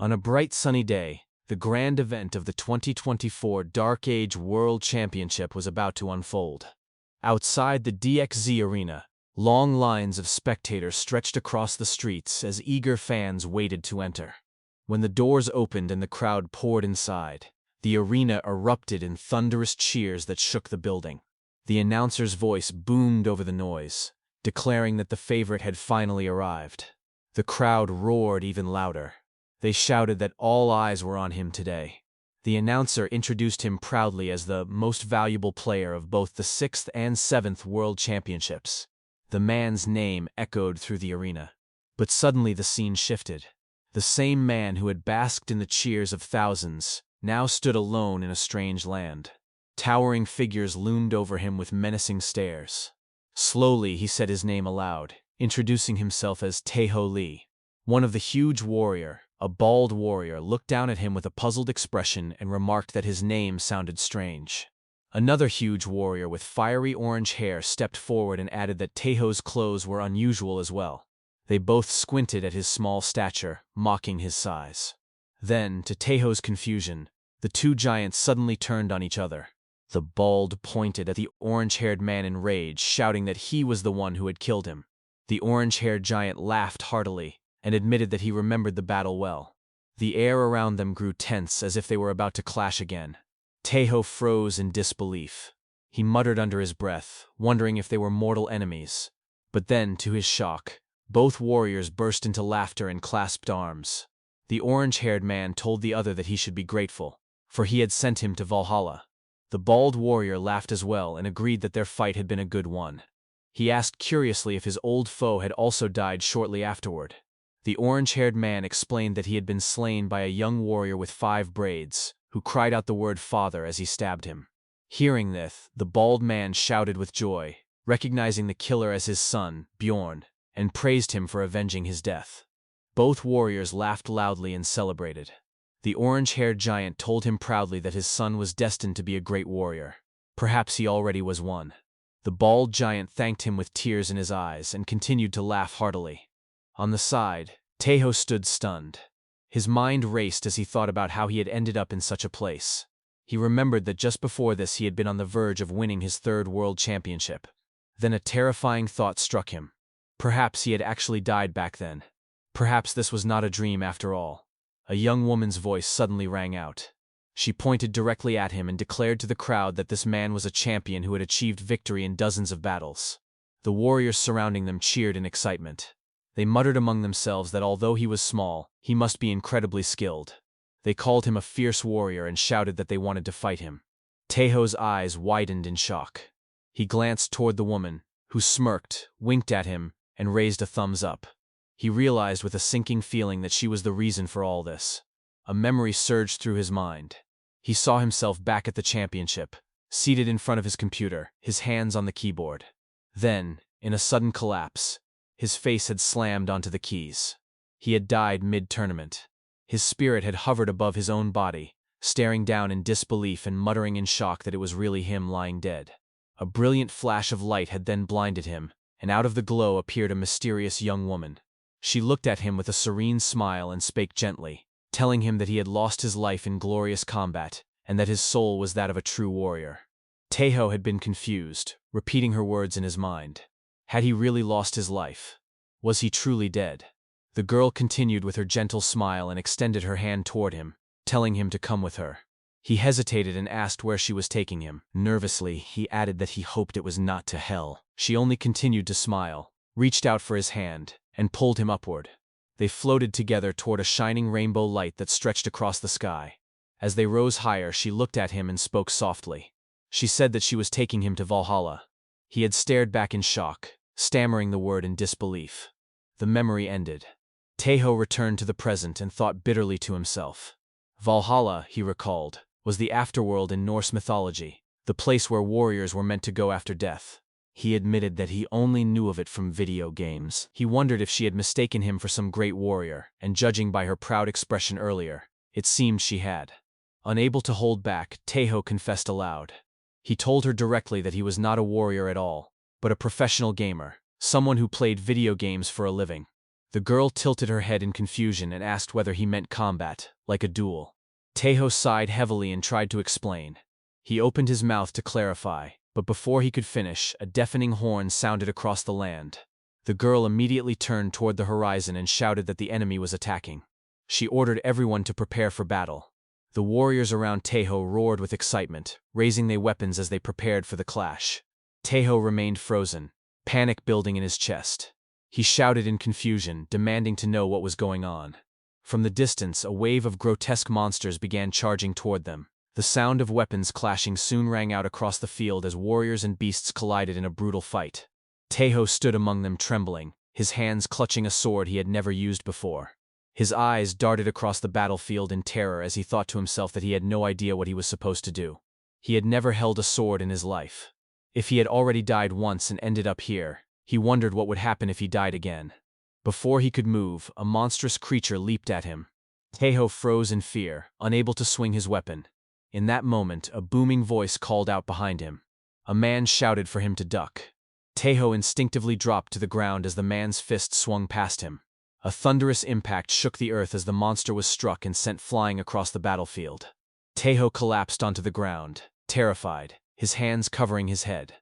On a bright sunny day, the grand event of the 2024 Dark Age World Championship was about to unfold. Outside the DXZ arena, long lines of spectators stretched across the streets as eager fans waited to enter. When the doors opened and the crowd poured inside, the arena erupted in thunderous cheers that shook the building. The announcer's voice boomed over the noise, declaring that the favorite had finally arrived. The crowd roared even louder. They shouted that all eyes were on him today. The announcer introduced him proudly as the most valuable player of both the 6th and 7th World Championships. The man's name echoed through the arena. But suddenly the scene shifted. The same man who had basked in the cheers of thousands now stood alone in a strange land. Towering figures loomed over him with menacing stares. Slowly he said his name aloud, introducing himself as Taeho Lee. One of the huge warrior, a bald warrior, looked down at him with a puzzled expression and remarked that his name sounded strange. Another huge warrior with fiery orange hair stepped forward and added that Taeho's clothes were unusual as well. They both squinted at his small stature, mocking his size. Then, to Taeho's confusion, the two giants suddenly turned on each other. The bald pointed at the orange-haired man in rage, shouting that he was the one who had killed him. The orange-haired giant laughed heartily and admitted that he remembered the battle well. The air around them grew tense as if they were about to clash again. Taeho froze in disbelief. He muttered under his breath, wondering if they were mortal enemies. But then, to his shock, both warriors burst into laughter and clasped arms. The orange-haired man told the other that he should be grateful, for he had sent him to Valhalla. The bald warrior laughed as well and agreed that their fight had been a good one. He asked curiously if his old foe had also died shortly afterward. The orange-haired man explained that he had been slain by a young warrior with 5 braids, who cried out the word father as he stabbed him. Hearing this, the bald man shouted with joy, recognizing the killer as his son, Bjorn, and praised him for avenging his death. Both warriors laughed loudly and celebrated. The orange-haired giant told him proudly that his son was destined to be a great warrior. Perhaps he already was one. The bald giant thanked him with tears in his eyes and continued to laugh heartily. On the side, Taeho stood stunned. His mind raced as he thought about how he had ended up in such a place. He remembered that just before this he had been on the verge of winning his 3rd World Championship. Then a terrifying thought struck him. Perhaps he had actually died back then. Perhaps this was not a dream after all. A young woman's voice suddenly rang out. She pointed directly at him and declared to the crowd that this man was a champion who had achieved victory in dozens of battles. The warriors surrounding them cheered in excitement. They muttered among themselves that although he was small, he must be incredibly skilled. They called him a fierce warrior and shouted that they wanted to fight him. Taeho's eyes widened in shock. He glanced toward the woman, who smirked, winked at him, and raised a thumbs up. He realized with a sinking feeling that she was the reason for all this. A memory surged through his mind. He saw himself back at the championship, seated in front of his computer, his hands on the keyboard. Then, in a sudden collapse, his face had slammed onto the keys. He had died mid-tournament. His spirit had hovered above his own body, staring down in disbelief and muttering in shock that it was really him lying dead. A brilliant flash of light had then blinded him, and out of the glow appeared a mysterious young woman. She looked at him with a serene smile and spake gently, telling him that he had lost his life in glorious combat, and that his soul was that of a true warrior. Taeho had been confused, repeating her words in his mind. Had he really lost his life? Was he truly dead? The girl continued with her gentle smile and extended her hand toward him, telling him to come with her. He hesitated and asked where she was taking him. Nervously, he added that he hoped it was not to hell. She only continued to smile, reached out for his hand, and pulled him upward. They floated together toward a shining rainbow light that stretched across the sky. As they rose higher, she looked at him and spoke softly. She said that she was taking him to Valhalla. He had stared back in shock, stammering the word in disbelief. The memory ended. Taeho returned to the present and thought bitterly to himself. Valhalla, he recalled, was the afterworld in Norse mythology, the place where warriors were meant to go after death. He admitted that he only knew of it from video games. He wondered if she had mistaken him for some great warrior, and judging by her proud expression earlier, it seemed she had. Unable to hold back, Taeho confessed aloud. He told her directly that he was not a warrior at all, but a professional gamer, someone who played video games for a living. The girl tilted her head in confusion and asked whether he meant combat, like a duel. Taeho sighed heavily and tried to explain. He opened his mouth to clarify, but before he could finish, a deafening horn sounded across the land. The girl immediately turned toward the horizon and shouted that the enemy was attacking. She ordered everyone to prepare for battle. The warriors around Taeho roared with excitement, raising their weapons as they prepared for the clash. Taeho remained frozen, panic building in his chest. He shouted in confusion, demanding to know what was going on. From the distance, a wave of grotesque monsters began charging toward them. The sound of weapons clashing soon rang out across the field as warriors and beasts collided in a brutal fight. Taeho stood among them trembling, his hands clutching a sword he had never used before. His eyes darted across the battlefield in terror as he thought to himself that he had no idea what he was supposed to do. He had never held a sword in his life. If he had already died once and ended up here, he wondered what would happen if he died again. Before he could move, a monstrous creature leaped at him. Taeho froze in fear, unable to swing his weapon. In that moment, a booming voice called out behind him. A man shouted for him to duck. Taeho instinctively dropped to the ground as the man's fist swung past him. A thunderous impact shook the earth as the monster was struck and sent flying across the battlefield. Taeho collapsed onto the ground, terrified, his hands covering his head.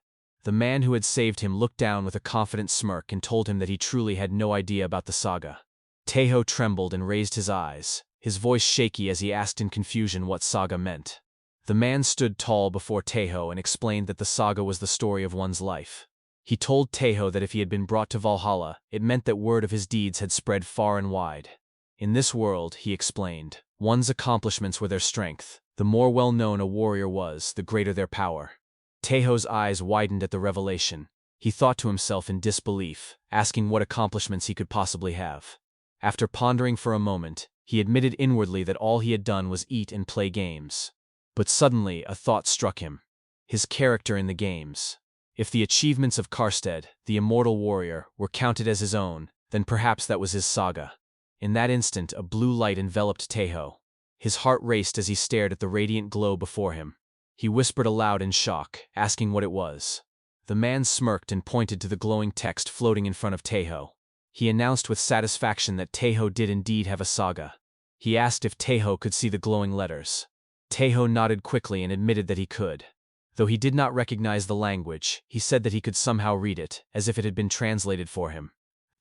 The man who had saved him looked down with a confident smirk and told him that he truly had no idea about the saga. Taeho trembled and raised his eyes, his voice shaky as he asked in confusion what saga meant. The man stood tall before Taeho and explained that the saga was the story of one's life. He told Taeho that if he had been brought to Valhalla, it meant that word of his deeds had spread far and wide. In this world, he explained, one's accomplishments were their strength. The more well-known a warrior was, the greater their power. Taeho's eyes widened at the revelation. He thought to himself in disbelief, asking what accomplishments he could possibly have. After pondering for a moment, he admitted inwardly that all he had done was eat and play games. But suddenly, a thought struck him. His character in the games. If the achievements of Karstead, the immortal warrior, were counted as his own, then perhaps that was his saga. In that instant, a blue light enveloped Taeho. His heart raced as he stared at the radiant glow before him. He whispered aloud in shock, asking what it was. The man smirked and pointed to the glowing text floating in front of Taeho. He announced with satisfaction that Taeho did indeed have a saga. He asked if Taeho could see the glowing letters. Taeho nodded quickly and admitted that he could. Though he did not recognize the language, he said that he could somehow read it, as if it had been translated for him.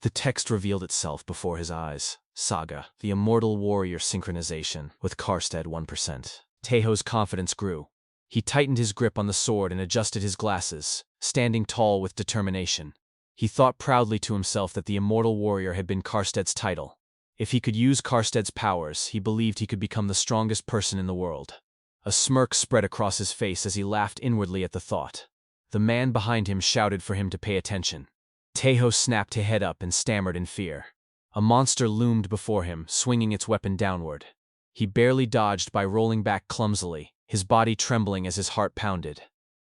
The text revealed itself before his eyes. Saga, the immortal warrior synchronization, with Karstead 1%. Taeho's confidence grew. He tightened his grip on the sword and adjusted his glasses, standing tall with determination. He thought proudly to himself that the immortal warrior had been Karstead's title. If he could use Karstead's powers, he believed he could become the strongest person in the world. A smirk spread across his face as he laughed inwardly at the thought. The man behind him shouted for him to pay attention. Taeho snapped his head up and stammered in fear. A monster loomed before him, swinging its weapon downward. He barely dodged by rolling back clumsily, his body trembling as his heart pounded.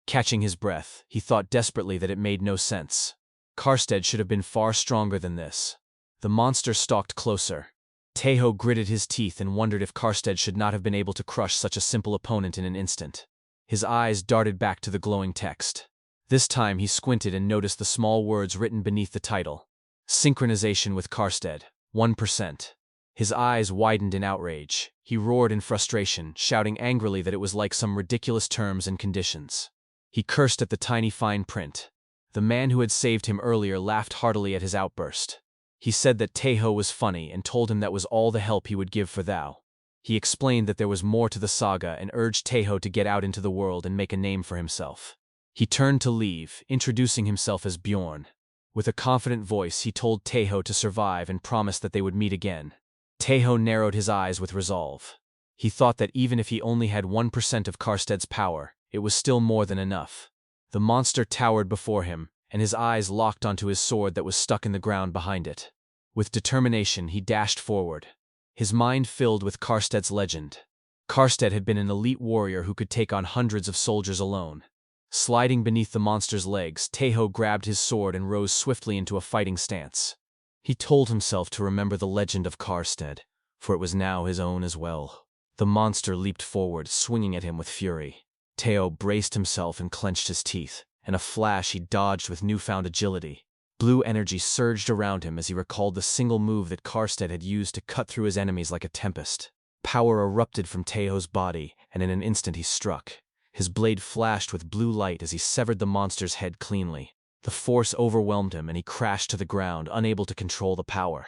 Catching his breath, he thought desperately that it made no sense. Karstead should have been far stronger than this. The monster stalked closer. Taeho gritted his teeth and wondered if Karstead should not have been able to crush such a simple opponent in an instant. His eyes darted back to the glowing text. This time he squinted and noticed the small words written beneath the title. Synchronization with Karstead, 1%. His eyes widened in outrage. He roared in frustration, shouting angrily that it was like some ridiculous terms and conditions. He cursed at the tiny fine print. The man who had saved him earlier laughed heartily at his outburst. He said that Taeho was funny and told him that was all the help he would give for thou. He explained that there was more to the saga and urged Taeho to get out into the world and make a name for himself. He turned to leave, introducing himself as Bjorn. With a confident voice, he told Taeho to survive and promised that they would meet again. Taeho narrowed his eyes with resolve. He thought that even if he only had 1% of Karstead's power, it was still more than enough. The monster towered before him, and his eyes locked onto his sword that was stuck in the ground behind it. With determination, he dashed forward. His mind filled with Karstead's legend. Karstead had been an elite warrior who could take on hundreds of soldiers alone. Sliding beneath the monster's legs, Taeho grabbed his sword and rose swiftly into a fighting stance. He told himself to remember the legend of Karstead, for it was now his own as well. The monster leaped forward, swinging at him with fury. Taeho braced himself and clenched his teeth. In a flash, he dodged with newfound agility. Blue energy surged around him as he recalled the single move that Karstead had used to cut through his enemies like a tempest. Power erupted from Teho's body, and in an instant he struck. His blade flashed with blue light as he severed the monster's head cleanly. The force overwhelmed him, and he crashed to the ground, unable to control the power.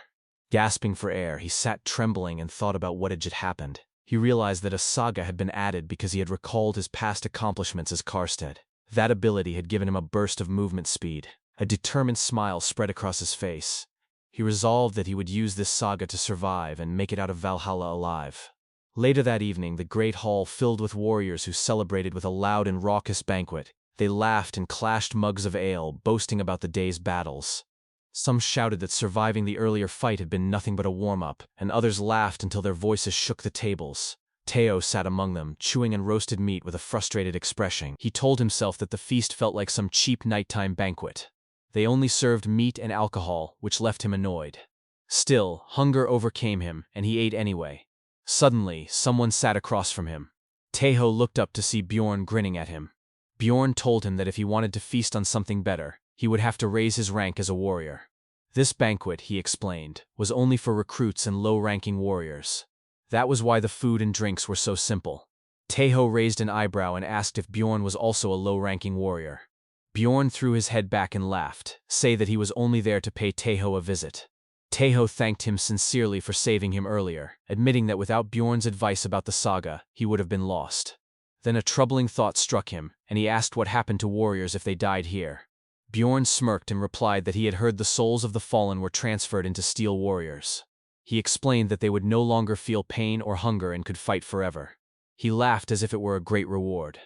Gasping for air, he sat trembling and thought about what had just happened. He realized that a saga had been added because he had recalled his past accomplishments as Karstead. That ability had given him a burst of movement speed. A determined smile spread across his face. He resolved that he would use this saga to survive and make it out of Valhalla alive. Later that evening, the great hall filled with warriors who celebrated with a loud and raucous banquet. They laughed and clashed mugs of ale, boasting about the day's battles. Some shouted that surviving the earlier fight had been nothing but a warm-up, and others laughed until their voices shook the tables. Teho sat among them, chewing on roasted meat with a frustrated expression. He told himself that the feast felt like some cheap nighttime banquet. They only served meat and alcohol, which left him annoyed. Still, hunger overcame him, and he ate anyway. Suddenly, someone sat across from him. Teho looked up to see Bjorn grinning at him. Bjorn told him that if he wanted to feast on something better, he would have to raise his rank as a warrior. This banquet, he explained, was only for recruits and low-ranking warriors. That was why the food and drinks were so simple. Teho raised an eyebrow and asked if Bjorn was also a low-ranking warrior. Bjorn threw his head back and laughed, saying that he was only there to pay Teho a visit. Teho thanked him sincerely for saving him earlier, admitting that without Bjorn's advice about the saga, he would have been lost. Then a troubling thought struck him, and he asked what happened to warriors if they died here. Bjorn smirked and replied that he had heard the souls of the fallen were transferred into steel warriors. He explained that they would no longer feel pain or hunger and could fight forever. He laughed as if it were a great reward.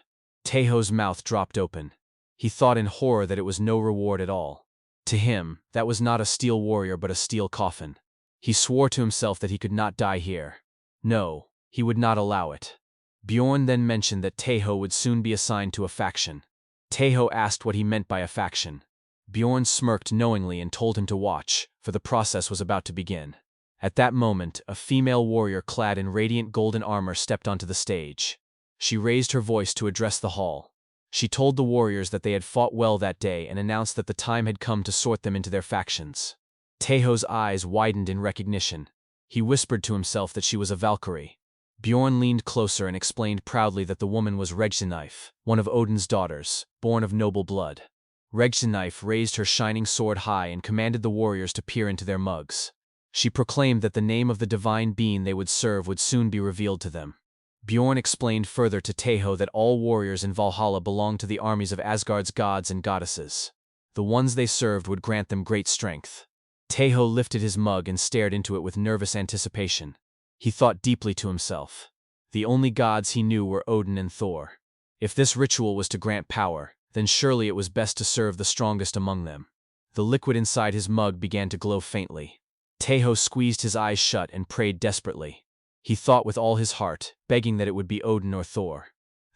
Teho's mouth dropped open. He thought in horror that it was no reward at all. To him, that was not a steel warrior but a steel coffin. He swore to himself that he could not die here. No, he would not allow it. Bjorn then mentioned that Teho would soon be assigned to a faction. Teho asked what he meant by a faction. Bjorn smirked knowingly and told him to watch, for the process was about to begin. At that moment, a female warrior clad in radiant golden armor stepped onto the stage. She raised her voice to address the hall. She told the warriors that they had fought well that day and announced that the time had come to sort them into their factions. Teho's eyes widened in recognition. He whispered to himself that she was a Valkyrie. Bjorn leaned closer and explained proudly that the woman was Regnant, one of Odin's daughters, born of noble blood. Regnant raised her shining sword high and commanded the warriors to peer into their mugs. She proclaimed that the name of the divine being they would serve would soon be revealed to them. Bjorn explained further to Teho that all warriors in Valhalla belonged to the armies of Asgard's gods and goddesses. The ones they served would grant them great strength. Teho lifted his mug and stared into it with nervous anticipation. He thought deeply to himself. The only gods he knew were Odin and Thor. If this ritual was to grant power, then surely it was best to serve the strongest among them. The liquid inside his mug began to glow faintly. Teho squeezed his eyes shut and prayed desperately. He thought with all his heart, begging that it would be Odin or Thor.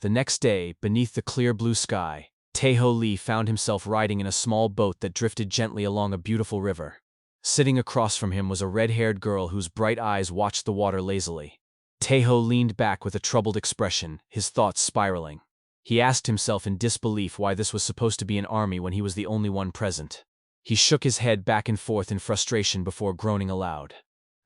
The next day, beneath the clear blue sky, Teho Lee found himself riding in a small boat that drifted gently along a beautiful river. Sitting across from him was a red-haired girl whose bright eyes watched the water lazily. Teho leaned back with a troubled expression, his thoughts spiraling. He asked himself in disbelief why this was supposed to be an army when he was the only one present. He shook his head back and forth in frustration before groaning aloud.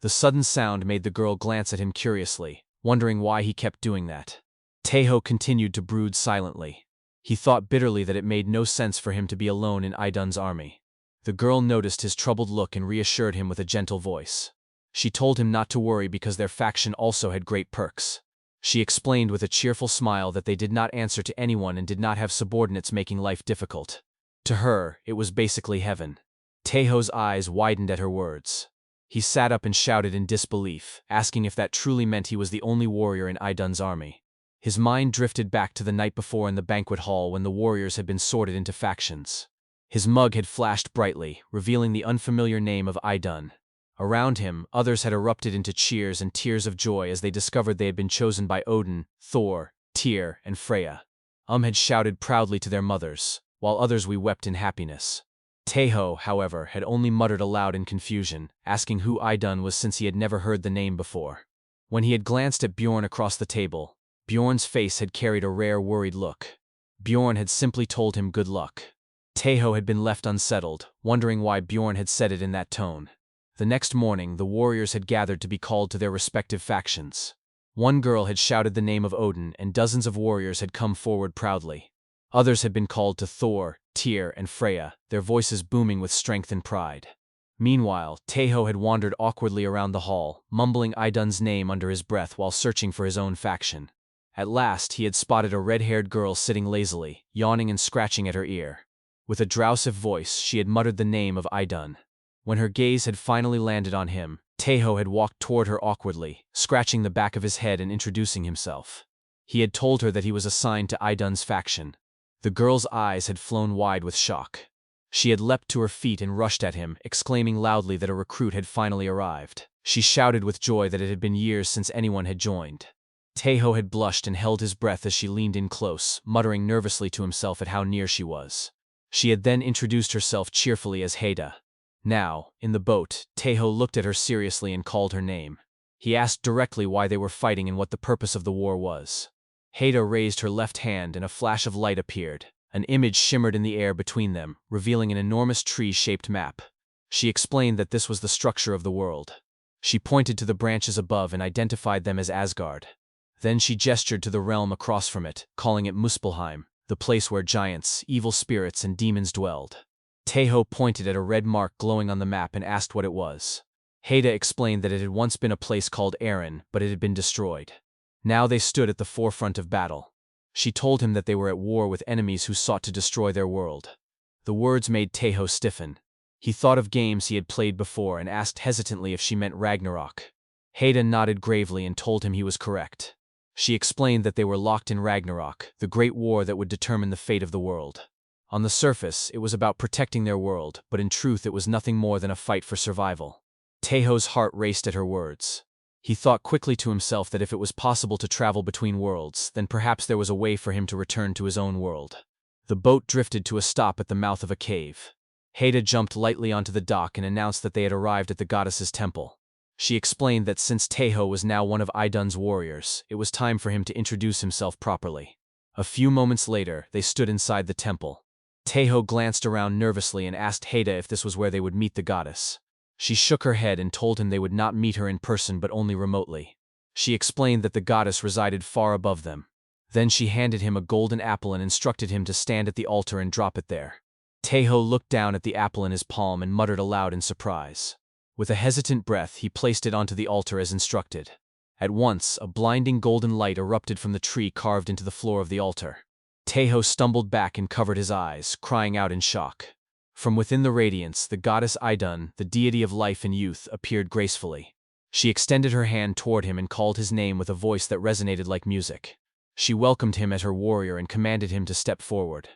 The sudden sound made the girl glance at him curiously, wondering why he kept doing that. Teho continued to brood silently. He thought bitterly that it made no sense for him to be alone in Idun's army. The girl noticed his troubled look and reassured him with a gentle voice. She told him not to worry because their faction also had great perks. She explained with a cheerful smile that they did not answer to anyone and did not have subordinates making life difficult. To her, it was basically heaven. Teho's eyes widened at her words. He sat up and shouted in disbelief, asking if that truly meant he was the only warrior in Idun's army. His mind drifted back to the night before in the banquet hall when the warriors had been sorted into factions. His mug had flashed brightly, revealing the unfamiliar name of Idun. Around him, others had erupted into cheers and tears of joy as they discovered they had been chosen by Odin, Thor, Tyr, and Freya. Had shouted proudly to their mothers, while others we wept in happiness. Teho, however, had only muttered aloud in confusion, asking who Idun was since he had never heard the name before. When he had glanced at Bjorn across the table, Bjorn's face had carried a rare worried look. Bjorn had simply told him good luck. Taeho had been left unsettled, wondering why Bjorn had said it in that tone. The next morning, the warriors had gathered to be called to their respective factions. One girl had shouted the name of Odin, and dozens of warriors had come forward proudly. Others had been called to Thor, Tyr, and Freya, their voices booming with strength and pride. Meanwhile, Taeho had wandered awkwardly around the hall, mumbling Idun's name under his breath while searching for his own faction. At last, he had spotted a red-haired girl sitting lazily, yawning and scratching at her ear. With a drowsive voice, she had muttered the name of Idun. When her gaze had finally landed on him, Taeho had walked toward her awkwardly, scratching the back of his head and introducing himself. He had told her that he was assigned to Idun's faction. The girl's eyes had flown wide with shock. She had leapt to her feet and rushed at him, exclaiming loudly that a recruit had finally arrived. She shouted with joy that it had been years since anyone had joined. Taeho had blushed and held his breath as she leaned in close, muttering nervously to himself at how near she was. She had then introduced herself cheerfully as Haida. Now, in the boat, Taeho looked at her seriously and called her name. He asked directly why they were fighting and what the purpose of the war was. Haida raised her left hand and a flash of light appeared. An image shimmered in the air between them, revealing an enormous tree-shaped map. She explained that this was the structure of the world. She pointed to the branches above and identified them as Asgard. Then she gestured to the realm across from it, calling it Muspelheim, the place where giants, evil spirits, and demons dwelled. Taeho pointed at a red mark glowing on the map and asked what it was. Haida explained that it had once been a place called Erin, but it had been destroyed. Now they stood at the forefront of battle. She told him that they were at war with enemies who sought to destroy their world. The words made Taeho stiffen. He thought of games he had played before and asked hesitantly if she meant Ragnarok. Haida nodded gravely and told him he was correct. She explained that they were locked in Ragnarok, the great war that would determine the fate of the world. On the surface, it was about protecting their world, but in truth it was nothing more than a fight for survival. Taeho's heart raced at her words. He thought quickly to himself that if it was possible to travel between worlds, then perhaps there was a way for him to return to his own world. The boat drifted to a stop at the mouth of a cave. Haida jumped lightly onto the dock and announced that they had arrived at the goddess's temple. She explained that since Taeho was now one of Idun's warriors, it was time for him to introduce himself properly. A few moments later, they stood inside the temple. Taeho glanced around nervously and asked Haida if this was where they would meet the goddess. She shook her head and told him they would not meet her in person but only remotely. She explained that the goddess resided far above them. Then she handed him a golden apple and instructed him to stand at the altar and drop it there. Taeho looked down at the apple in his palm and muttered aloud in surprise. With a hesitant breath, he placed it onto the altar as instructed. At once, a blinding golden light erupted from the tree carved into the floor of the altar. Taeho stumbled back and covered his eyes, crying out in shock. From within the radiance, the goddess Idun, the deity of life and youth, appeared gracefully. She extended her hand toward him and called his name with a voice that resonated like music. She welcomed him as her warrior and commanded him to step forward.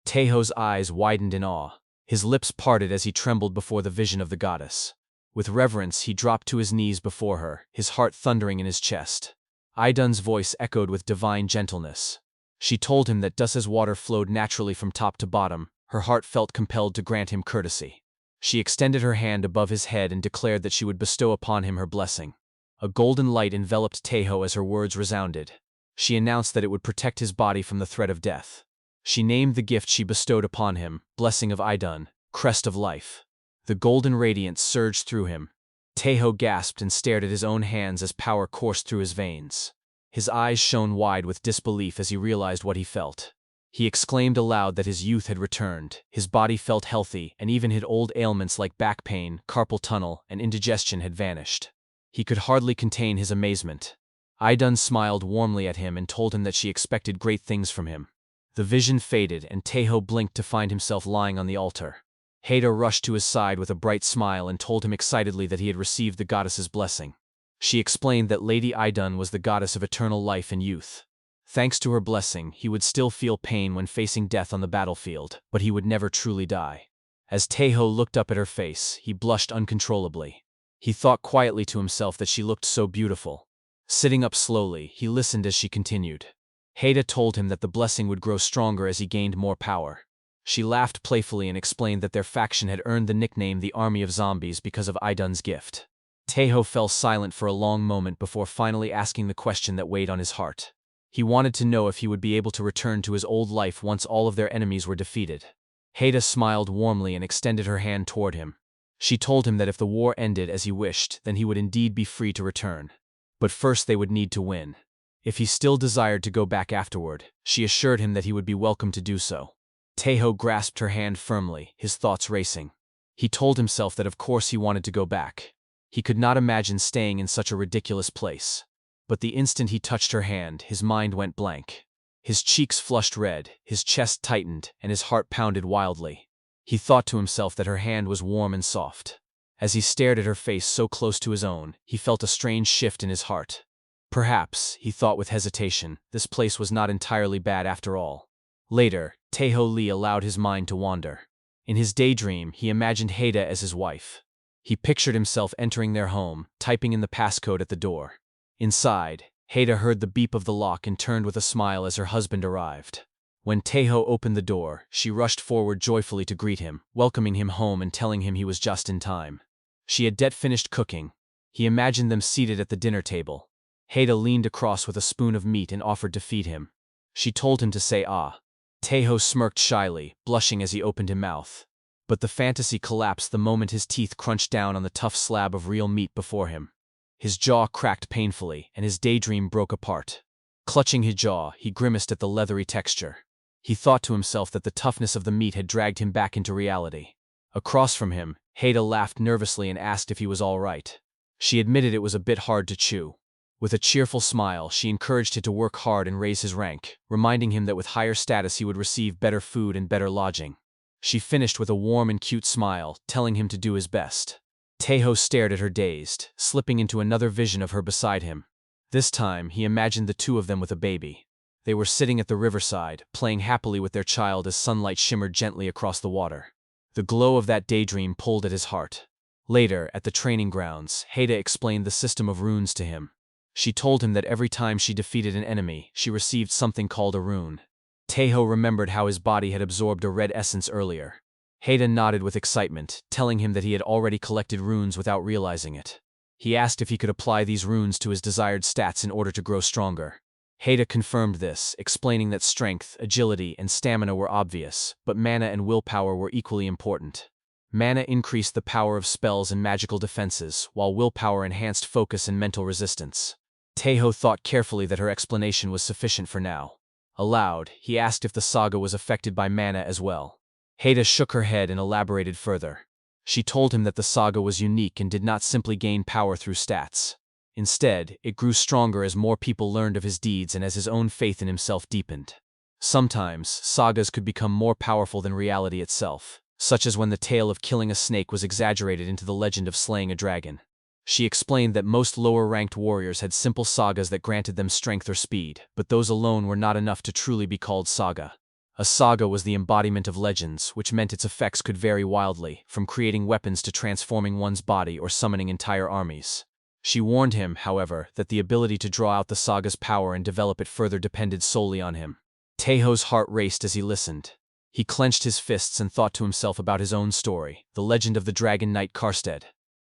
Taeho's eyes widened in awe. His lips parted as he trembled before the vision of the goddess. With reverence, he dropped to his knees before her, his heart thundering in his chest. Idun's voice echoed with divine gentleness. She told him that just as water flowed naturally from top to bottom, her heart felt compelled to grant him courtesy. She extended her hand above his head and declared that she would bestow upon him her blessing. A golden light enveloped Taeho as her words resounded. She announced that it would protect his body from the threat of death. She named the gift she bestowed upon him, Blessing of Idun, Crest of Life. The golden radiance surged through him. Taeho gasped and stared at his own hands as power coursed through his veins. His eyes shone wide with disbelief as he realized what he felt. He exclaimed aloud that his youth had returned, his body felt healthy, and even his old ailments like back pain, carpal tunnel, and indigestion had vanished. He could hardly contain his amazement. Idun smiled warmly at him and told him that she expected great things from him. The vision faded, and Taeho blinked to find himself lying on the altar. Haida rushed to his side with a bright smile and told him excitedly that he had received the goddess's blessing. She explained that Lady Idun was the goddess of eternal life and youth. Thanks to her blessing, he would still feel pain when facing death on the battlefield, but he would never truly die. As Taeho looked up at her face, he blushed uncontrollably. He thought quietly to himself that she looked so beautiful. Sitting up slowly, he listened as she continued. Haida told him that the blessing would grow stronger as he gained more power. She laughed playfully and explained that their faction had earned the nickname the Army of Zombies because of Idun's gift. Taeho fell silent for a long moment before finally asking the question that weighed on his heart. He wanted to know if he would be able to return to his old life once all of their enemies were defeated. Haida smiled warmly and extended her hand toward him. She told him that if the war ended as he wished, then he would indeed be free to return. But first they would need to win. If he still desired to go back afterward, she assured him that he would be welcome to do so. Taeho grasped her hand firmly, his thoughts racing. He told himself that of course he wanted to go back. He could not imagine staying in such a ridiculous place. But the instant he touched her hand, his mind went blank. His cheeks flushed red, his chest tightened, and his heart pounded wildly. He thought to himself that her hand was warm and soft. As he stared at her face so close to his own, he felt a strange shift in his heart. Perhaps, he thought with hesitation, this place was not entirely bad after all. Later, Taeho Lee allowed his mind to wander. In his daydream, he imagined Haida as his wife. He pictured himself entering their home, typing in the passcode at the door. Inside, Haida heard the beep of the lock and turned with a smile as her husband arrived. When Taeho opened the door, she rushed forward joyfully to greet him, welcoming him home and telling him he was just in time. She had finished cooking. He imagined them seated at the dinner table. Haida leaned across with a spoon of meat and offered to feed him. She told him to say ah. Taeho smirked shyly, blushing as he opened his mouth. But the fantasy collapsed the moment his teeth crunched down on the tough slab of real meat before him. His jaw cracked painfully, and his daydream broke apart. Clutching his jaw, he grimaced at the leathery texture. He thought to himself that the toughness of the meat had dragged him back into reality. Across from him, Haida laughed nervously and asked if he was all right. She admitted it was a bit hard to chew. With a cheerful smile, she encouraged him to work hard and raise his rank, reminding him that with higher status he would receive better food and better lodging. She finished with a warm and cute smile, telling him to do his best. Taeho stared at her dazed, slipping into another vision of her beside him. This time, he imagined the two of them with a baby. They were sitting at the riverside, playing happily with their child as sunlight shimmered gently across the water. The glow of that daydream pulled at his heart. Later, at the training grounds, Haida explained the system of runes to him. She told him that every time she defeated an enemy, she received something called a rune. Taeho remembered how his body had absorbed a red essence earlier. Haida nodded with excitement, telling him that he had already collected runes without realizing it. He asked if he could apply these runes to his desired stats in order to grow stronger. Haida confirmed this, explaining that strength, agility, and stamina were obvious, but mana and willpower were equally important. Mana increased the power of spells and magical defenses, while willpower enhanced focus and mental resistance. Taeho thought carefully that her explanation was sufficient for now. Aloud, he asked if the saga was affected by mana as well. Haida shook her head and elaborated further. She told him that the saga was unique and did not simply gain power through stats. Instead, it grew stronger as more people learned of his deeds and as his own faith in himself deepened. Sometimes, sagas could become more powerful than reality itself, such as when the tale of killing a snake was exaggerated into the legend of slaying a dragon. She explained that most lower-ranked warriors had simple sagas that granted them strength or speed, but those alone were not enough to truly be called saga. A saga was the embodiment of legends, which meant its effects could vary wildly, from creating weapons to transforming one's body or summoning entire armies. She warned him, however, that the ability to draw out the saga's power and develop it further depended solely on him. Taeho's heart raced as he listened. He clenched his fists and thought to himself about his own story, the legend of the Dragon Knight Karstead.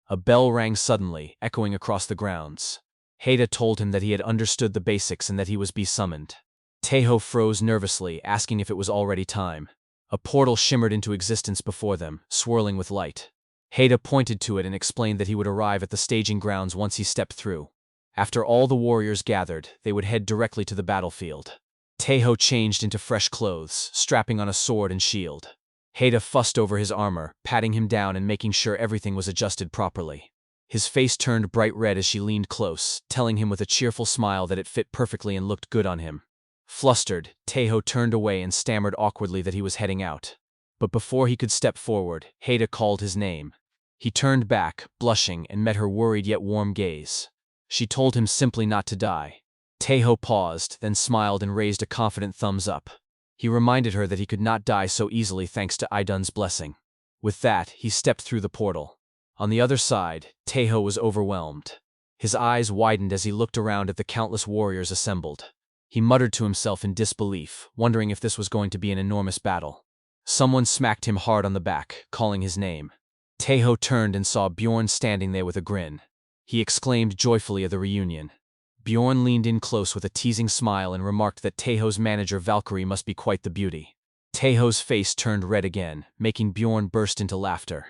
A bell rang suddenly, echoing across the grounds. Haida told him that he had understood the basics and that he was be summoned. Taeho froze nervously, asking if it was already time. A portal shimmered into existence before them, swirling with light. Haida pointed to it and explained that he would arrive at the staging grounds once he stepped through. After all the warriors gathered, they would head directly to the battlefield. Taeho changed into fresh clothes, strapping on a sword and shield. Haida fussed over his armor, patting him down and making sure everything was adjusted properly. His face turned bright red as she leaned close, telling him with a cheerful smile that it fit perfectly and looked good on him. Flustered, Taeho turned away and stammered awkwardly that he was heading out. But before he could step forward, Haida called his name. He turned back, blushing, and met her worried yet warm gaze. She told him simply not to die. Taeho paused, then smiled and raised a confident thumbs up. He reminded her that he could not die so easily thanks to Idun's blessing. With that, he stepped through the portal. On the other side, Taeho was overwhelmed. His eyes widened as he looked around at the countless warriors assembled. He muttered to himself in disbelief, wondering if this was going to be an enormous battle. Someone smacked him hard on the back, calling his name. Taeho turned and saw Bjorn standing there with a grin. He exclaimed joyfully at the reunion. Bjorn leaned in close with a teasing smile and remarked that Taeho's manager Valkyrie must be quite the beauty. Taeho's face turned red again, making Bjorn burst into laughter.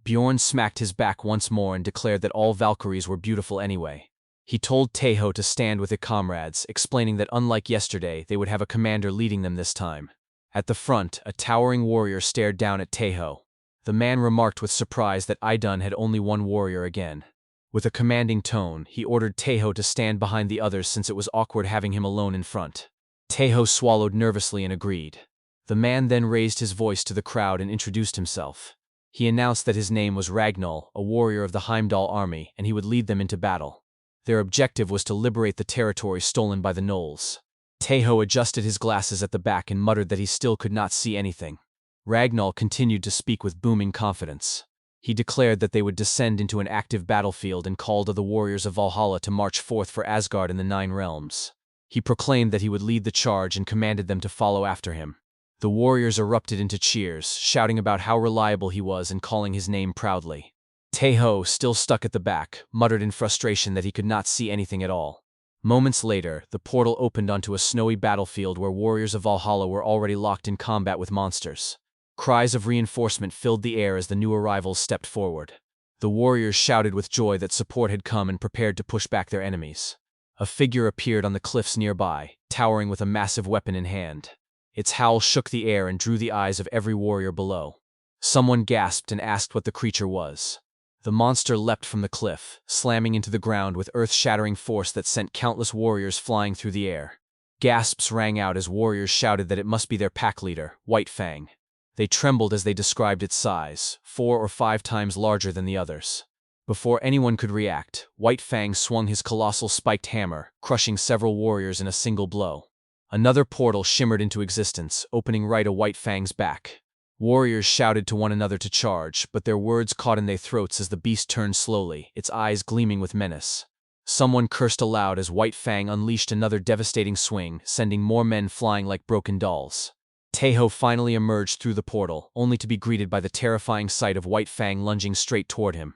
Bjorn smacked his back once more and declared that all Valkyries were beautiful anyway. He told Taeho to stand with their comrades, explaining that unlike yesterday, they would have a commander leading them this time. At the front, a towering warrior stared down at Taeho. The man remarked with surprise that Idun had only one warrior again. With a commanding tone, he ordered Taeho to stand behind the others since it was awkward having him alone in front. Taeho swallowed nervously and agreed. The man then raised his voice to the crowd and introduced himself. He announced that his name was Ragnall, a warrior of the Heimdall army, and he would lead them into battle. Their objective was to liberate the territory stolen by the gnolls. Taeho adjusted his glasses at the back and muttered that he still could not see anything. Ragnall continued to speak with booming confidence. He declared that they would descend into an active battlefield and called to the warriors of Valhalla to march forth for Asgard and the Nine Realms. He proclaimed that he would lead the charge and commanded them to follow after him. The warriors erupted into cheers, shouting about how reliable he was and calling his name proudly. Taeho, still stuck at the back, muttered in frustration that he could not see anything at all. Moments later, the portal opened onto a snowy battlefield where warriors of Valhalla were already locked in combat with monsters. Cries of reinforcement filled the air as the new arrivals stepped forward. The warriors shouted with joy that support had come and prepared to push back their enemies. A figure appeared on the cliffs nearby, towering with a massive weapon in hand. Its howl shook the air and drew the eyes of every warrior below. Someone gasped and asked what the creature was. The monster leapt from the cliff, slamming into the ground with earth-shattering force that sent countless warriors flying through the air. Gasps rang out as warriors shouted that it must be their pack leader, White Fang. They trembled as they described its size, 4 or 5 times larger than the others. Before anyone could react, White Fang swung his colossal spiked hammer, crushing several warriors in a single blow. Another portal shimmered into existence, opening right at White Fang's back. Warriors shouted to one another to charge, but their words caught in their throats as the beast turned slowly, its eyes gleaming with menace. Someone cursed aloud as White Fang unleashed another devastating swing, sending more men flying like broken dolls. Taeho finally emerged through the portal, only to be greeted by the terrifying sight of White Fang lunging straight toward him.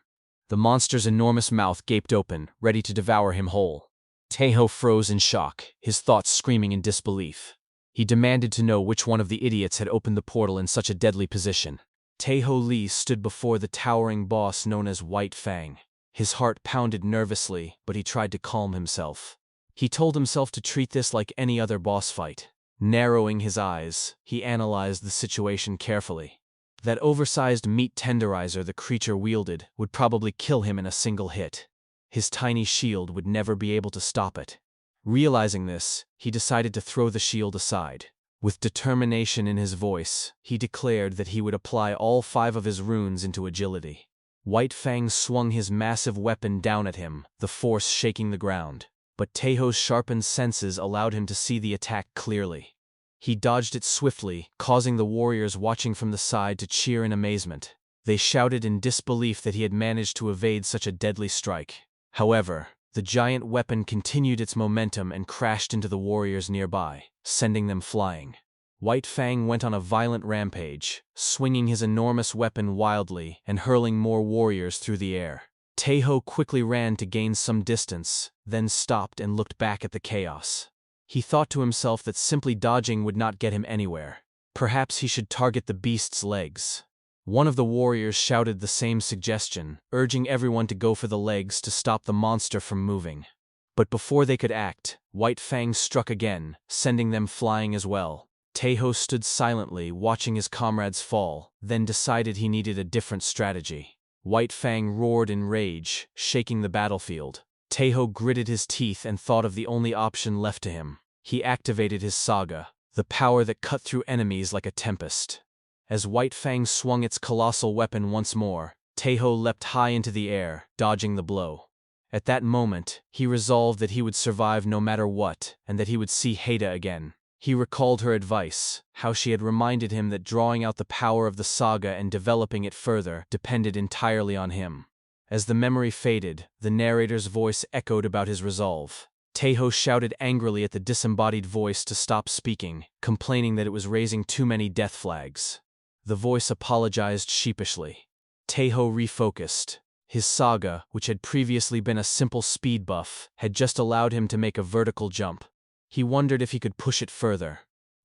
The monster's enormous mouth gaped open, ready to devour him whole. Taeho froze in shock, his thoughts screaming in disbelief. He demanded to know which one of the idiots had opened the portal in such a deadly position. Taeho Lee stood before the towering boss known as White Fang. His heart pounded nervously, but he tried to calm himself. He told himself to treat this like any other boss fight. Narrowing his eyes, he analyzed the situation carefully. That oversized meat tenderizer the creature wielded would probably kill him in a single hit. His tiny shield would never be able to stop it. Realizing this, he decided to throw the shield aside. With determination in his voice, he declared that he would apply all 5 of his runes into agility. White Fang swung his massive weapon down at him, the force shaking the ground. But Taeho's sharpened senses allowed him to see the attack clearly. He dodged it swiftly, causing the warriors watching from the side to cheer in amazement. They shouted in disbelief that he had managed to evade such a deadly strike. However, the giant weapon continued its momentum and crashed into the warriors nearby, sending them flying. White Fang went on a violent rampage, swinging his enormous weapon wildly and hurling more warriors through the air. Taeho quickly ran to gain some distance, then stopped and looked back at the chaos. He thought to himself that simply dodging would not get him anywhere. Perhaps he should target the beast's legs. One of the warriors shouted the same suggestion, urging everyone to go for the legs to stop the monster from moving. But before they could act, White Fang struck again, sending them flying as well. Taeho stood silently, watching his comrades fall, then decided he needed a different strategy. White Fang roared in rage, shaking the battlefield. Taeho gritted his teeth and thought of the only option left to him. He activated his Saga, the power that cut through enemies like a tempest. As White Fang swung its colossal weapon once more, Taeho leapt high into the air, dodging the blow. At that moment, he resolved that he would survive no matter what, and that he would see Haida again. He recalled her advice, how she had reminded him that drawing out the power of the Saga and developing it further depended entirely on him. As the memory faded, the narrator's voice echoed about his resolve. Taeho shouted angrily at the disembodied voice to stop speaking, complaining that it was raising too many death flags. The voice apologized sheepishly. Taeho refocused. His Saga, which had previously been a simple speed buff, had just allowed him to make a vertical jump. He wondered if he could push it further.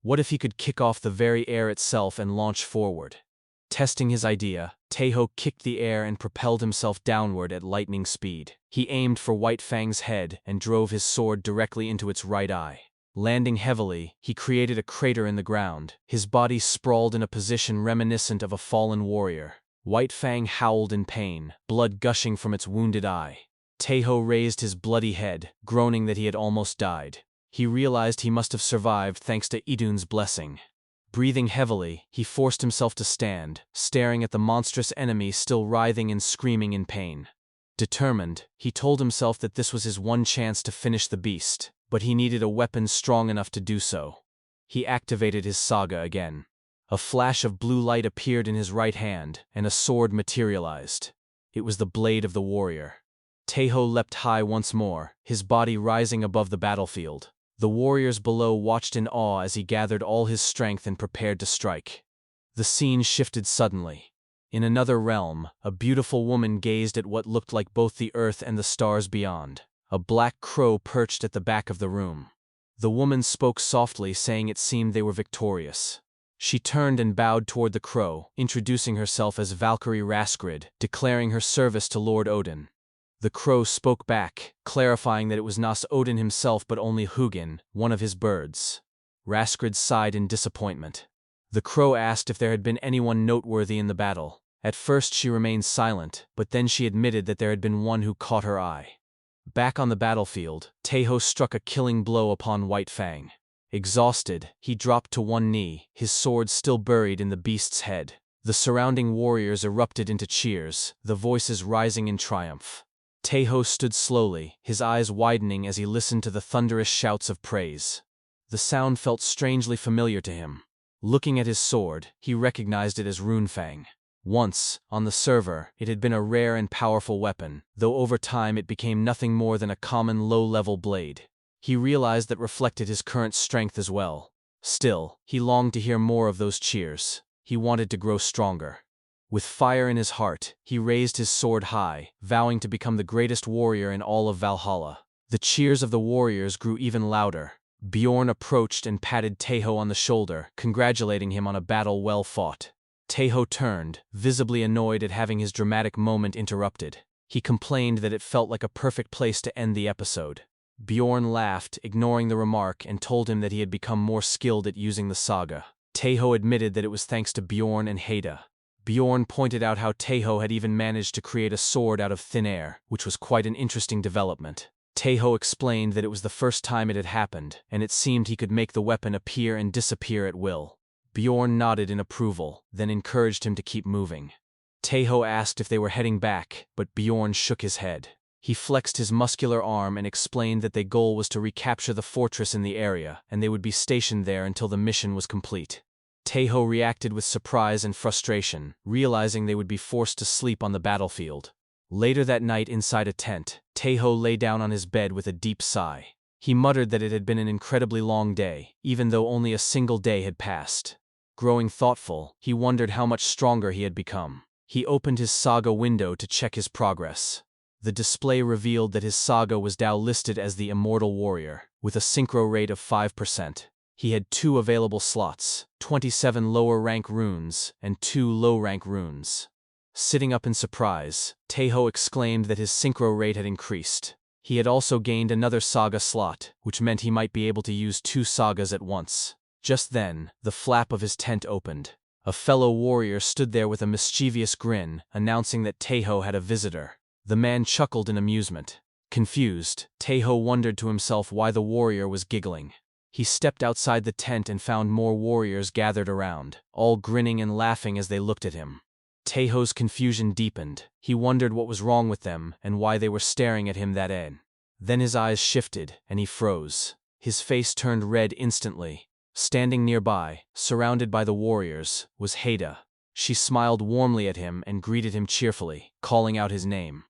What if he could kick off the very air itself and launch forward? Testing his idea, Taeho kicked the air and propelled himself downward at lightning speed. He aimed for White Fang's head and drove his sword directly into its right eye. Landing heavily, he created a crater in the ground. His body sprawled in a position reminiscent of a fallen warrior. White Fang howled in pain, blood gushing from its wounded eye. Taeho raised his bloody head, groaning that he had almost died. He realized he must have survived thanks to Idun's blessing. Breathing heavily, he forced himself to stand, staring at the monstrous enemy still writhing and screaming in pain. Determined, he told himself that this was his one chance to finish the beast, but he needed a weapon strong enough to do so. He activated his Saga again. A flash of blue light appeared in his right hand, and a sword materialized. It was the blade of the warrior. Taeho leapt high once more, his body rising above the battlefield. The warriors below watched in awe as he gathered all his strength and prepared to strike. The scene shifted suddenly. In another realm, a beautiful woman gazed at what looked like both the earth and the stars beyond. A black crow perched at the back of the room. The woman spoke softly, saying it seemed they were victorious. She turned and bowed toward the crow, introducing herself as Valkyrie Raskrid, declaring her service to Lord Odin. The crow spoke back, clarifying that it was not Odin himself but only Hugin, one of his birds. Raskrid sighed in disappointment. The crow asked if there had been anyone noteworthy in the battle. At first she remained silent, but then she admitted that there had been one who caught her eye. Back on the battlefield, Taeho struck a killing blow upon White Fang. Exhausted, he dropped to one knee, his sword still buried in the beast's head. The surrounding warriors erupted into cheers, the voices rising in triumph. Taeho stood slowly, his eyes widening as he listened to the thunderous shouts of praise. The sound felt strangely familiar to him. Looking at his sword, he recognized it as Runefang. Once, on the server, it had been a rare and powerful weapon, though over time it became nothing more than a common low-level blade. He realized that reflected his current strength as well. Still, he longed to hear more of those cheers. He wanted to grow stronger. With fire in his heart, he raised his sword high, vowing to become the greatest warrior in all of Valhalla. The cheers of the warriors grew even louder. Bjorn approached and patted Taeho on the shoulder, congratulating him on a battle well fought. Taeho turned, visibly annoyed at having his dramatic moment interrupted. He complained that it felt like a perfect place to end the episode. Bjorn laughed, ignoring the remark, and told him that he had become more skilled at using the Saga. Taeho admitted that it was thanks to Bjorn and Haida. Bjorn pointed out how Taeho had even managed to create a sword out of thin air, which was quite an interesting development. Taeho explained that it was the first time it had happened, and it seemed he could make the weapon appear and disappear at will. Bjorn nodded in approval, then encouraged him to keep moving. Taeho asked if they were heading back, but Bjorn shook his head. He flexed his muscular arm and explained that their goal was to recapture the fortress in the area, and they would be stationed there until the mission was complete. Taeho reacted with surprise and frustration, realizing they would be forced to sleep on the battlefield. Later that night inside a tent, Taeho lay down on his bed with a deep sigh. He muttered that it had been an incredibly long day, even though only a single day had passed. Growing thoughtful, he wondered how much stronger he had become. He opened his Saga window to check his progress. The display revealed that his Saga was now listed as the Immortal Warrior, with a synchro rate of 5%. He had 2 available slots, 27 lower-rank runes, and 2 low-rank runes. Sitting up in surprise, Taeho exclaimed that his synchro rate had increased. He had also gained another Saga slot, which meant he might be able to use 2 Sagas at once. Just then, the flap of his tent opened. A fellow warrior stood there with a mischievous grin, announcing that Taeho had a visitor. The man chuckled in amusement. Confused, Taeho wondered to himself why the warrior was giggling. He stepped outside the tent and found more warriors gathered around, all grinning and laughing as they looked at him. Taeho's confusion deepened. He wondered what was wrong with them and why they were staring at him that way. Then his eyes shifted, and he froze. His face turned red instantly. Standing nearby, surrounded by the warriors, was Haida. She smiled warmly at him and greeted him cheerfully, calling out his name.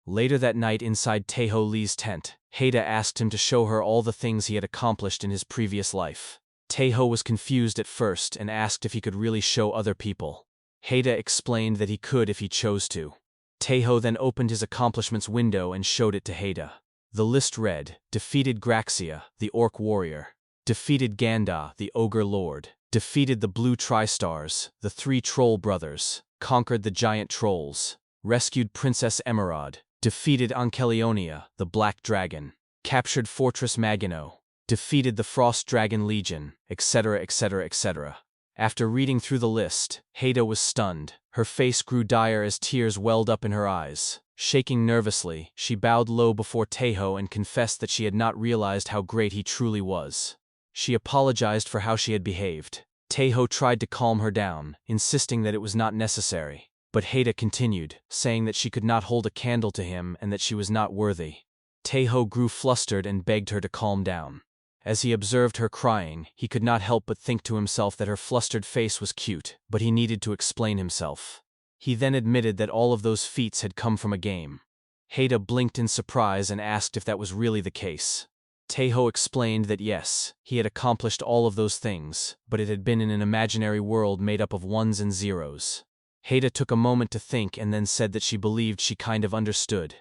Later that night inside Taeho Lee's tent, Haida asked him to show her all the things he had accomplished in his previous life. Taeho was confused at first and asked if he could really show other people. Haida explained that he could if he chose to. Taeho then opened his accomplishments window and showed it to Haida. The list read, defeated Graxia, the orc warrior. defeated Ganda, the Ogre Lord, defeated the Blue Tri-Stars, the 3 Troll Brothers, conquered the giant trolls, rescued Princess Emerald, defeated Ankelionia, the Black Dragon, captured Fortress Maginot, defeated the Frost Dragon Legion, etc., etc., etc. After reading through the list, Haida was stunned. Her face grew dire as tears welled up in her eyes. Shaking nervously, she bowed low before Taeho and confessed that she had not realized how great he truly was. She apologized for how she had behaved. Taeho tried to calm her down, insisting that it was not necessary. But Haida continued, saying that she could not hold a candle to him and that she was not worthy. Taeho grew flustered and begged her to calm down. As he observed her crying, he could not help but think to himself that her flustered face was cute, but he needed to explain himself. He then admitted that all of those feats had come from a game. Haida blinked in surprise and asked if that was really the case. Taeho explained that yes, he had accomplished all of those things, but it had been in an imaginary world made up of ones and zeros. Haida took a moment to think and then said that she believed she kind of understood.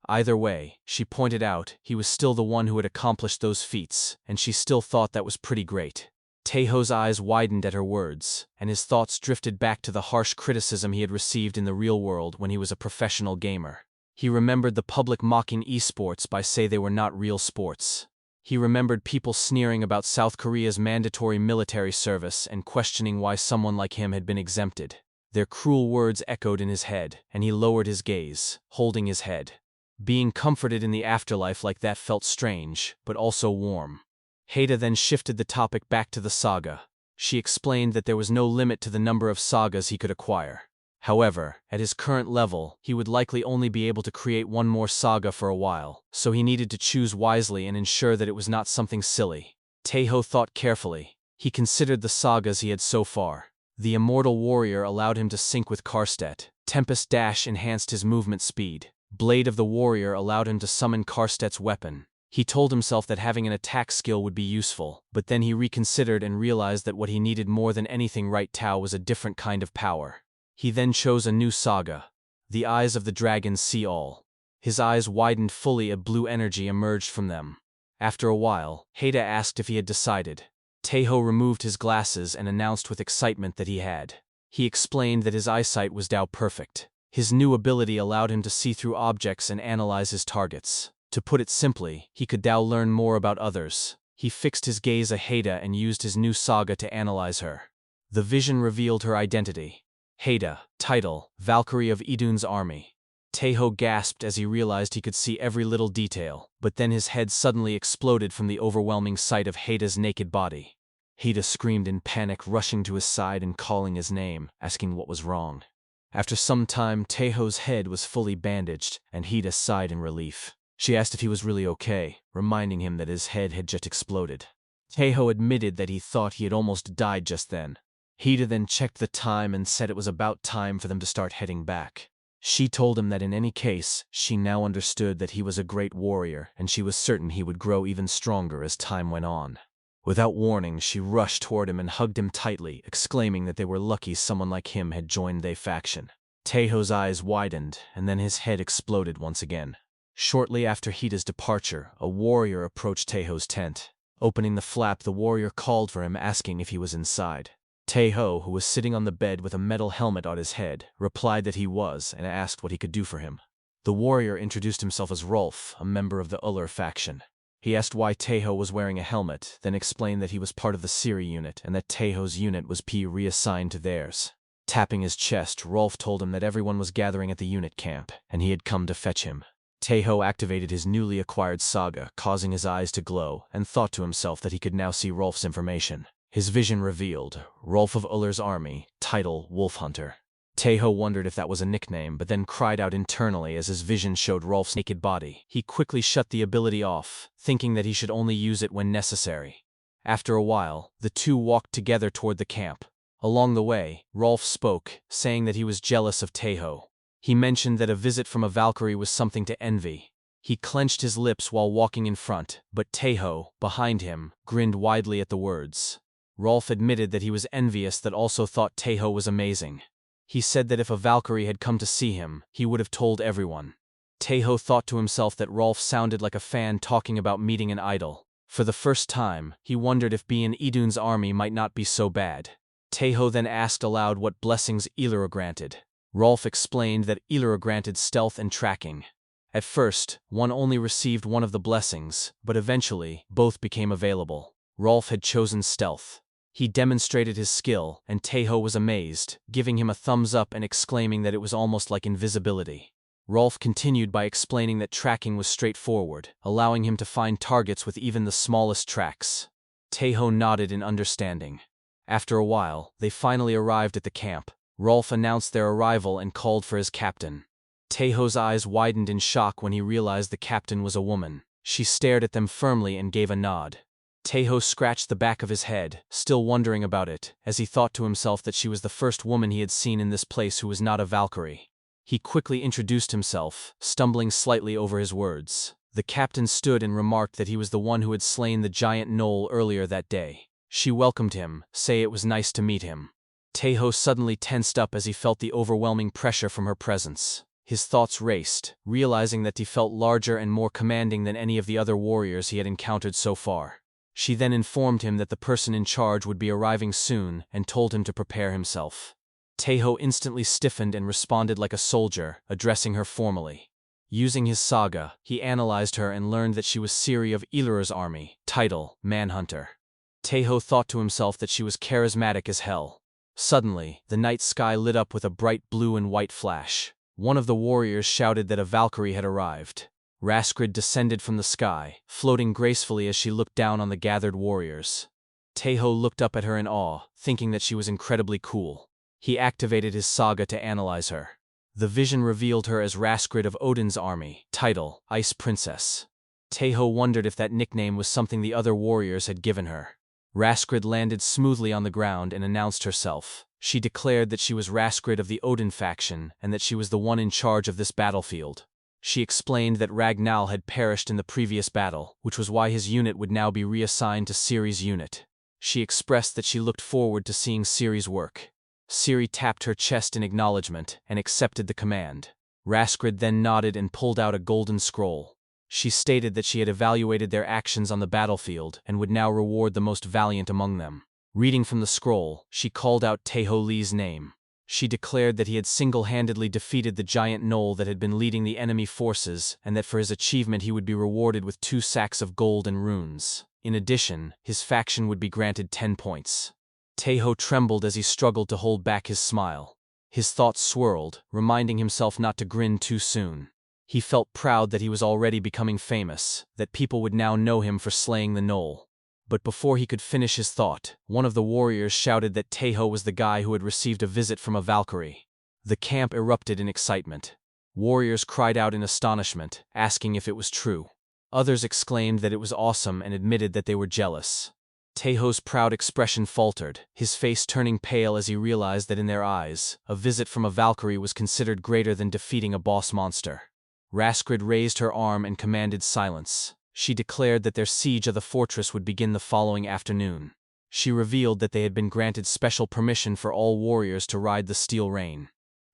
Either way, she pointed out, he was still the one who had accomplished those feats, and she still thought that was pretty great. Taeho's eyes widened at her words, and his thoughts drifted back to the harsh criticism he had received in the real world when he was a professional gamer. He remembered the public mocking esports by saying they were not real sports. He remembered people sneering about South Korea's mandatory military service and questioning why someone like him had been exempted. Their cruel words echoed in his head, and he lowered his gaze, holding his head. Being comforted in the afterlife like that felt strange, but also warm. Haida then shifted the topic back to the saga. She explained that there was no limit to the number of sagas he could acquire. However, at his current level, he would likely only be able to create one more saga for a while, so he needed to choose wisely and ensure that it was not something silly. Taeho thought carefully. He considered the sagas he had so far. The Immortal Warrior allowed him to sync with Karstedt. Tempest Dash enhanced his movement speed. Blade of the Warrior allowed him to summon Karstedt's weapon. He told himself that having an attack skill would be useful, but then he reconsidered and realized that what he needed more than anything right now was a different kind of power. He then chose a new saga. The eyes of the dragon see all. His eyes widened fully, a blue energy emerged from them. After a while, Haida asked if he had decided. Taeho removed his glasses and announced with excitement that he had. He explained that his eyesight was now perfect. His new ability allowed him to see through objects and analyze his targets. To put it simply, he could now learn more about others. He fixed his gaze at Haida and used his new saga to analyze her. The vision revealed her identity. Haida, title, Valkyrie of Idun's army. Taeho gasped as he realized he could see every little detail, but then his head suddenly exploded from the overwhelming sight of Haida's naked body. Haida screamed in panic, rushing to his side and calling his name, asking what was wrong. After some time, Taeho's head was fully bandaged, and Haida sighed in relief. She asked if he was really okay, reminding him that his head had just exploded. Taeho admitted that he thought he had almost died just then. Haida then checked the time and said it was about time for them to start heading back. She told him that in any case, she now understood that he was a great warrior, and she was certain he would grow even stronger as time went on. Without warning, she rushed toward him and hugged him tightly, exclaiming that they were lucky someone like him had joined their faction. Taeho's eyes widened, and then his head exploded once again. Shortly after Haida's departure, a warrior approached Taeho's tent. Opening the flap, the warrior called for him, asking if he was inside. Taeho, who was sitting on the bed with a metal helmet on his head, replied that he was and asked what he could do for him. The warrior introduced himself as Rolf, a member of the Uller faction. He asked why Taeho was wearing a helmet, then explained that he was part of the Siri unit and that Taeho's unit was reassigned to theirs. Tapping his chest, Rolf told him that everyone was gathering at the unit camp, and he had come to fetch him. Taeho activated his newly acquired saga, causing his eyes to glow, and thought to himself that he could now see Rolf's information. His vision revealed, Rolf of Uller's army, title Wolf Hunter. Taeho wondered if that was a nickname, but then cried out internally as his vision showed Rolf's naked body. He quickly shut the ability off, thinking that he should only use it when necessary. After a while, the two walked together toward the camp. Along the way, Rolf spoke, saying that he was jealous of Taeho. He mentioned that a visit from a Valkyrie was something to envy. He clenched his lips while walking in front, but Taeho, behind him, grinned widely at the words. Rolf admitted that he was envious that also thought Taeho was amazing. He said that if a Valkyrie had come to see him, he would have told everyone. Taeho thought to himself that Rolf sounded like a fan talking about meeting an idol. For the first time, he wondered if being Idun's army might not be so bad. Taeho then asked aloud what blessings Illyra granted. Rolf explained that Illyra granted stealth and tracking. At first, one only received one of the blessings, but eventually, both became available. Rolf had chosen stealth. He demonstrated his skill, and Taeho was amazed, giving him a thumbs up and exclaiming that it was almost like invisibility. Rolf continued by explaining that tracking was straightforward, allowing him to find targets with even the smallest tracks. Taeho nodded in understanding. After a while, they finally arrived at the camp. Rolf announced their arrival and called for his captain. Taeho's eyes widened in shock when he realized the captain was a woman. She stared at them firmly and gave a nod. Taeho scratched the back of his head, still wondering about it, as he thought to himself that she was the first woman he had seen in this place who was not a Valkyrie. He quickly introduced himself, stumbling slightly over his words. The captain stood and remarked that he was the one who had slain the giant gnoll earlier that day. She welcomed him, saying it was nice to meet him. Taeho suddenly tensed up as he felt the overwhelming pressure from her presence. His thoughts raced, realizing that he felt larger and more commanding than any of the other warriors he had encountered so far. She then informed him that the person in charge would be arriving soon and told him to prepare himself. Taeho instantly stiffened and responded like a soldier, addressing her formally. Using his saga, he analyzed her and learned that she was Ciri of Illyra's army, title, Manhunter. Taeho thought to himself that she was charismatic as hell. Suddenly, the night sky lit up with a bright blue and white flash. One of the warriors shouted that a Valkyrie had arrived. Raskrid descended from the sky, floating gracefully as she looked down on the gathered warriors. Taeho looked up at her in awe, thinking that she was incredibly cool. He activated his saga to analyze her. The vision revealed her as Raskrid of Odin's army, title, Ice Princess. Taeho wondered if that nickname was something the other warriors had given her. Raskrid landed smoothly on the ground and announced herself. She declared that she was Raskrid of the Odin faction and that she was the one in charge of this battlefield. She explained that Ragnall had perished in the previous battle, which was why his unit would now be reassigned to Ciri's unit. She expressed that she looked forward to seeing Ciri's work. Ciri tapped her chest in acknowledgement and accepted the command. Raskrid then nodded and pulled out a golden scroll. She stated that she had evaluated their actions on the battlefield and would now reward the most valiant among them. Reading from the scroll, she called out Taeho Lee's name. She declared that he had single-handedly defeated the giant gnoll that had been leading the enemy forces and that for his achievement he would be rewarded with 2 sacks of gold and runes. In addition, his faction would be granted 10 points. Taeho trembled as he struggled to hold back his smile. His thoughts swirled, reminding himself not to grin too soon. He felt proud that he was already becoming famous, that people would now know him for slaying the gnoll. But before he could finish his thought, one of the warriors shouted that Taeho was the guy who had received a visit from a Valkyrie. The camp erupted in excitement. Warriors cried out in astonishment, asking if it was true. Others exclaimed that it was awesome and admitted that they were jealous. Taeho's proud expression faltered, his face turning pale as he realized that in their eyes, a visit from a Valkyrie was considered greater than defeating a boss monster. Raskrid raised her arm and commanded silence. She declared that their siege of the fortress would begin the following afternoon. She revealed that they had been granted special permission for all warriors to ride the steel rain.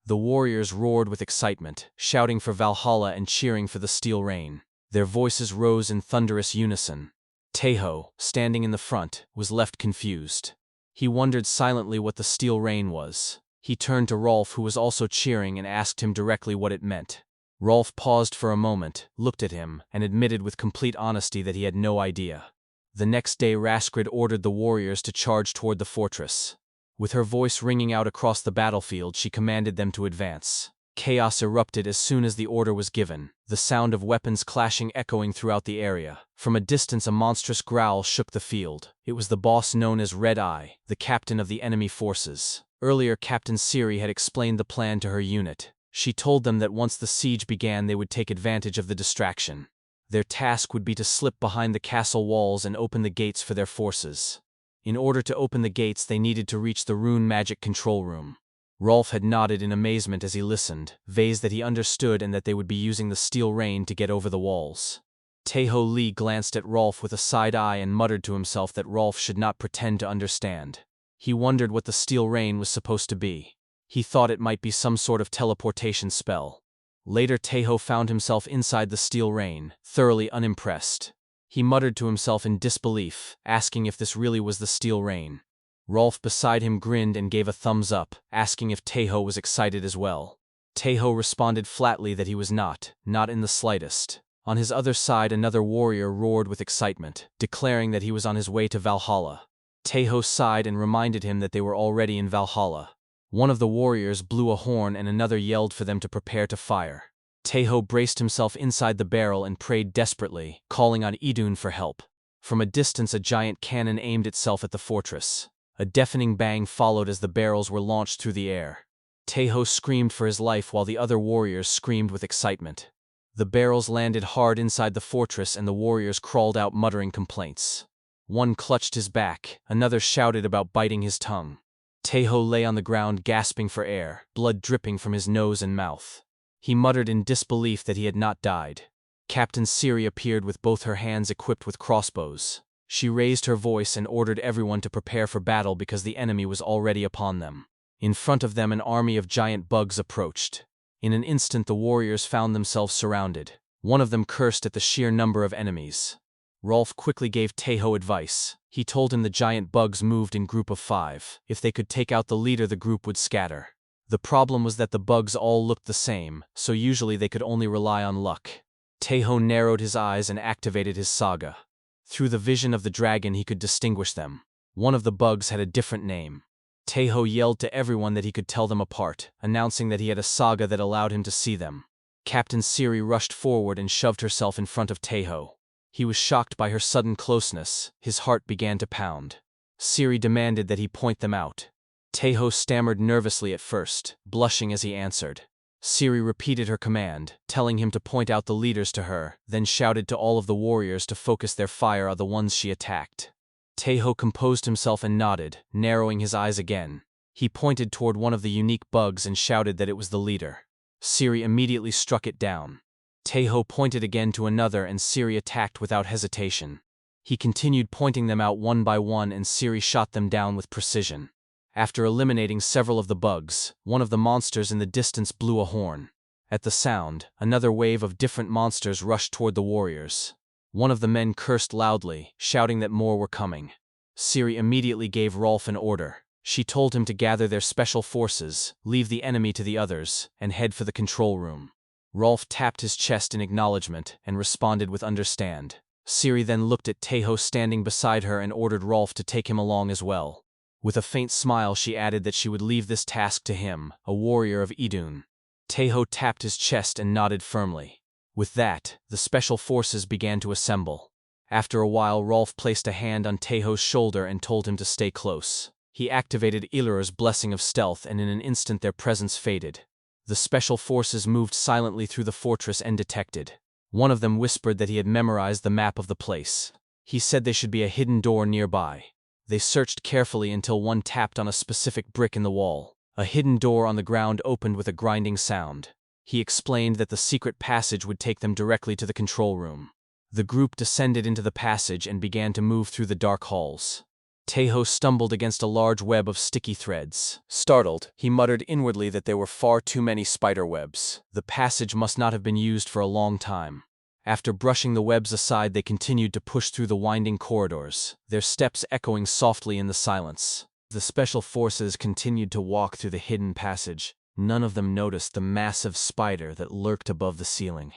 The warriors roared with excitement, shouting for Valhalla and cheering for the steel rain. Their voices rose in thunderous unison. Taeho, standing in the front, was left confused. He wondered silently what the steel rain was. He turned to Rolf, who was also cheering, and asked him directly what it meant. Rolf paused for a moment, looked at him, and admitted with complete honesty that he had no idea. The next day Raskrid ordered the warriors to charge toward the fortress. With her voice ringing out across the battlefield, she commanded them to advance. Chaos erupted as soon as the order was given, the sound of weapons clashing echoing throughout the area. From a distance a monstrous growl shook the field. It was the boss known as Red Eye, the captain of the enemy forces. Earlier Captain Ciri had explained the plan to her unit. She told them that once the siege began they would take advantage of the distraction. Their task would be to slip behind the castle walls and open the gates for their forces. In order to open the gates they needed to reach the rune magic control room. Rolf had nodded in amazement as he listened, vazed that he understood and that they would be using the steel rain to get over the walls. Taeho Lee glanced at Rolf with a side eye and muttered to himself that Rolf should not pretend to understand. He wondered what the steel rain was supposed to be. He thought it might be some sort of teleportation spell. Later Taeho found himself inside the steel rain, thoroughly unimpressed. He muttered to himself in disbelief, asking if this really was the steel rain. Rolf beside him grinned and gave a thumbs up, asking if Taeho was excited as well. Taeho responded flatly that he was not in the slightest. On his other side, another warrior roared with excitement, declaring that he was on his way to Valhalla. Taeho sighed and reminded him that they were already in Valhalla. One of the warriors blew a horn and another yelled for them to prepare to fire. Taeho braced himself inside the barrel and prayed desperately, calling on Idun for help. From a distance, a giant cannon aimed itself at the fortress. A deafening bang followed as the barrels were launched through the air. Taeho screamed for his life while the other warriors screamed with excitement. The barrels landed hard inside the fortress and the warriors crawled out muttering complaints. One clutched his back, another shouted about biting his tongue. Taeho lay on the ground gasping for air, blood dripping from his nose and mouth. He muttered in disbelief that he had not died. Captain Siri appeared with both her hands equipped with crossbows. She raised her voice and ordered everyone to prepare for battle because the enemy was already upon them. In front of them, an army of giant bugs approached. In an instant, the warriors found themselves surrounded. One of them cursed at the sheer number of enemies. Rolf quickly gave Taeho advice. He told him the giant bugs moved in group of 5. If they could take out the leader, the group would scatter. The problem was that the bugs all looked the same, so usually they could only rely on luck. Taeho narrowed his eyes and activated his Saga. Through the vision of the dragon, he could distinguish them. One of the bugs had a different name. Taeho yelled to everyone that he could tell them apart, announcing that he had a Saga that allowed him to see them. Captain Siri rushed forward and shoved herself in front of Taeho. He was shocked by her sudden closeness. His heart began to pound. Siri demanded that he point them out. Taeho stammered nervously at first, blushing as he answered. Siri repeated her command, telling him to point out the leaders to her, then shouted to all of the warriors to focus their fire on the ones she attacked. Taeho composed himself and nodded, narrowing his eyes again. He pointed toward one of the unique bugs and shouted that it was the leader. Siri immediately struck it down. Taeho pointed again to another and Siri attacked without hesitation. He continued pointing them out one by one and Siri shot them down with precision. After eliminating several of the bugs, one of the monsters in the distance blew a horn. At the sound, another wave of different monsters rushed toward the warriors. One of the men cursed loudly, shouting that more were coming. Siri immediately gave Rolf an order. She told him to gather their special forces, leave the enemy to the others, and head for the control room. Rolf tapped his chest in acknowledgement and responded with understand. Siri then looked at Taeho standing beside her and ordered Rolf to take him along as well. With a faint smile, she added that she would leave this task to him, a warrior of Idun. Taeho tapped his chest and nodded firmly. With that, the special forces began to assemble. After a while, Rolf placed a hand on Taeho's shoulder and told him to stay close. He activated Ilur's blessing of stealth and in an instant their presence faded. The special forces moved silently through the fortress undetected. One of them whispered that he had memorized the map of the place. He said there should be a hidden door nearby. They searched carefully until one tapped on a specific brick in the wall. A hidden door on the ground opened with a grinding sound. He explained that the secret passage would take them directly to the control room. The group descended into the passage and began to move through the dark halls. Taeho stumbled against a large web of sticky threads. Startled, he muttered inwardly that there were far too many spider webs. The passage must not have been used for a long time. After brushing the webs aside, they continued to push through the winding corridors, their steps echoing softly in the silence. The special forces continued to walk through the hidden passage. None of them noticed the massive spider that lurked above the ceiling.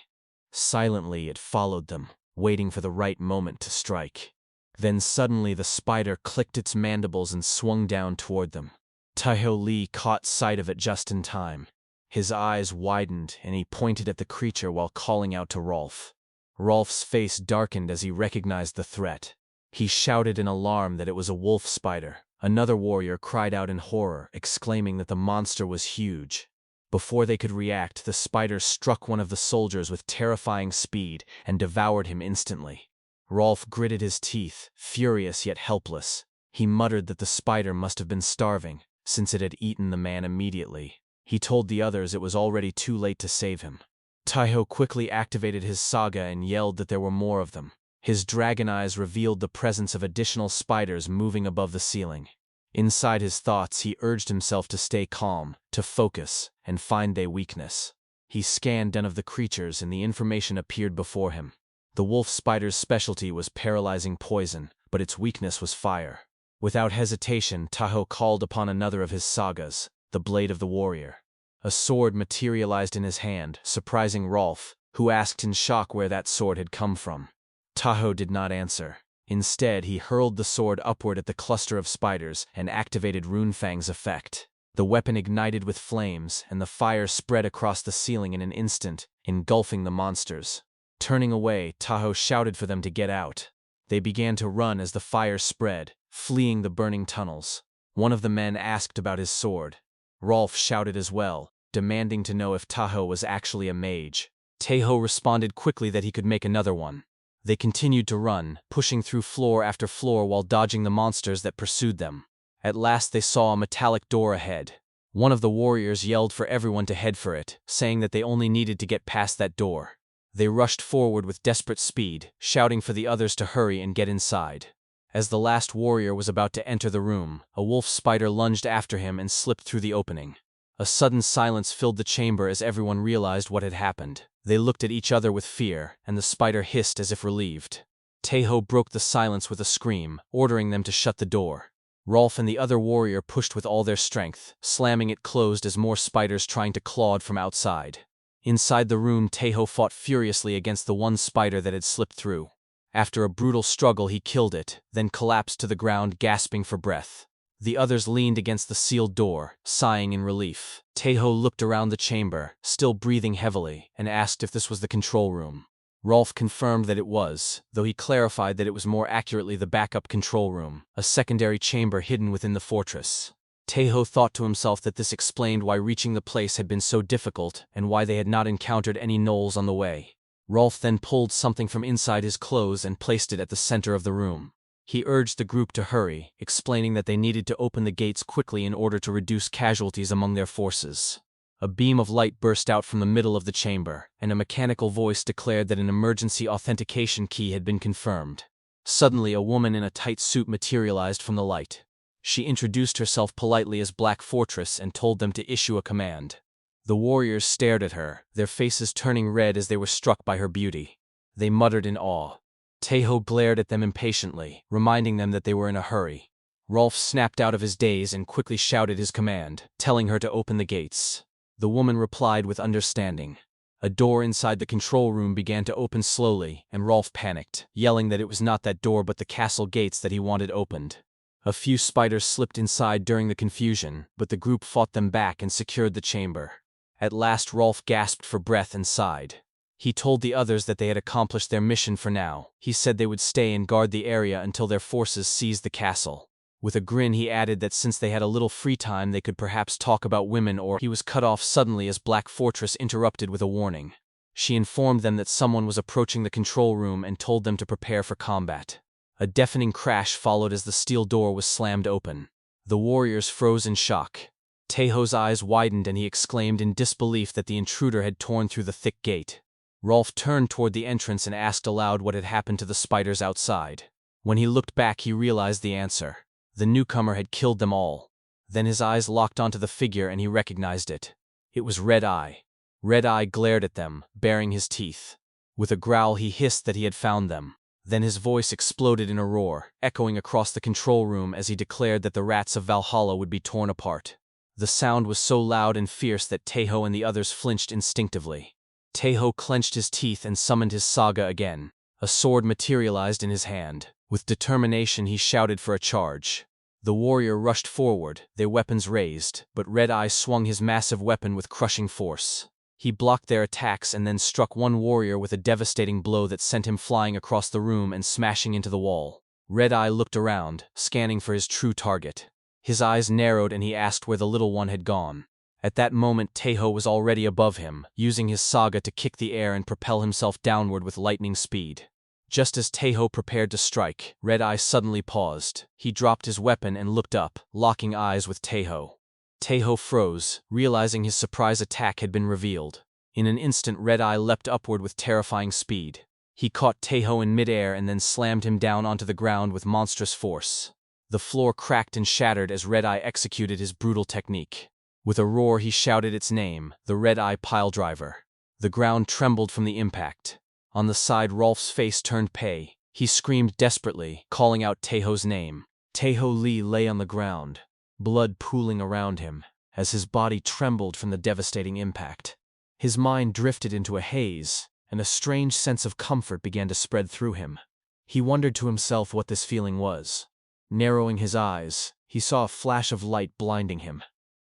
Silently, it followed them, waiting for the right moment to strike. Then suddenly the spider clicked its mandibles and swung down toward them. Taeho Lee caught sight of it just in time. His eyes widened and he pointed at the creature while calling out to Rolf. Rolf's face darkened as he recognized the threat. He shouted in alarm that it was a wolf spider. Another warrior cried out in horror, exclaiming that the monster was huge. Before they could react, the spider struck one of the soldiers with terrifying speed and devoured him instantly. Rolf gritted his teeth, furious yet helpless. He muttered that the spider must have been starving, since it had eaten the man immediately. He told the others it was already too late to save him. Taeho quickly activated his Saga and yelled that there were more of them. His dragon eyes revealed the presence of additional spiders moving above the ceiling. Inside his thoughts, he urged himself to stay calm, to focus, and find their weakness. He scanned none of the creatures and the information appeared before him. The wolf spider's specialty was paralyzing poison, but its weakness was fire. Without hesitation, Taho called upon another of his sagas, the blade of the warrior. A sword materialized in his hand, surprising Rolf, who asked in shock where that sword had come from. Taho did not answer. Instead, he hurled the sword upward at the cluster of spiders and activated Runefang's effect. The weapon ignited with flames, and the fire spread across the ceiling in an instant, engulfing the monsters. Turning away, Taho shouted for them to get out. They began to run as the fire spread, fleeing the burning tunnels. One of the men asked about his sword. Rolf shouted as well, demanding to know if Taho was actually a mage. Taho responded quickly that he could make another one. They continued to run, pushing through floor after floor while dodging the monsters that pursued them. At last they saw a metallic door ahead. One of the warriors yelled for everyone to head for it, saying that they only needed to get past that door. They rushed forward with desperate speed, shouting for the others to hurry and get inside. As the last warrior was about to enter the room, a wolf spider lunged after him and slipped through the opening. A sudden silence filled the chamber as everyone realized what had happened. They looked at each other with fear, and the spider hissed as if relieved. Taho broke the silence with a scream, ordering them to shut the door. Rolf and the other warrior pushed with all their strength, slamming it closed as more spiders trying to claw from outside. Inside the room, Taho fought furiously against the one spider that had slipped through. After a brutal struggle, he killed it, then collapsed to the ground, gasping for breath. The others leaned against the sealed door, sighing in relief. Taho looked around the chamber, still breathing heavily, and asked if this was the control room. Rolf confirmed that it was, though he clarified that it was more accurately the backup control room, a secondary chamber hidden within the fortress. Taho thought to himself that this explained why reaching the place had been so difficult and why they had not encountered any gnolls on the way. Rolf then pulled something from inside his clothes and placed it at the center of the room. He urged the group to hurry, explaining that they needed to open the gates quickly in order to reduce casualties among their forces. A beam of light burst out from the middle of the chamber, and a mechanical voice declared that an emergency authentication key had been confirmed. Suddenly, a woman in a tight suit materialized from the light. She introduced herself politely as Black Fortress and told them to issue a command. The warriors stared at her, their faces turning red as they were struck by her beauty. They muttered in awe. Taho glared at them impatiently, reminding them that they were in a hurry. Rolf snapped out of his daze and quickly shouted his command, telling her to open the gates. The woman replied with understanding. A door inside the control room began to open slowly, and Rolf panicked, yelling that it was not that door but the castle gates that he wanted opened. A few spiders slipped inside during the confusion, but the group fought them back and secured the chamber. At last Rolf gasped for breath and sighed. He told the others that they had accomplished their mission for now. He said they would stay and guard the area until their forces seized the castle. With a grin he added that since they had a little free time they could perhaps talk about women, or he was cut off suddenly as Black Fortress interrupted with a warning. She informed them that someone was approaching the control room and told them to prepare for combat. A deafening crash followed as the steel door was slammed open. The warriors froze in shock. Taho's eyes widened and he exclaimed in disbelief that the intruder had torn through the thick gate. Rolf turned toward the entrance and asked aloud what had happened to the spiders outside. When he looked back he realized the answer. The newcomer had killed them all. Then his eyes locked onto the figure and he recognized it. It was Red Eye. Red Eye glared at them, baring his teeth. With a growl he hissed that he had found them. Then his voice exploded in a roar, echoing across the control room as he declared that the rats of Valhalla would be torn apart. The sound was so loud and fierce that Taho and the others flinched instinctively. Taho clenched his teeth and summoned his Saga again. A sword materialized in his hand. With determination he shouted for a charge. The warrior rushed forward, their weapons raised, but Red Eye swung his massive weapon with crushing force. He blocked their attacks and then struck one warrior with a devastating blow that sent him flying across the room and smashing into the wall. Red Eye looked around, scanning for his true target. His eyes narrowed and he asked where the little one had gone. At that moment Taho was already above him, using his Saga to kick the air and propel himself downward with lightning speed. Just as Taho prepared to strike, Red Eye suddenly paused. He dropped his weapon and looked up, locking eyes with Taho. Taho froze, realizing his surprise attack had been revealed. In an instant Red Eye leapt upward with terrifying speed. He caught Taho in midair and then slammed him down onto the ground with monstrous force. The floor cracked and shattered as Red Eye executed his brutal technique. With a roar he shouted its name, the Red Eye Piledriver. The ground trembled from the impact. On the side, Rolf's face turned pale. He screamed desperately, calling out Taeho's name. Taeho Lee lay on the ground, blood pooling around him, as his body trembled from the devastating impact. His mind drifted into a haze, and a strange sense of comfort began to spread through him. He wondered to himself what this feeling was. Narrowing his eyes, he saw a flash of light blinding him.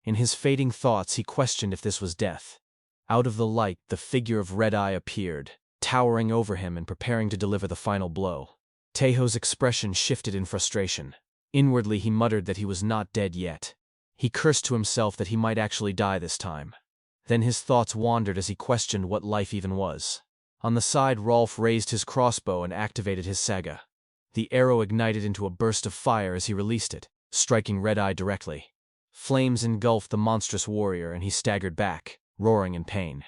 In his fading thoughts, he questioned if this was death. Out of the light, the figure of Red Eye appeared, towering over him and preparing to deliver the final blow. Taeho's expression shifted in frustration. Inwardly, he muttered that he was not dead yet. He cursed to himself that he might actually die this time. Then his thoughts wandered as he questioned what life even was. On the side, Rolf raised his crossbow and activated his Saga. The arrow ignited into a burst of fire as he released it, striking Red Eye directly. Flames engulfed the monstrous warrior and he staggered back, roaring in pain.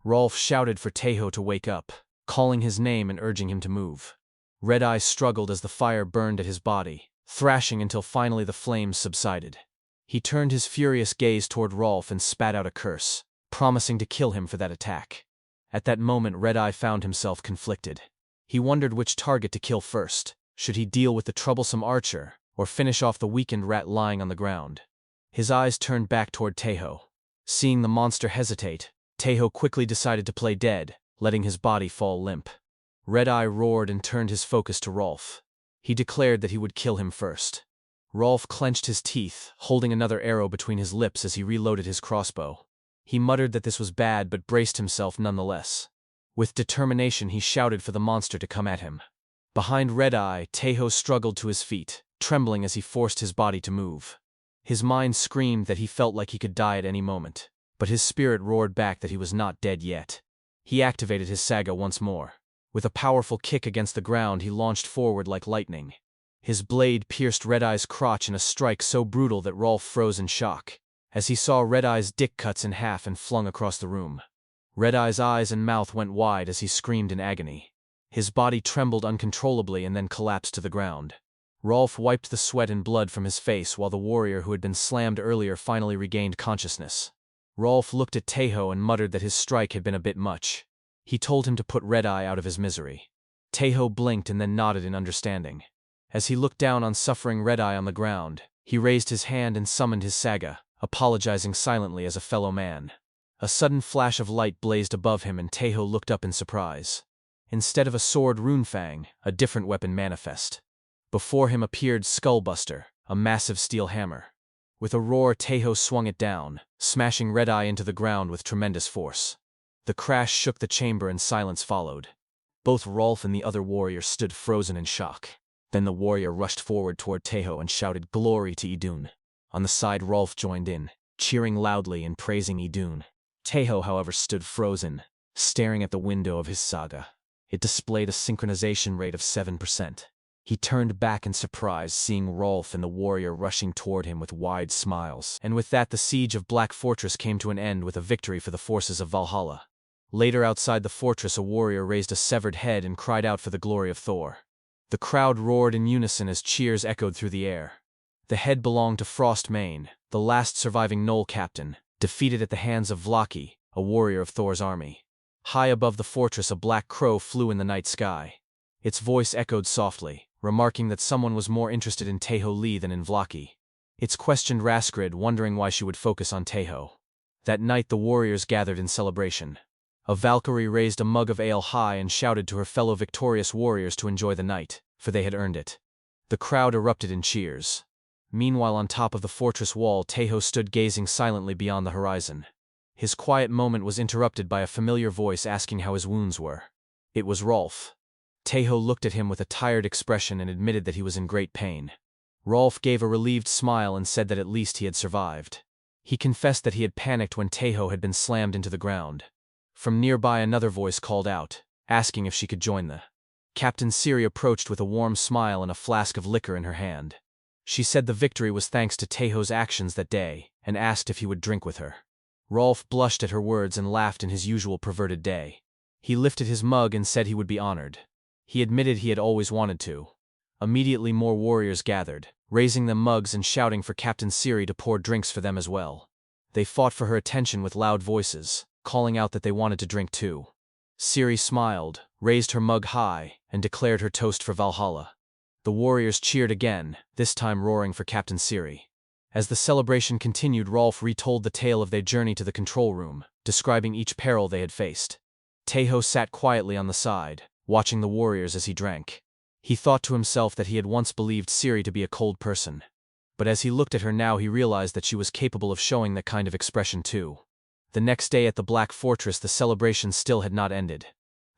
Rolf shouted for Taeho to wake up, calling his name and urging him to move. Red Eye struggled as the fire burned at his body, thrashing until finally the flames subsided. He turned his furious gaze toward Rolf and spat out a curse, promising to kill him for that attack. At that moment, Red Eye found himself conflicted. He wondered which target to kill first. Should he deal with the troublesome archer, or finish off the weakened rat lying on the ground? His eyes turned back toward Taeho. Seeing the monster hesitate, Taeho quickly decided to play dead, letting his body fall limp. Red Eye roared and turned his focus to Rolf. He declared that he would kill him first. Rolf clenched his teeth, holding another arrow between his lips as he reloaded his crossbow. He muttered that this was bad but braced himself nonetheless. With determination, he shouted for the monster to come at him. Behind Red Eye, Taeho struggled to his feet, trembling as he forced his body to move. His mind screamed that he felt like he could die at any moment, but his spirit roared back that he was not dead yet. He activated his Saga once more. With a powerful kick against the ground, he launched forward like lightning. His blade pierced Red Eye's crotch in a strike so brutal that Rolf froze in shock, as he saw Red Eye's dick cuts in half and flung across the room. Red Eye's eyes and mouth went wide as he screamed in agony. His body trembled uncontrollably and then collapsed to the ground. Rolf wiped the sweat and blood from his face while the warrior who had been slammed earlier finally regained consciousness. Rolf looked at Taeho and muttered that his strike had been a bit much. He told him to put Red Eye out of his misery. Taeho blinked and then nodded in understanding. As he looked down on suffering Red Eye on the ground, he raised his hand and summoned his Saga, apologizing silently as a fellow man. A sudden flash of light blazed above him and Taeho looked up in surprise. Instead of a sword Runefang, a different weapon manifested. Before him appeared Skullbuster, a massive steel hammer. With a roar, Taeho swung it down, smashing Red Eye into the ground with tremendous force. The crash shook the chamber and silence followed. Both Rolf and the other warrior stood frozen in shock. Then the warrior rushed forward toward Taeho and shouted glory to Idun. On the side, Rolf joined in, cheering loudly and praising Idun. Taeho, however, stood frozen, staring at the window of his Saga. It displayed a synchronization rate of 7%. He turned back in surprise, seeing Rolf and the warrior rushing toward him with wide smiles. And with that, the siege of Black Fortress came to an end with a victory for the forces of Valhalla. Later, outside the fortress, a warrior raised a severed head and cried out for the glory of Thor. The crowd roared in unison as cheers echoed through the air. The head belonged to Frostmane, the last surviving Knoll captain, defeated at the hands of Vlaki, a warrior of Thor's army. High above the fortress, a black crow flew in the night sky. Its voice echoed softly, remarking that someone was more interested in Taeho Lee than in Vlaki. It questioned Raskrid, wondering why she would focus on Taeho. That night, the warriors gathered in celebration. A Valkyrie raised a mug of ale high and shouted to her fellow victorious warriors to enjoy the night, for they had earned it. The crowd erupted in cheers. Meanwhile, on top of the fortress wall, Taeho stood gazing silently beyond the horizon. His quiet moment was interrupted by a familiar voice asking how his wounds were. It was Rolf. Taeho looked at him with a tired expression and admitted that he was in great pain. Rolf gave a relieved smile and said that at least he had survived. He confessed that he had panicked when Taeho had been slammed into the ground. From nearby, another voice called out, asking if she could join the. Captain Siri approached with a warm smile and a flask of liquor in her hand. She said the victory was thanks to Taeho's actions that day, and asked if he would drink with her. Rolf blushed at her words and laughed in his usual perverted day. He lifted his mug and said he would be honored. He admitted he had always wanted to. Immediately more warriors gathered, raising them mugs and shouting for Captain Siri to pour drinks for them as well. They fought for her attention with loud voices, calling out that they wanted to drink too. Siri smiled, raised her mug high, and declared her toast for Valhalla. The warriors cheered again, this time roaring for Captain Siri. As the celebration continued, Rolf retold the tale of their journey to the control room, describing each peril they had faced. Taeho sat quietly on the side, watching the warriors as he drank. He thought to himself that he had once believed Siri to be a cold person. But as he looked at her now, he realized that she was capable of showing that kind of expression too. The next day at the Black Fortress, the celebration still had not ended.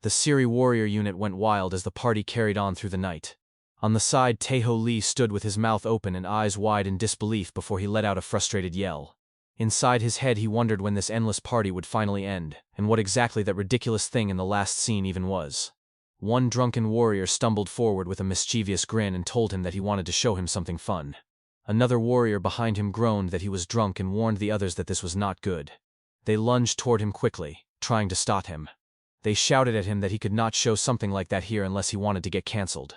The Siri warrior unit went wild as the party carried on through the night. On the side, Taeho Lee stood with his mouth open and eyes wide in disbelief before he let out a frustrated yell. Inside his head, he wondered when this endless party would finally end, and what exactly that ridiculous thing in the last scene even was. One drunken warrior stumbled forward with a mischievous grin and told him that he wanted to show him something fun. Another warrior behind him groaned that he was drunk and warned the others that this was not good. They lunged toward him quickly, trying to stop him. They shouted at him that he could not show something like that here unless he wanted to get cancelled.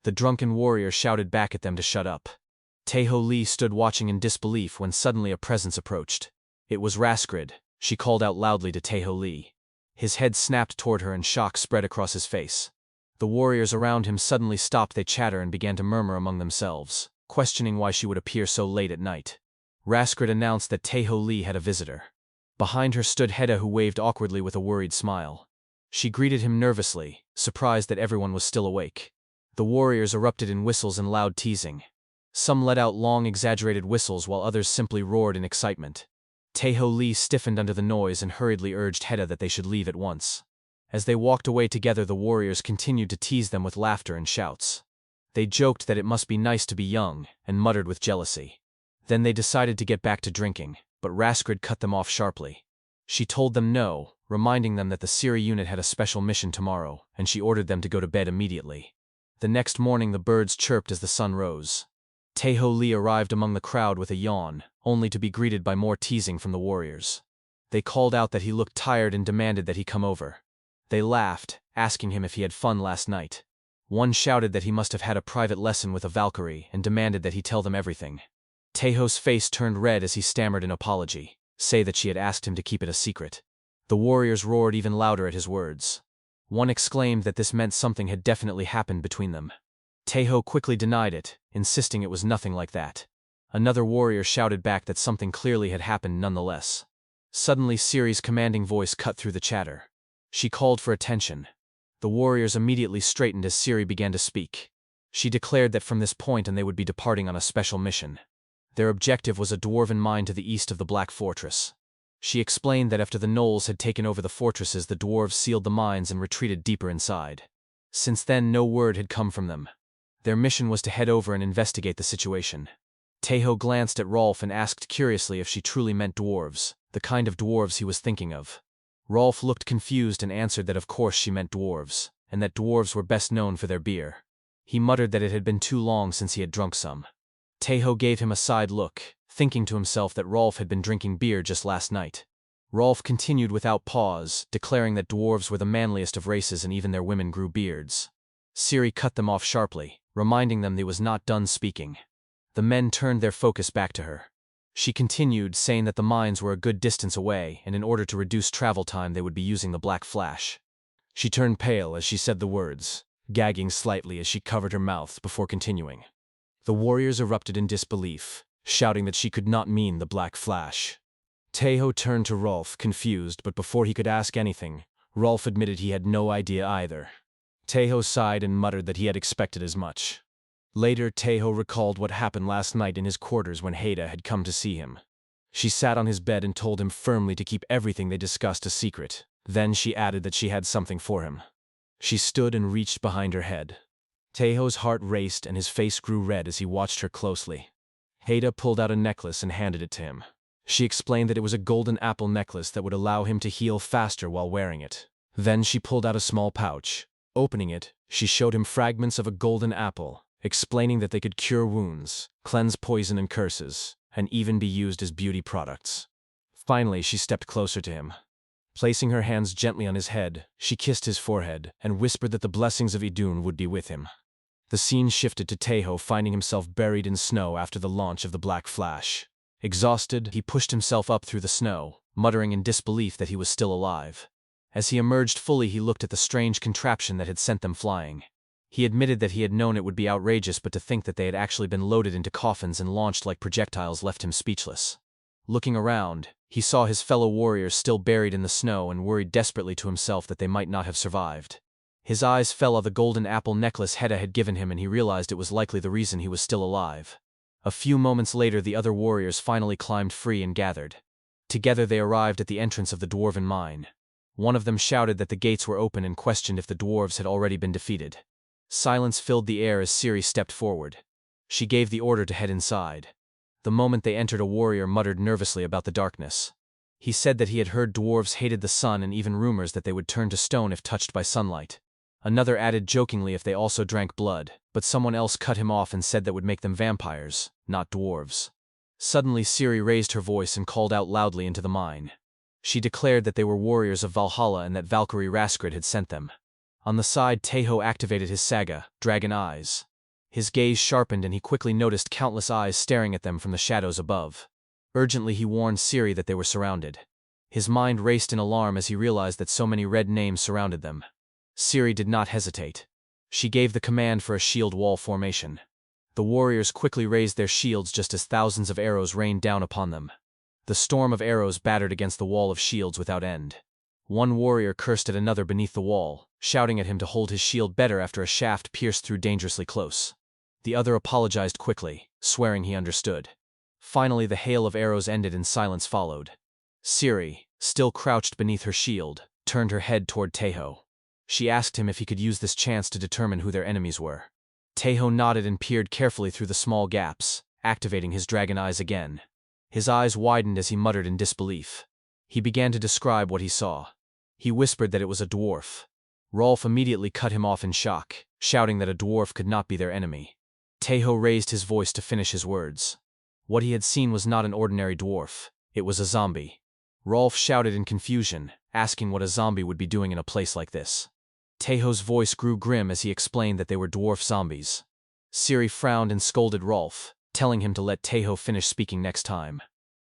The drunken warrior shouted back at them to shut up. Taeho Lee stood watching in disbelief when suddenly a presence approached. It was Raskrid. She called out loudly to Taeho Lee. His head snapped toward her and shock spread across his face. The warriors around him suddenly stopped their chatter and began to murmur among themselves, questioning why she would appear so late at night. Raskrid announced that Taeho Lee had a visitor. Behind her stood Heda, who waved awkwardly with a worried smile. She greeted him nervously, surprised that everyone was still awake. The warriors erupted in whistles and loud teasing. Some let out long, exaggerated whistles while others simply roared in excitement. Taeho Lee stiffened under the noise and hurriedly urged Heda that they should leave at once. As they walked away together, the warriors continued to tease them with laughter and shouts. They joked that it must be nice to be young, and muttered with jealousy. Then they decided to get back to drinking, but Raskrid cut them off sharply. She told them no, reminding them that the Siri unit had a special mission tomorrow, and she ordered them to go to bed immediately. The next morning the birds chirped as the sun rose. Taeho Lee arrived among the crowd with a yawn, only to be greeted by more teasing from the warriors. They called out that he looked tired and demanded that he come over. They laughed, asking him if he had fun last night. One shouted that he must have had a private lesson with a Valkyrie and demanded that he tell them everything. Taeho's face turned red as he stammered an apology, say that she had asked him to keep it a secret. The warriors roared even louder at his words. One exclaimed that this meant something had definitely happened between them. Taeho quickly denied it, insisting it was nothing like that. Another warrior shouted back that something clearly had happened nonetheless. Suddenly Siri's commanding voice cut through the chatter. She called for attention. The warriors immediately straightened as Siri began to speak. She declared that from this point on they would be departing on a special mission. Their objective was a dwarven mine to the east of the Black Fortress. She explained that after the gnolls had taken over the fortresses, the dwarves sealed the mines and retreated deeper inside. Since then, no word had come from them. Their mission was to head over and investigate the situation. Taeho glanced at Rolf and asked curiously if she truly meant dwarves, the kind of dwarves he was thinking of. Rolf looked confused and answered that of course she meant dwarves, and that dwarves were best known for their beer. He muttered that it had been too long since he had drunk some. Taeho gave him a side look, thinking to himself that Rolf had been drinking beer just last night. Rolf continued without pause, declaring that dwarves were the manliest of races and even their women grew beards. Siri cut them off sharply, reminding them that he was not done speaking. The men turned their focus back to her. She continued, saying that the mines were a good distance away, and in order to reduce travel time they would be using the Black Flash. She turned pale as she said the words, gagging slightly as she covered her mouth before continuing. The warriors erupted in disbelief, shouting that she could not mean the Black Flash. Taeho turned to Rolf, confused, but before he could ask anything, Rolf admitted he had no idea either. Taeho sighed and muttered that he had expected as much. Later, Taeho recalled what happened last night in his quarters when Heda had come to see him. She sat on his bed and told him firmly to keep everything they discussed a secret. Then she added that she had something for him. She stood and reached behind her head. Taeho's heart raced and his face grew red as he watched her closely. Heda pulled out a necklace and handed it to him. She explained that it was a golden apple necklace that would allow him to heal faster while wearing it. Then she pulled out a small pouch. Opening it, she showed him fragments of a golden apple, explaining that they could cure wounds, cleanse poison and curses, and even be used as beauty products. Finally, she stepped closer to him. Placing her hands gently on his head, she kissed his forehead and whispered that the blessings of Idun would be with him. The scene shifted to Taeho finding himself buried in snow after the launch of the Black Flash. Exhausted, he pushed himself up through the snow, muttering in disbelief that he was still alive. As he emerged fully, he looked at the strange contraption that had sent them flying. He admitted that he had known it would be outrageous, but to think that they had actually been loaded into coffins and launched like projectiles left him speechless. Looking around, he saw his fellow warriors still buried in the snow and worried desperately to himself that they might not have survived. His eyes fell on the golden apple necklace Hedda had given him, and he realized it was likely the reason he was still alive. A few moments later, the other warriors finally climbed free and gathered. Together they arrived at the entrance of the dwarven mine. One of them shouted that the gates were open and questioned if the dwarves had already been defeated. Silence filled the air as Ciri stepped forward. She gave the order to head inside. The moment they entered, a warrior muttered nervously about the darkness. He said that he had heard dwarves hated the sun and even rumors that they would turn to stone if touched by sunlight. Another added jokingly if they also drank blood, but someone else cut him off and said that would make them vampires, not dwarves. Suddenly Ciri raised her voice and called out loudly into the mine. She declared that they were warriors of Valhalla and that Valkyrie Raskrid had sent them. On the side, Taeho activated his Saga, Dragon Eyes. His gaze sharpened and he quickly noticed countless eyes staring at them from the shadows above. Urgently he warned Ciri that they were surrounded. His mind raced in alarm as he realized that so many red names surrounded them. Ciri did not hesitate. She gave the command for a shield wall formation. The warriors quickly raised their shields just as thousands of arrows rained down upon them. The storm of arrows battered against the wall of shields without end. One warrior cursed at another beneath the wall, shouting at him to hold his shield better after a shaft pierced through dangerously close. The other apologized quickly, swearing he understood. Finally the hail of arrows ended and silence followed. Ciri, still crouched beneath her shield, turned her head toward Taeho. She asked him if he could use this chance to determine who their enemies were. Taeho nodded and peered carefully through the small gaps, activating his dragon eyes again. His eyes widened as he muttered in disbelief. He began to describe what he saw. He whispered that it was a dwarf. Rolf immediately cut him off in shock, shouting that a dwarf could not be their enemy. Taeho raised his voice to finish his words. What he had seen was not an ordinary dwarf, it was a zombie. Rolf shouted in confusion, asking what a zombie would be doing in a place like this. Taeho's voice grew grim as he explained that they were dwarf zombies. Ciri frowned and scolded Rolf, telling him to let Taeho finish speaking next time.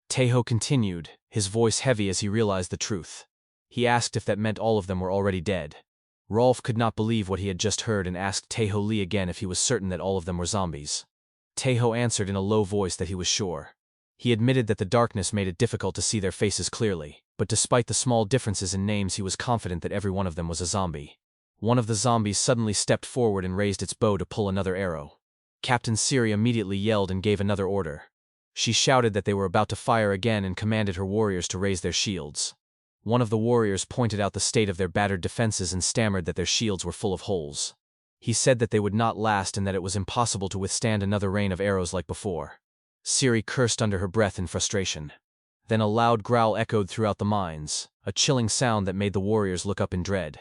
Taeho continued, his voice heavy as he realized the truth. He asked if that meant all of them were already dead. Rolf could not believe what he had just heard and asked Taeho Lee again if he was certain that all of them were zombies. Taeho answered in a low voice that he was sure. He admitted that the darkness made it difficult to see their faces clearly, but despite the small differences in names he was confident that every one of them was a zombie. One of the zombies suddenly stepped forward and raised its bow to pull another arrow. Captain Ciri immediately yelled and gave another order. She shouted that they were about to fire again and commanded her warriors to raise their shields. One of the warriors pointed out the state of their battered defenses and stammered that their shields were full of holes. He said that they would not last and that it was impossible to withstand another rain of arrows like before. Ciri cursed under her breath in frustration. Then a loud growl echoed throughout the mines, a chilling sound that made the warriors look up in dread.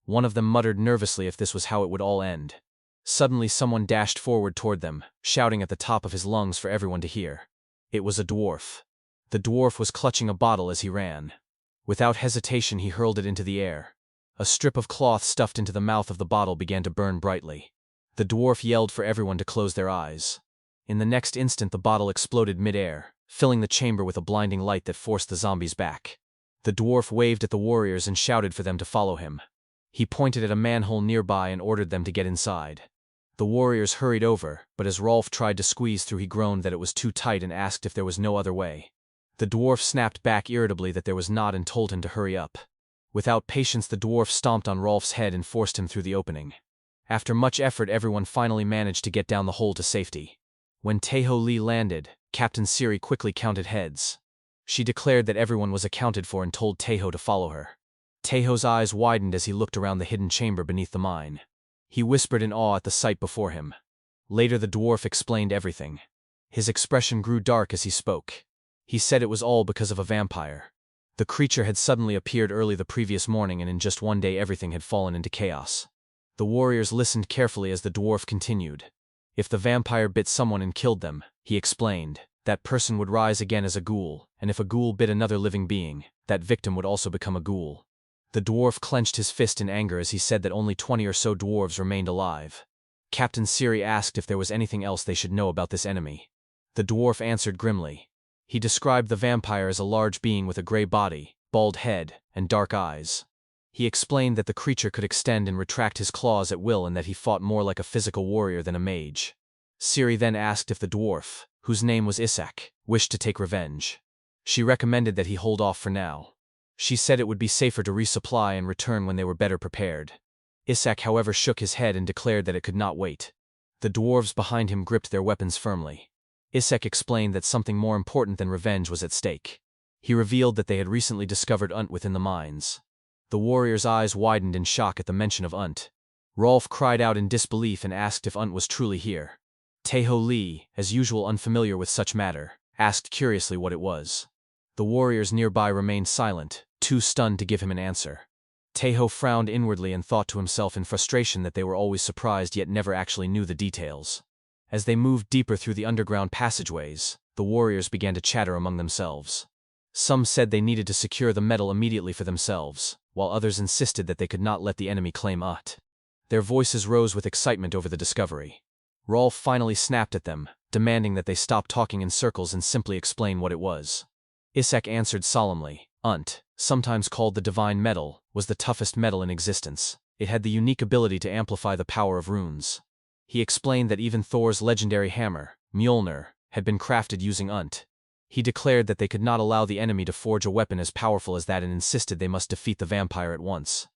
One of them muttered nervously if this was how it would all end. Suddenly someone dashed forward toward them, shouting at the top of his lungs for everyone to hear. It was a dwarf. The dwarf was clutching a bottle as he ran. Without hesitation he hurled it into the air. A strip of cloth stuffed into the mouth of the bottle began to burn brightly. The dwarf yelled for everyone to close their eyes. In the next instant the bottle exploded mid-air, filling the chamber with a blinding light that forced the zombies back. The dwarf waved at the warriors and shouted for them to follow him. He pointed at a manhole nearby and ordered them to get inside. The warriors hurried over, but as Rolf tried to squeeze through he groaned that it was too tight and asked if there was no other way. The dwarf snapped back irritably that there was not and told him to hurry up. Without patience the dwarf stomped on Rolf's head and forced him through the opening. After much effort everyone finally managed to get down the hole to safety. When Taeho Lee landed, Captain Ciri quickly counted heads. She declared that everyone was accounted for and told Taeho to follow her. Taeho's eyes widened as he looked around the hidden chamber beneath the mine. He whispered in awe at the sight before him. Later the dwarf explained everything. His expression grew dark as he spoke. He said it was all because of a vampire. The creature had suddenly appeared early the previous morning and in just one day everything had fallen into chaos. The warriors listened carefully as the dwarf continued. If the vampire bit someone and killed them, he explained, that person would rise again as a ghoul, and if a ghoul bit another living being, that victim would also become a ghoul. The dwarf clenched his fist in anger as he said that only 20 or so dwarves remained alive. Captain Ciri asked if there was anything else they should know about this enemy. The dwarf answered grimly. He described the vampire as a large being with a gray body, bald head, and dark eyes. He explained that the creature could extend and retract his claws at will and that he fought more like a physical warrior than a mage. Siri then asked if the dwarf, whose name was Isak, wished to take revenge. She recommended that he hold off for now. She said it would be safer to resupply and return when they were better prepared. Isak, however, shook his head and declared that it could not wait. The dwarves behind him gripped their weapons firmly. Isak explained that something more important than revenge was at stake. He revealed that they had recently discovered Unt within the mines. The warriors' eyes widened in shock at the mention of Unt. Rolf cried out in disbelief and asked if Unt was truly here. Taeho Lee, as usual unfamiliar with such matter, asked curiously what it was. The warriors nearby remained silent, too stunned to give him an answer. Taeho frowned inwardly and thought to himself in frustration that they were always surprised yet never actually knew the details. As they moved deeper through the underground passageways, the warriors began to chatter among themselves. Some said they needed to secure the metal immediately for themselves, while others insisted that they could not let the enemy claim Ut. Their voices rose with excitement over the discovery. Rolf finally snapped at them, demanding that they stop talking in circles and simply explain what it was. Isak answered solemnly, Unt, sometimes called the divine metal, was the toughest metal in existence. It had the unique ability to amplify the power of runes. He explained that even Thor's legendary hammer, Mjolnir, had been crafted using Unt. He declared that they could not allow the enemy to forge a weapon as powerful as that and insisted they must defeat the vampire at once.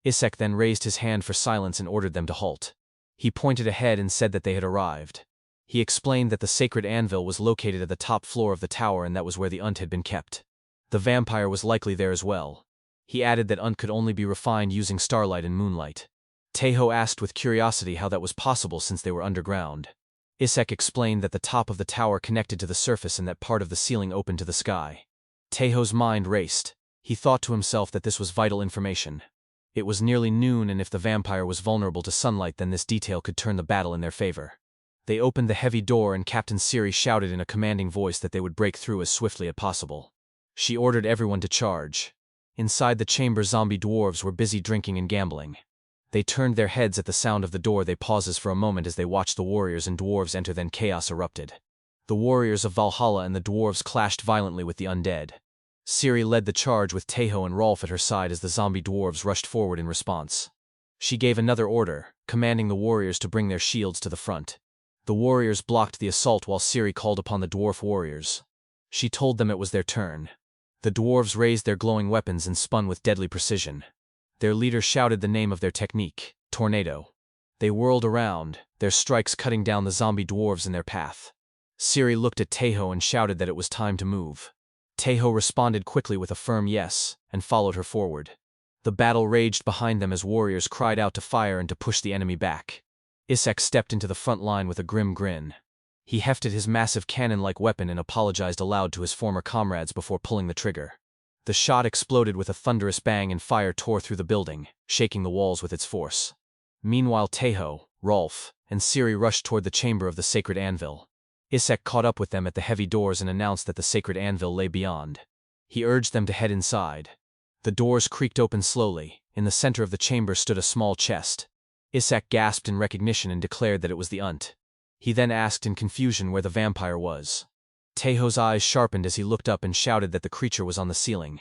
Isak then raised his hand for silence and ordered them to halt. He pointed ahead and said that they had arrived. He explained that the sacred anvil was located at the top floor of the tower and that was where the Unt had been kept. The vampire was likely there as well. He added that Unt could only be refined using starlight and moonlight. Taeho asked with curiosity how that was possible since they were underground. Isak explained that the top of the tower connected to the surface and that part of the ceiling opened to the sky. Taeho's mind raced. He thought to himself that this was vital information. It was nearly noon and if the vampire was vulnerable to sunlight then this detail could turn the battle in their favor. They opened the heavy door and Captain Siri shouted in a commanding voice that they would break through as swiftly as possible. She ordered everyone to charge. Inside the chamber, zombie dwarves were busy drinking and gambling. They turned their heads at the sound of the door. They pauses for a moment as they watched the warriors and dwarves enter, then chaos erupted. The warriors of Valhalla and the dwarves clashed violently with the undead. Siri led the charge with Taeho and Rolf at her side as the zombie dwarves rushed forward in response. She gave another order, commanding the warriors to bring their shields to the front. The warriors blocked the assault while Siri called upon the dwarf warriors. She told them it was their turn. The dwarves raised their glowing weapons and spun with deadly precision. Their leader shouted the name of their technique, Tornado. They whirled around, their strikes cutting down the zombie dwarves in their path. Siri looked at Taeho and shouted that it was time to move. Taeho responded quickly with a firm yes, and followed her forward. The battle raged behind them as warriors cried out to fire and to push the enemy back. Isak stepped into the front line with a grim grin. He hefted his massive cannon-like weapon and apologized aloud to his former comrades before pulling the trigger. The shot exploded with a thunderous bang and fire tore through the building, shaking the walls with its force. Meanwhile Taeho, Rolf, and Siri rushed toward the chamber of the sacred anvil. Isak caught up with them at the heavy doors and announced that the sacred anvil lay beyond. He urged them to head inside. The doors creaked open slowly. In the center of the chamber stood a small chest. Isak gasped in recognition and declared that it was the Unt. He then asked in confusion where the vampire was. Taeho's eyes sharpened as he looked up and shouted that the creature was on the ceiling.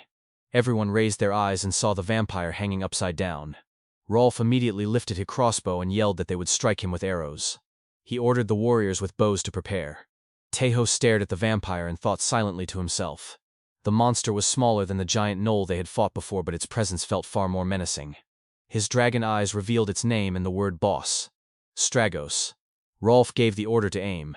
Everyone raised their eyes and saw the vampire hanging upside down. Rolf immediately lifted his crossbow and yelled that they would strike him with arrows. He ordered the warriors with bows to prepare. Taeho stared at the vampire and thought silently to himself. The monster was smaller than the giant gnoll they had fought before, but its presence felt far more menacing. His dragon eyes revealed its name and the word boss. Stragos. Rolf gave the order to aim.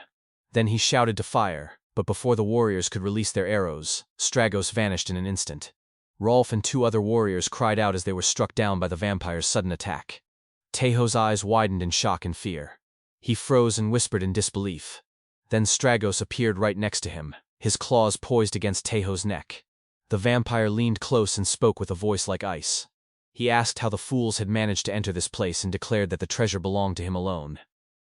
Then he shouted to fire, but before the warriors could release their arrows, Stragos vanished in an instant. Rolf and two other warriors cried out as they were struck down by the vampire's sudden attack. Taeho's eyes widened in shock and fear. He froze and whispered in disbelief. Then Stragos appeared right next to him, his claws poised against Taeho's neck. The vampire leaned close and spoke with a voice like ice. He asked how the fools had managed to enter this place and declared that the treasure belonged to him alone.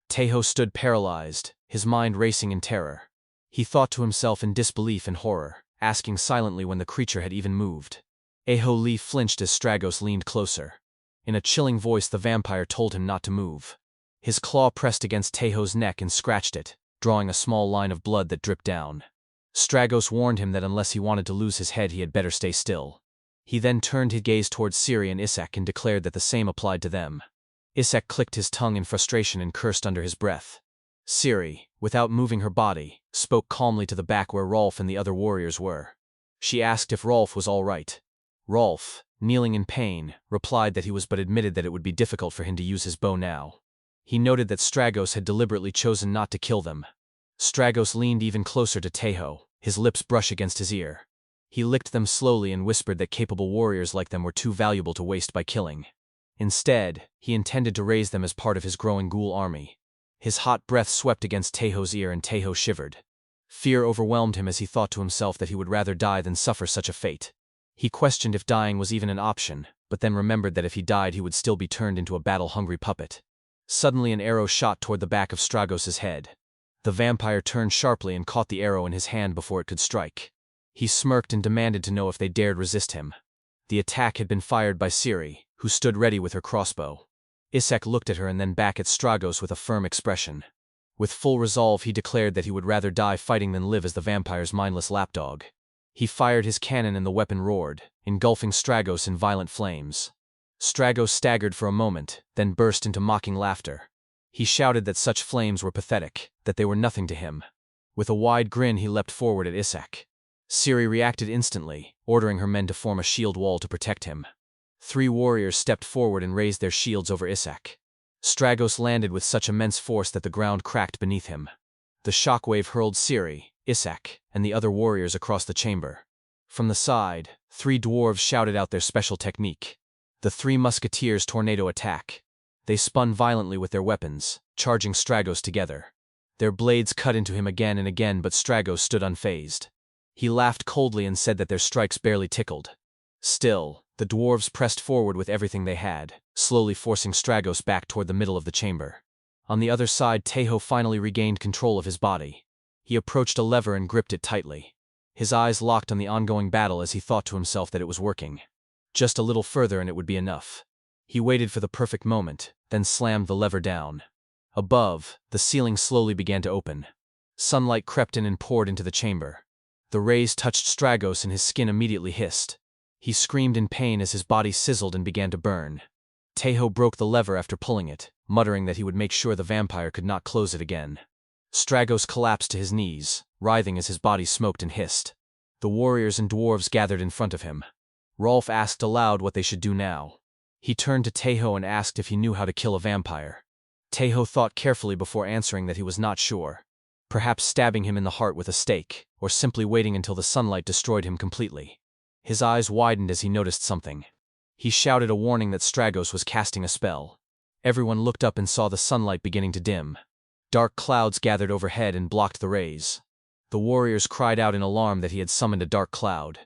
Taeho stood paralyzed, his mind racing in terror. He thought to himself in disbelief and horror, asking silently when the creature had even moved. Taeho Lee flinched as Stragos leaned closer. In a chilling voice the vampire told him not to move. His claw pressed against Taeho's neck and scratched it, drawing a small line of blood that dripped down. Stragos warned him that unless he wanted to lose his head he had better stay still. He then turned his gaze towards Siri and Isaac and declared that the same applied to them. Isaac clicked his tongue in frustration and cursed under his breath. Siri, without moving her body, spoke calmly to the back where Rolf and the other warriors were. She asked if Rolf was all right. Rolf, kneeling in pain, replied that he was but admitted that it would be difficult for him to use his bow now. He noted that Stragos had deliberately chosen not to kill them. Stragos leaned even closer to Tejo, his lips brush against his ear. He licked them slowly and whispered that capable warriors like them were too valuable to waste by killing. Instead, he intended to raise them as part of his growing ghoul army. His hot breath swept against Tejo's ear and Tejo shivered. Fear overwhelmed him as he thought to himself that he would rather die than suffer such a fate. He questioned if dying was even an option, but then remembered that if he died he would still be turned into a battle-hungry puppet. Suddenly an arrow shot toward the back of Stragos's head. The vampire turned sharply and caught the arrow in his hand before it could strike. He smirked and demanded to know if they dared resist him. The attack had been fired by Siri, who stood ready with her crossbow. Isaac looked at her and then back at Stragos with a firm expression. With full resolve he declared that he would rather die fighting than live as the vampire's mindless lapdog. He fired his cannon and the weapon roared, engulfing Stragos in violent flames. Stragos staggered for a moment, then burst into mocking laughter. He shouted that such flames were pathetic, that they were nothing to him. With a wide grin he leapt forward at Isaac. Siri reacted instantly, ordering her men to form a shield wall to protect him. 3 warriors stepped forward and raised their shields over Isaac. Stragos landed with such immense force that the ground cracked beneath him. The shockwave hurled Siri, Isaac, and the other warriors across the chamber. From the side, 3 dwarves shouted out their special technique. The 3 musketeers' tornado attack. They spun violently with their weapons, charging Stragos together. Their blades cut into him again and again, but Stragos stood unfazed. He laughed coldly and said that their strikes barely tickled. Still, the dwarves pressed forward with everything they had, slowly forcing Stragos back toward the middle of the chamber. On the other side, Tejo finally regained control of his body. He approached a lever and gripped it tightly. His eyes locked on the ongoing battle as he thought to himself that it was working. Just a little further and it would be enough. He waited for the perfect moment, then slammed the lever down. Above, the ceiling slowly began to open. Sunlight crept in and poured into the chamber. The rays touched Stragos and his skin immediately hissed. He screamed in pain as his body sizzled and began to burn. Tejo broke the lever after pulling it, muttering that he would make sure the vampire could not close it again. Stragos collapsed to his knees, writhing as his body smoked and hissed. The warriors and dwarves gathered in front of him. Rolf asked aloud what they should do now. He turned to Tejo and asked if he knew how to kill a vampire. Tejo thought carefully before answering that he was not sure. Perhaps stabbing him in the heart with a stake, or simply waiting until the sunlight destroyed him completely. His eyes widened as he noticed something. He shouted a warning that Stragos was casting a spell. Everyone looked up and saw the sunlight beginning to dim. Dark clouds gathered overhead and blocked the rays. The warriors cried out in alarm that he had summoned a dark cloud.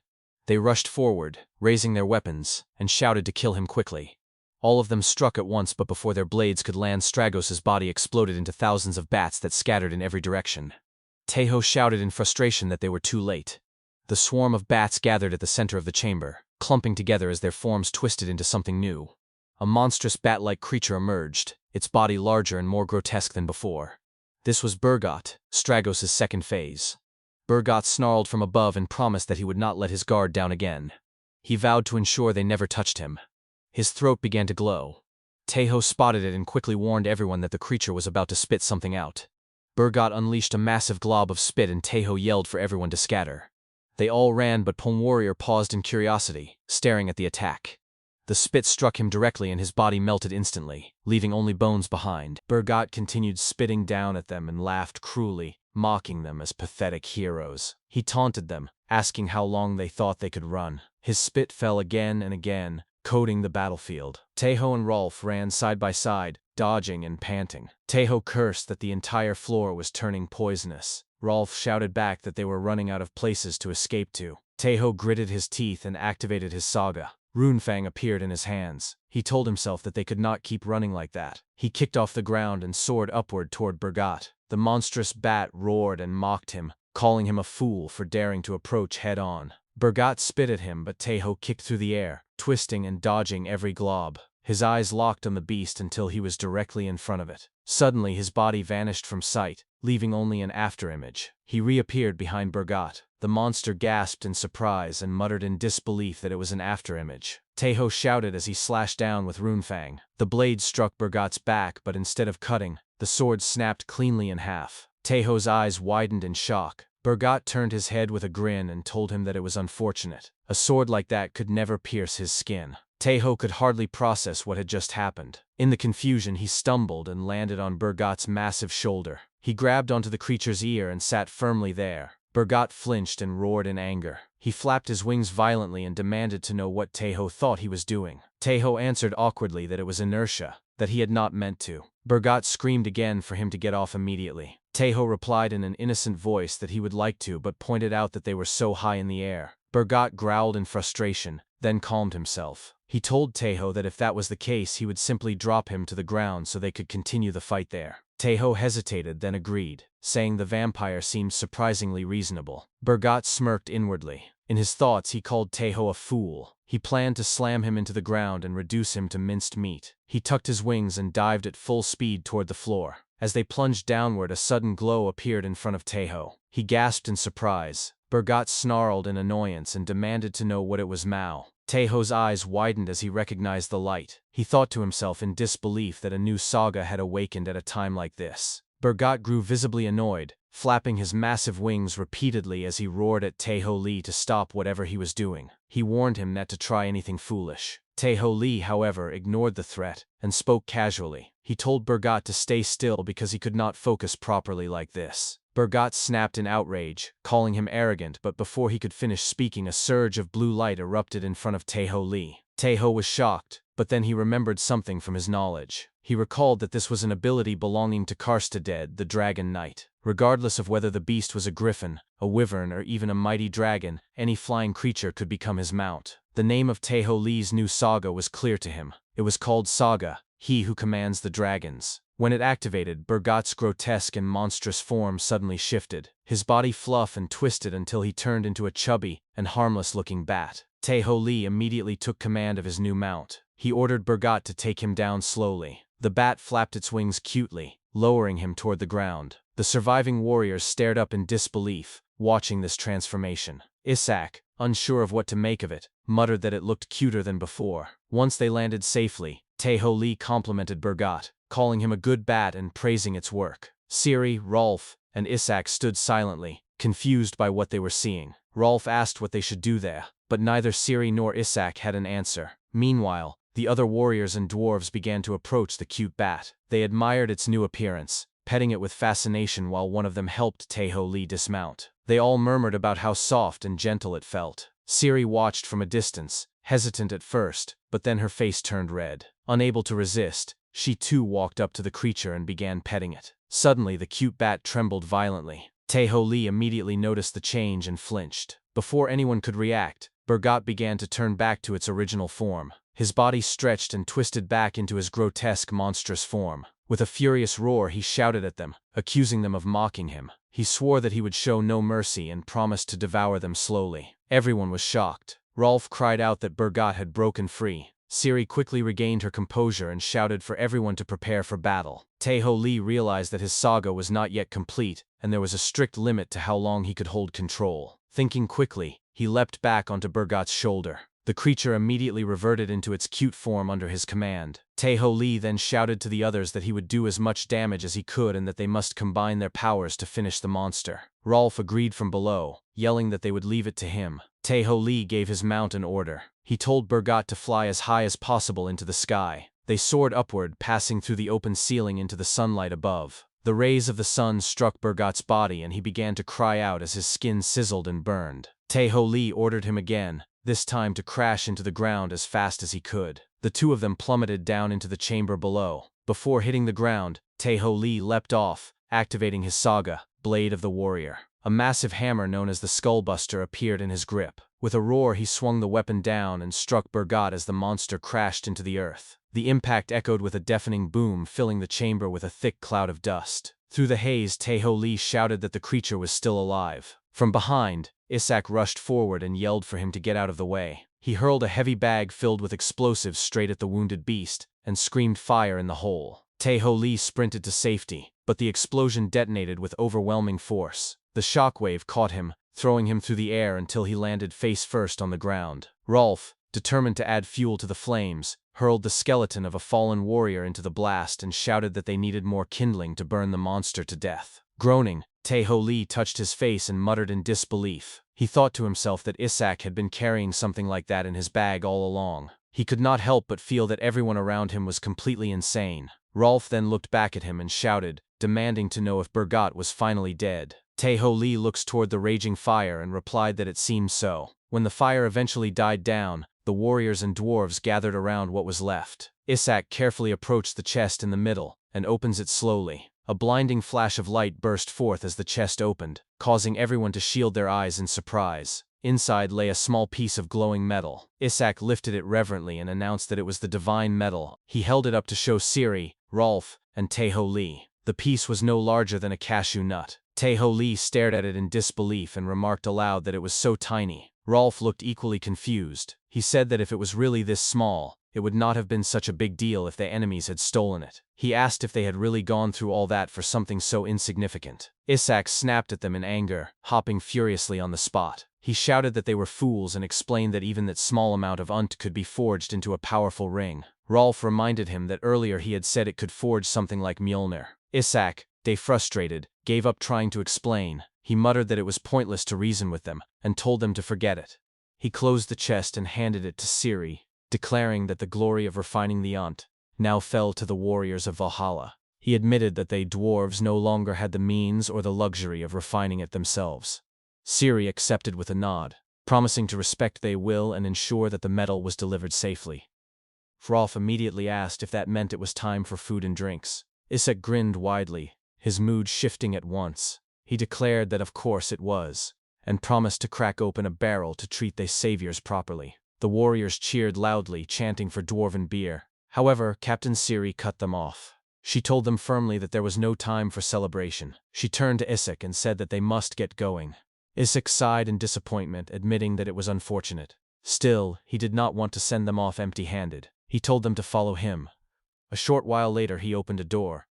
They rushed forward, raising their weapons, and shouted to kill him quickly. All of them struck at once, but before their blades could land, Stragos's body exploded into thousands of bats that scattered in every direction. Tejo shouted in frustration that they were too late. The swarm of bats gathered at the center of the chamber, clumping together as their forms twisted into something new. A monstrous bat-like creature emerged, its body larger and more grotesque than before. This was Burgot, Stragos's second phase. Burgot snarled from above and promised that he would not let his guard down again. He vowed to ensure they never touched him. His throat began to glow. Tejo spotted it and quickly warned everyone that the creature was about to spit something out. Burgot unleashed a massive glob of spit and Tejo yelled for everyone to scatter. They all ran, but Pong Warrior paused in curiosity, staring at the attack. The spit struck him directly and his body melted instantly, leaving only bones behind. Burgot continued spitting down at them and laughed cruelly, mocking them as pathetic heroes. He taunted them, asking how long they thought they could run. His spit fell again and again, coating the battlefield. Tejo and Rolf ran side by side, dodging and panting. Tejo cursed that the entire floor was turning poisonous. Rolf shouted back that they were running out of places to escape to. Tejo gritted his teeth and activated his Saga. Runefang appeared in his hands. He told himself that they could not keep running like that. He kicked off the ground and soared upward toward Burgot. The monstrous bat roared and mocked him, calling him a fool for daring to approach head-on. Burgot spit at him, but Tejo kicked through the air, twisting and dodging every glob. his eyes locked on the beast until he was directly in front of it. Suddenly his body vanished from sight, leaving only an afterimage. He reappeared behind Burgat. The monster gasped in surprise and muttered in disbelief that it was an afterimage. Taeho shouted as he slashed down with Runefang. The blade struck Burgat's back, but instead of cutting, the sword snapped cleanly in half. Taeho's eyes widened in shock. Burgat turned his head with a grin and told him that it was unfortunate. A sword like that could never pierce his skin. Taeho could hardly process what had just happened. In the confusion, he stumbled and landed on Burgat's massive shoulder. He grabbed onto the creature's ear and sat firmly there. Burgat flinched and roared in anger. He flapped his wings violently and demanded to know what Taeho thought he was doing. Taeho answered awkwardly that it was inertia, that he had not meant to. Burgat screamed again for him to get off immediately. Taeho replied in an innocent voice that he would like to, but pointed out that they were so high in the air. Burgat growled in frustration, then calmed himself. He told Taeho that if that was the case, he would simply drop him to the ground so they could continue the fight there. Taeho hesitated, then agreed, saying the vampire seemed surprisingly reasonable. Burgat smirked inwardly. In his thoughts, he called Taeho a fool. He planned to slam him into the ground and reduce him to minced meat. He tucked his wings and dived at full speed toward the floor. As they plunged downward, a sudden glow appeared in front of Taeho. He gasped in surprise. Burgat snarled in annoyance and demanded to know what it was. Mao. Taeho's eyes widened as he recognized the light. He thought to himself in disbelief that a new saga had awakened at a time like this. Burgat grew visibly annoyed, flapping his massive wings repeatedly as he roared at Taeho Lee to stop whatever he was doing. He warned him not to try anything foolish. Taeho Lee, however, ignored the threat and spoke casually. He told Burgat to stay still because he could not focus properly like this. Burgat snapped in outrage, calling him arrogant, but before he could finish speaking, a surge of blue light erupted in front of Taeho Lee. Taeho was shocked, but then he remembered something from his knowledge. He recalled that this was an ability belonging to Karstaded, the Dragon Knight. Regardless of whether the beast was a griffin, a wyvern, or even a mighty dragon, any flying creature could become his mount. The name of Taeho Lee's new saga was clear to him. It was called Saga, He Who Commands the Dragons. When it activated, Burgat's grotesque and monstrous form suddenly shifted. His body fluffed and twisted until he turned into a chubby and harmless-looking bat. Taeho Lee immediately took command of his new mount. He ordered Burgat to take him down slowly. The bat flapped its wings cutely, lowering him toward the ground. The surviving warriors stared up in disbelief, watching this transformation. Isak, unsure of what to make of it, muttered that it looked cuter than before. Once they landed safely, Taeho Lee complimented Burgat, calling him a good bat and praising its work. Siri, Rolf, and Isak stood silently, confused by what they were seeing. Rolf asked what they should do there, but neither Siri nor Isak had an answer. Meanwhile, the other warriors and dwarves began to approach the cute bat. They admired its new appearance, petting it with fascination while one of them helped Taeho Lee dismount. They all murmured about how soft and gentle it felt. Siri watched from a distance, hesitant at first, but then her face turned red. Unable to resist, she too walked up to the creature and began petting it. Suddenly, the cute bat trembled violently. Taeho Lee immediately noticed the change and flinched. Before anyone could react, Burgat began to turn back to its original form. His body stretched and twisted back into his grotesque, monstrous form. With a furious roar, he shouted at them, accusing them of mocking him. He swore that he would show no mercy and promised to devour them slowly. Everyone was shocked. Rolf cried out that Burgat had broken free. Siri quickly regained her composure and shouted for everyone to prepare for battle. Taeho Lee realized that his saga was not yet complete, and there was a strict limit to how long he could hold control. Thinking quickly, he leapt back onto Burgat's shoulder. The creature immediately reverted into its cute form under his command. Taeho Lee then shouted to the others that he would do as much damage as he could and that they must combine their powers to finish the monster. Rolf agreed from below, yelling that they would leave it to him. Taeho Lee gave his mount an order. He told Burgat to fly as high as possible into the sky. They soared upward, passing through the open ceiling into the sunlight above. The rays of the sun struck Burgat's body and he began to cry out as his skin sizzled and burned. Taeho Lee ordered him again, this time to crash into the ground as fast as he could. The two of them plummeted down into the chamber below. Before hitting the ground, Taeho Lee leapt off, activating his saga, Blade of the Warrior. A massive hammer known as the Skullbuster appeared in his grip. With a roar, he swung the weapon down and struck Burgat as the monster crashed into the earth. The impact echoed with a deafening boom, filling the chamber with a thick cloud of dust. Through the haze, Taeho Lee shouted that the creature was still alive. From behind, Isak rushed forward and yelled for him to get out of the way. He hurled a heavy bag filled with explosives straight at the wounded beast, and screamed fire in the hole. Tae-ho-lee sprinted to safety, but the explosion detonated with overwhelming force. The shockwave caught him, throwing him through the air until he landed face first on the ground. Rolf, determined to add fuel to the flames, hurled the skeleton of a fallen warrior into the blast and shouted that they needed more kindling to burn the monster to death. Groaning, Tae-ho-lee touched his face and muttered in disbelief. He thought to himself that Isak had been carrying something like that in his bag all along. He could not help but feel that everyone around him was completely insane. Rolf then looked back at him and shouted, demanding to know if Bergot was finally dead. Tae-ho-lee looked toward the raging fire and replied that it seemed so. When the fire eventually died down, the warriors and dwarves gathered around what was left. Isak carefully approached the chest in the middle, and opens it slowly. A blinding flash of light burst forth as the chest opened, causing everyone to shield their eyes in surprise. Inside lay a small piece of glowing metal. Isak lifted it reverently and announced that it was the divine metal. He held it up to show Siri, Rolf, and Tae-ho-lee. The piece was no larger than a cashew nut. Tae-ho-lee stared at it in disbelief and remarked aloud that it was so tiny. Rolf looked equally confused. He said that if it was really this small, it would not have been such a big deal if their enemies had stolen it. He asked if they had really gone through all that for something so insignificant. Isak snapped at them in anger, hopping furiously on the spot. He shouted that they were fools and explained that even that small amount of unt could be forged into a powerful ring. Rolf reminded him that earlier he had said it could forge something like Mjolnir. Isak, frustrated, gave up trying to explain. He muttered that it was pointless to reason with them, and told them to forget it. He closed the chest and handed it to Siri, declaring that the glory of refining the unt now fell to the warriors of Valhalla. He admitted that they dwarves no longer had the means or the luxury of refining it themselves. Siri accepted with a nod, promising to respect their will and ensure that the metal was delivered safely. Rolf immediately asked if that meant it was time for food and drinks. Isak grinned widely, his mood shifting at once. He declared that of course it was, and promised to crack open a barrel to treat their saviors properly. The warriors cheered loudly, chanting for dwarven beer. However, Captain Siri cut them off. She told them firmly that there was no time for celebration. She turned to Isak and said that they must get going. Isak sighed in disappointment, admitting that it was unfortunate. Still, he did not want to send them off empty-handed. He told them to follow him. A short while later he opened a door.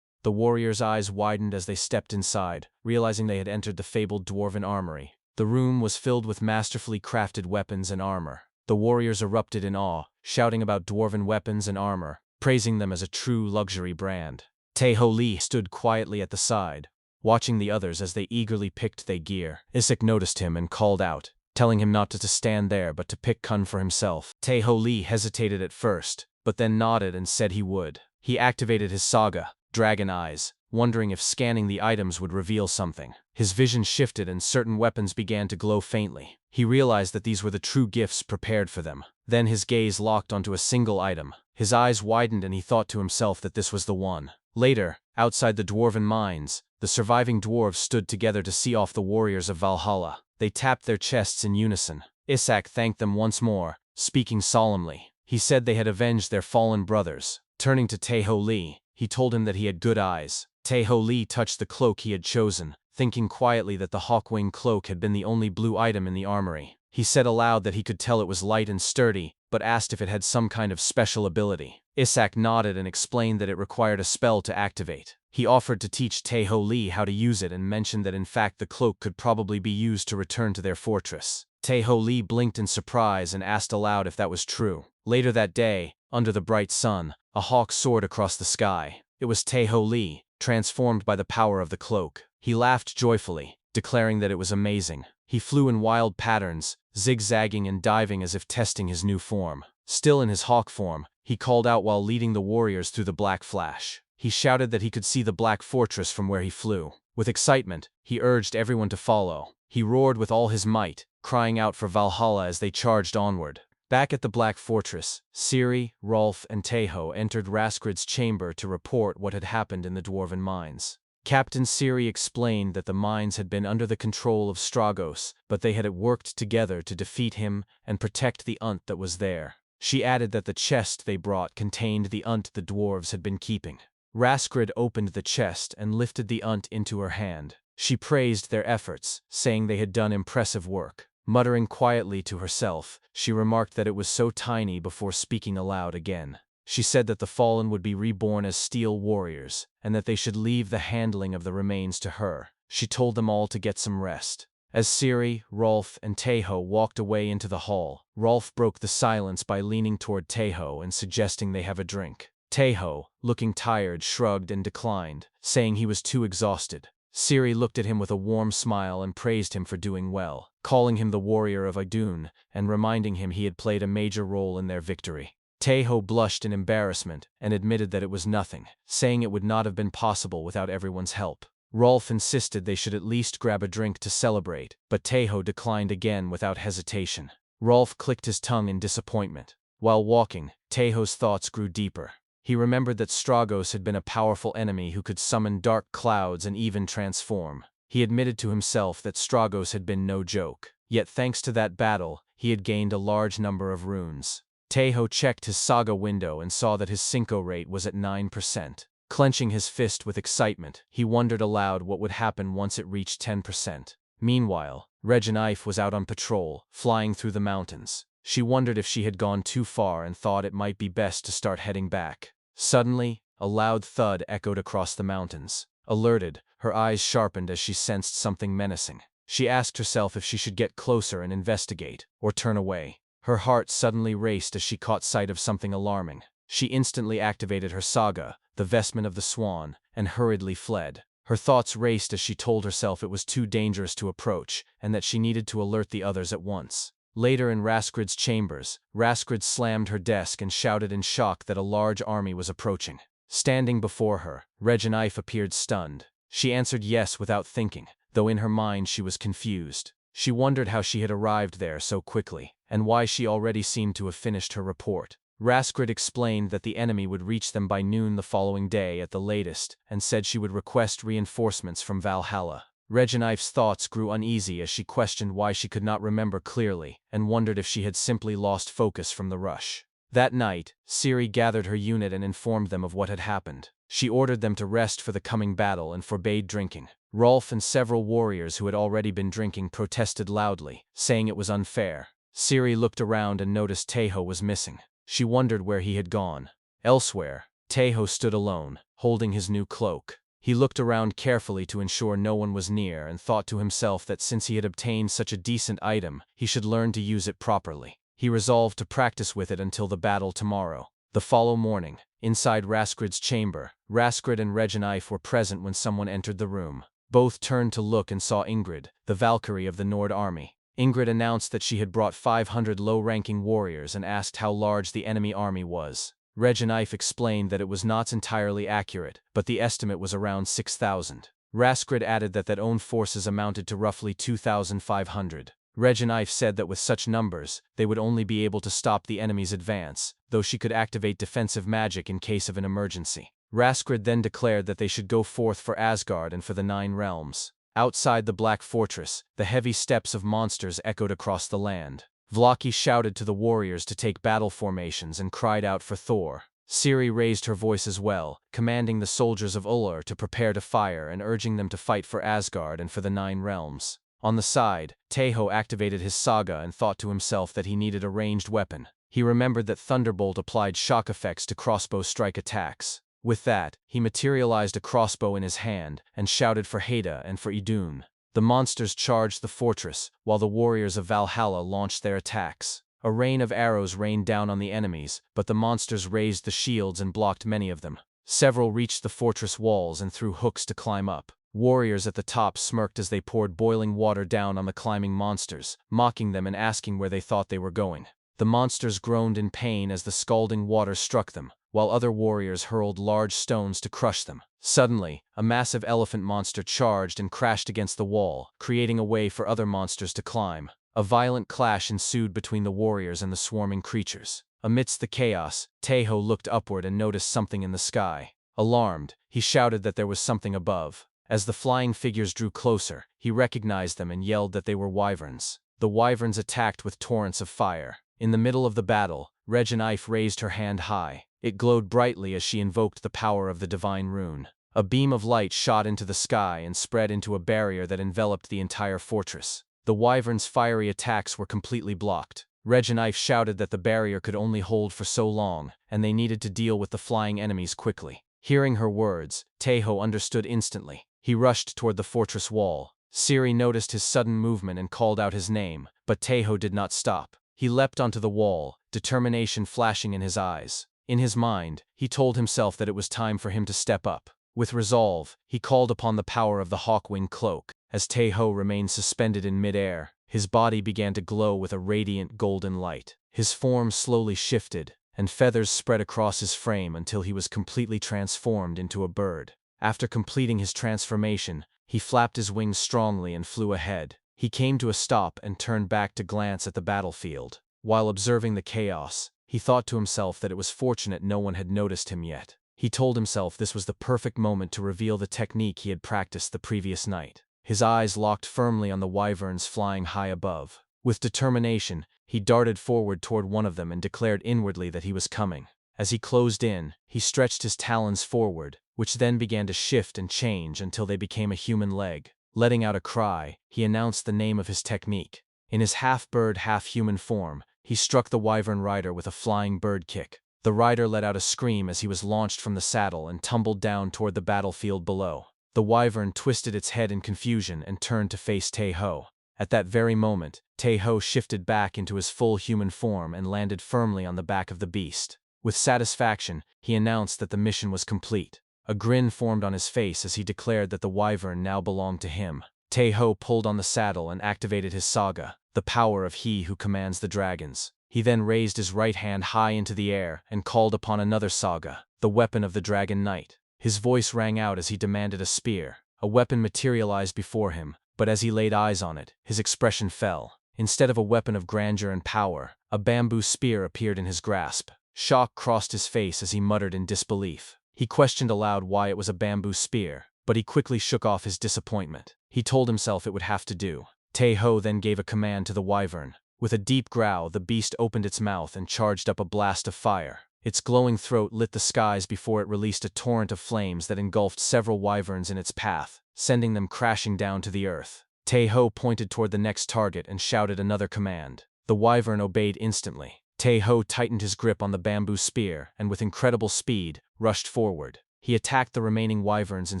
The warriors' eyes widened as they stepped inside, realizing they had entered the fabled dwarven armory. The room was filled with masterfully crafted weapons and armor. The warriors erupted in awe, shouting about dwarven weapons and armor, praising them as a true luxury brand. Tae-ho-lee stood quietly at the side, watching the others as they eagerly picked their gear. Isak noticed him and called out, telling him not to stand there but to pick Kun for himself. Tae-ho-lee hesitated at first, but then nodded and said he would. He activated his Saga, Dragon Eyes, wondering if scanning the items would reveal something. His vision shifted and certain weapons began to glow faintly. He realized that these were the true gifts prepared for them. Then his gaze locked onto a single item. His eyes widened and he thought to himself that this was the one. Later, outside the dwarven mines, the surviving dwarves stood together to see off the warriors of Valhalla. They tapped their chests in unison. Isak thanked them once more, speaking solemnly. He said they had avenged their fallen brothers. Turning to Tae-ho-lee, he told him that he had good eyes. Tae-ho-lee touched the cloak he had chosen, thinking quietly that the Hawkwing cloak had been the only blue item in the armory. He said aloud that he could tell it was light and sturdy, but asked if it had some kind of special ability. Isak nodded and explained that it required a spell to activate. He offered to teach Tae-ho-lee how to use it and mentioned that in fact the cloak could probably be used to return to their fortress. Tae-ho-lee blinked in surprise and asked aloud if that was true. Later that day, under the bright sun, a hawk soared across the sky. It was Tae-ho-lee, transformed by the power of the cloak. He laughed joyfully, declaring that it was amazing. He flew in wild patterns, zigzagging and diving as if testing his new form. Still in his hawk form, he called out while leading the warriors through the black flash. He shouted that he could see the black fortress from where he flew. With excitement, he urged everyone to follow. He roared with all his might, crying out for Valhalla as they charged onward. Back at the Black Fortress, Siri, Rolf, and Tae-ho entered Raskrid's chamber to report what had happened in the dwarven mines. Captain Siri explained that the mines had been under the control of Stragos, but they had worked together to defeat him and protect the unt that was there. She added that the chest they brought contained the unt the dwarves had been keeping. Raskrid opened the chest and lifted the unt into her hand. She praised their efforts, saying they had done impressive work. Muttering quietly to herself, she remarked that it was so tiny before speaking aloud again. She said that the fallen would be reborn as steel warriors, and that they should leave the handling of the remains to her. She told them all to get some rest. As Siri, Rolf, and Taeho walked away into the hall, Rolf broke the silence by leaning toward Taeho and suggesting they have a drink. Taeho, looking tired, shrugged and declined, saying he was too exhausted. Siri looked at him with a warm smile and praised him for doing well, calling him the warrior of Idun, and reminding him he had played a major role in their victory. Taeho blushed in embarrassment and admitted that it was nothing, saying it would not have been possible without everyone's help. Rolf insisted they should at least grab a drink to celebrate, but Taeho declined again without hesitation. Rolf clicked his tongue in disappointment. While walking, Taeho's thoughts grew deeper. He remembered that Stragos had been a powerful enemy who could summon dark clouds and even transform. He admitted to himself that Stragos had been no joke. Yet thanks to that battle, he had gained a large number of runes. Taeho checked his Saga window and saw that his Synco rate was at 9%. Clenching his fist with excitement, he wondered aloud what would happen once it reached 10%. Meanwhile, Regenif was out on patrol, flying through the mountains. She wondered if she had gone too far and thought it might be best to start heading back. Suddenly, a loud thud echoed across the mountains. Alerted, her eyes sharpened as she sensed something menacing. She asked herself if she should get closer and investigate, or turn away. Her heart suddenly raced as she caught sight of something alarming. She instantly activated her Saga, the vestment of the swan, and hurriedly fled. Her thoughts raced as she told herself it was too dangerous to approach, and that she needed to alert the others at once. Later in Raskrid's chambers, Raskrid slammed her desk and shouted in shock that a large army was approaching. Standing before her, Regenif appeared stunned. She answered yes without thinking, though in her mind she was confused. She wondered how she had arrived there so quickly, and why she already seemed to have finished her report. Raskrid explained that the enemy would reach them by noon the following day at the latest, and said she would request reinforcements from Valhalla. Regenif's thoughts grew uneasy as she questioned why she could not remember clearly, and wondered if she had simply lost focus from the rush. That night, Siri gathered her unit and informed them of what had happened. She ordered them to rest for the coming battle and forbade drinking. Rolf and several warriors who had already been drinking protested loudly, saying it was unfair. Siri looked around and noticed Taeho was missing. She wondered where he had gone. Elsewhere, Taeho stood alone, holding his new cloak. He looked around carefully to ensure no one was near and thought to himself that since he had obtained such a decent item, he should learn to use it properly. He resolved to practice with it until the battle tomorrow. The following morning, inside Raskrid's chamber, Raskrid and Regenif were present when someone entered the room. Both turned to look and saw Ingrid, the Valkyrie of the Nord army. Ingrid announced that she had brought 500 low-ranking warriors and asked how large the enemy army was. Regenif explained that it was not entirely accurate, but the estimate was around 6,000. Raskrid added that their own forces amounted to roughly 2,500. Regenif said that with such numbers, they would only be able to stop the enemy's advance, though she could activate defensive magic in case of an emergency. Raskrid then declared that they should go forth for Asgard and for the 9 realms. Outside the Black Fortress, the heavy steps of monsters echoed across the land. Vlaki shouted to the warriors to take battle formations and cried out for Thor. Siri raised her voice as well, commanding the soldiers of Ullr to prepare to fire and urging them to fight for Asgard and for the 9 realms. On the side, Taeho activated his Saga and thought to himself that he needed a ranged weapon. He remembered that Thunderbolt applied shock effects to crossbow strike attacks. With that, he materialized a crossbow in his hand and shouted for Heda and for Idun. The monsters charged the fortress, while the warriors of Valhalla launched their attacks. A rain of arrows rained down on the enemies, but the monsters raised the shields and blocked many of them. Several reached the fortress walls and threw hooks to climb up. Warriors at the top smirked as they poured boiling water down on the climbing monsters, mocking them and asking where they thought they were going. The monsters groaned in pain as the scalding water struck them, while other warriors hurled large stones to crush them. Suddenly, a massive elephant monster charged and crashed against the wall, creating a way for other monsters to climb. A violent clash ensued between the warriors and the swarming creatures. Amidst the chaos, Taeho looked upward and noticed something in the sky. Alarmed, he shouted that there was something above. As the flying figures drew closer, he recognized them and yelled that they were wyverns. The wyverns attacked with torrents of fire. In the middle of the battle, Regenif raised her hand high. It glowed brightly as she invoked the power of the divine rune. A beam of light shot into the sky and spread into a barrier that enveloped the entire fortress. The wyvern's fiery attacks were completely blocked. Reginif shouted that the barrier could only hold for so long, and they needed to deal with the flying enemies quickly. Hearing her words, Taeho understood instantly. He rushed toward the fortress wall. Siri noticed his sudden movement and called out his name, but Taeho did not stop. He leapt onto the wall, determination flashing in his eyes. In his mind, he told himself that it was time for him to step up. With resolve, he called upon the power of the Hawkwing cloak. As Taeho remained suspended in midair, his body began to glow with a radiant golden light. His form slowly shifted, and feathers spread across his frame until he was completely transformed into a bird. After completing his transformation, he flapped his wings strongly and flew ahead. He came to a stop and turned back to glance at the battlefield. While observing the chaos, he thought to himself that it was fortunate no one had noticed him yet. He told himself this was the perfect moment to reveal the technique he had practiced the previous night. His eyes locked firmly on the wyverns flying high above. With determination, he darted forward toward one of them and declared inwardly that he was coming. As he closed in, he stretched his talons forward, which then began to shift and change until they became a human leg. Letting out a cry, he announced the name of his technique. In his half-bird, half-human form, he struck the wyvern rider with a flying bird kick. The rider let out a scream as he was launched from the saddle and tumbled down toward the battlefield below. The wyvern twisted its head in confusion and turned to face Taeho. At that very moment, Taeho shifted back into his full human form and landed firmly on the back of the beast. With satisfaction, he announced that the mission was complete. A grin formed on his face as he declared that the wyvern now belonged to him. Taeho pulled on the saddle and activated his Saga, the power of he who commands the dragons. He then raised his right hand high into the air and called upon another Saga, the weapon of the Dragon Knight. His voice rang out as he demanded a spear. A weapon materialized before him, but as he laid eyes on it, his expression fell. Instead of a weapon of grandeur and power, a bamboo spear appeared in his grasp. Shock crossed his face as he muttered in disbelief. He questioned aloud why it was a bamboo spear, but he quickly shook off his disappointment. He told himself it would have to do. Taeho then gave a command to the wyvern. With a deep growl, the beast opened its mouth and charged up a blast of fire. Its glowing throat lit the skies before it released a torrent of flames that engulfed several wyverns in its path, sending them crashing down to the earth. Taeho pointed toward the next target and shouted another command. The wyvern obeyed instantly. Taeho tightened his grip on the bamboo spear and with incredible speed, rushed forward. He attacked the remaining wyverns in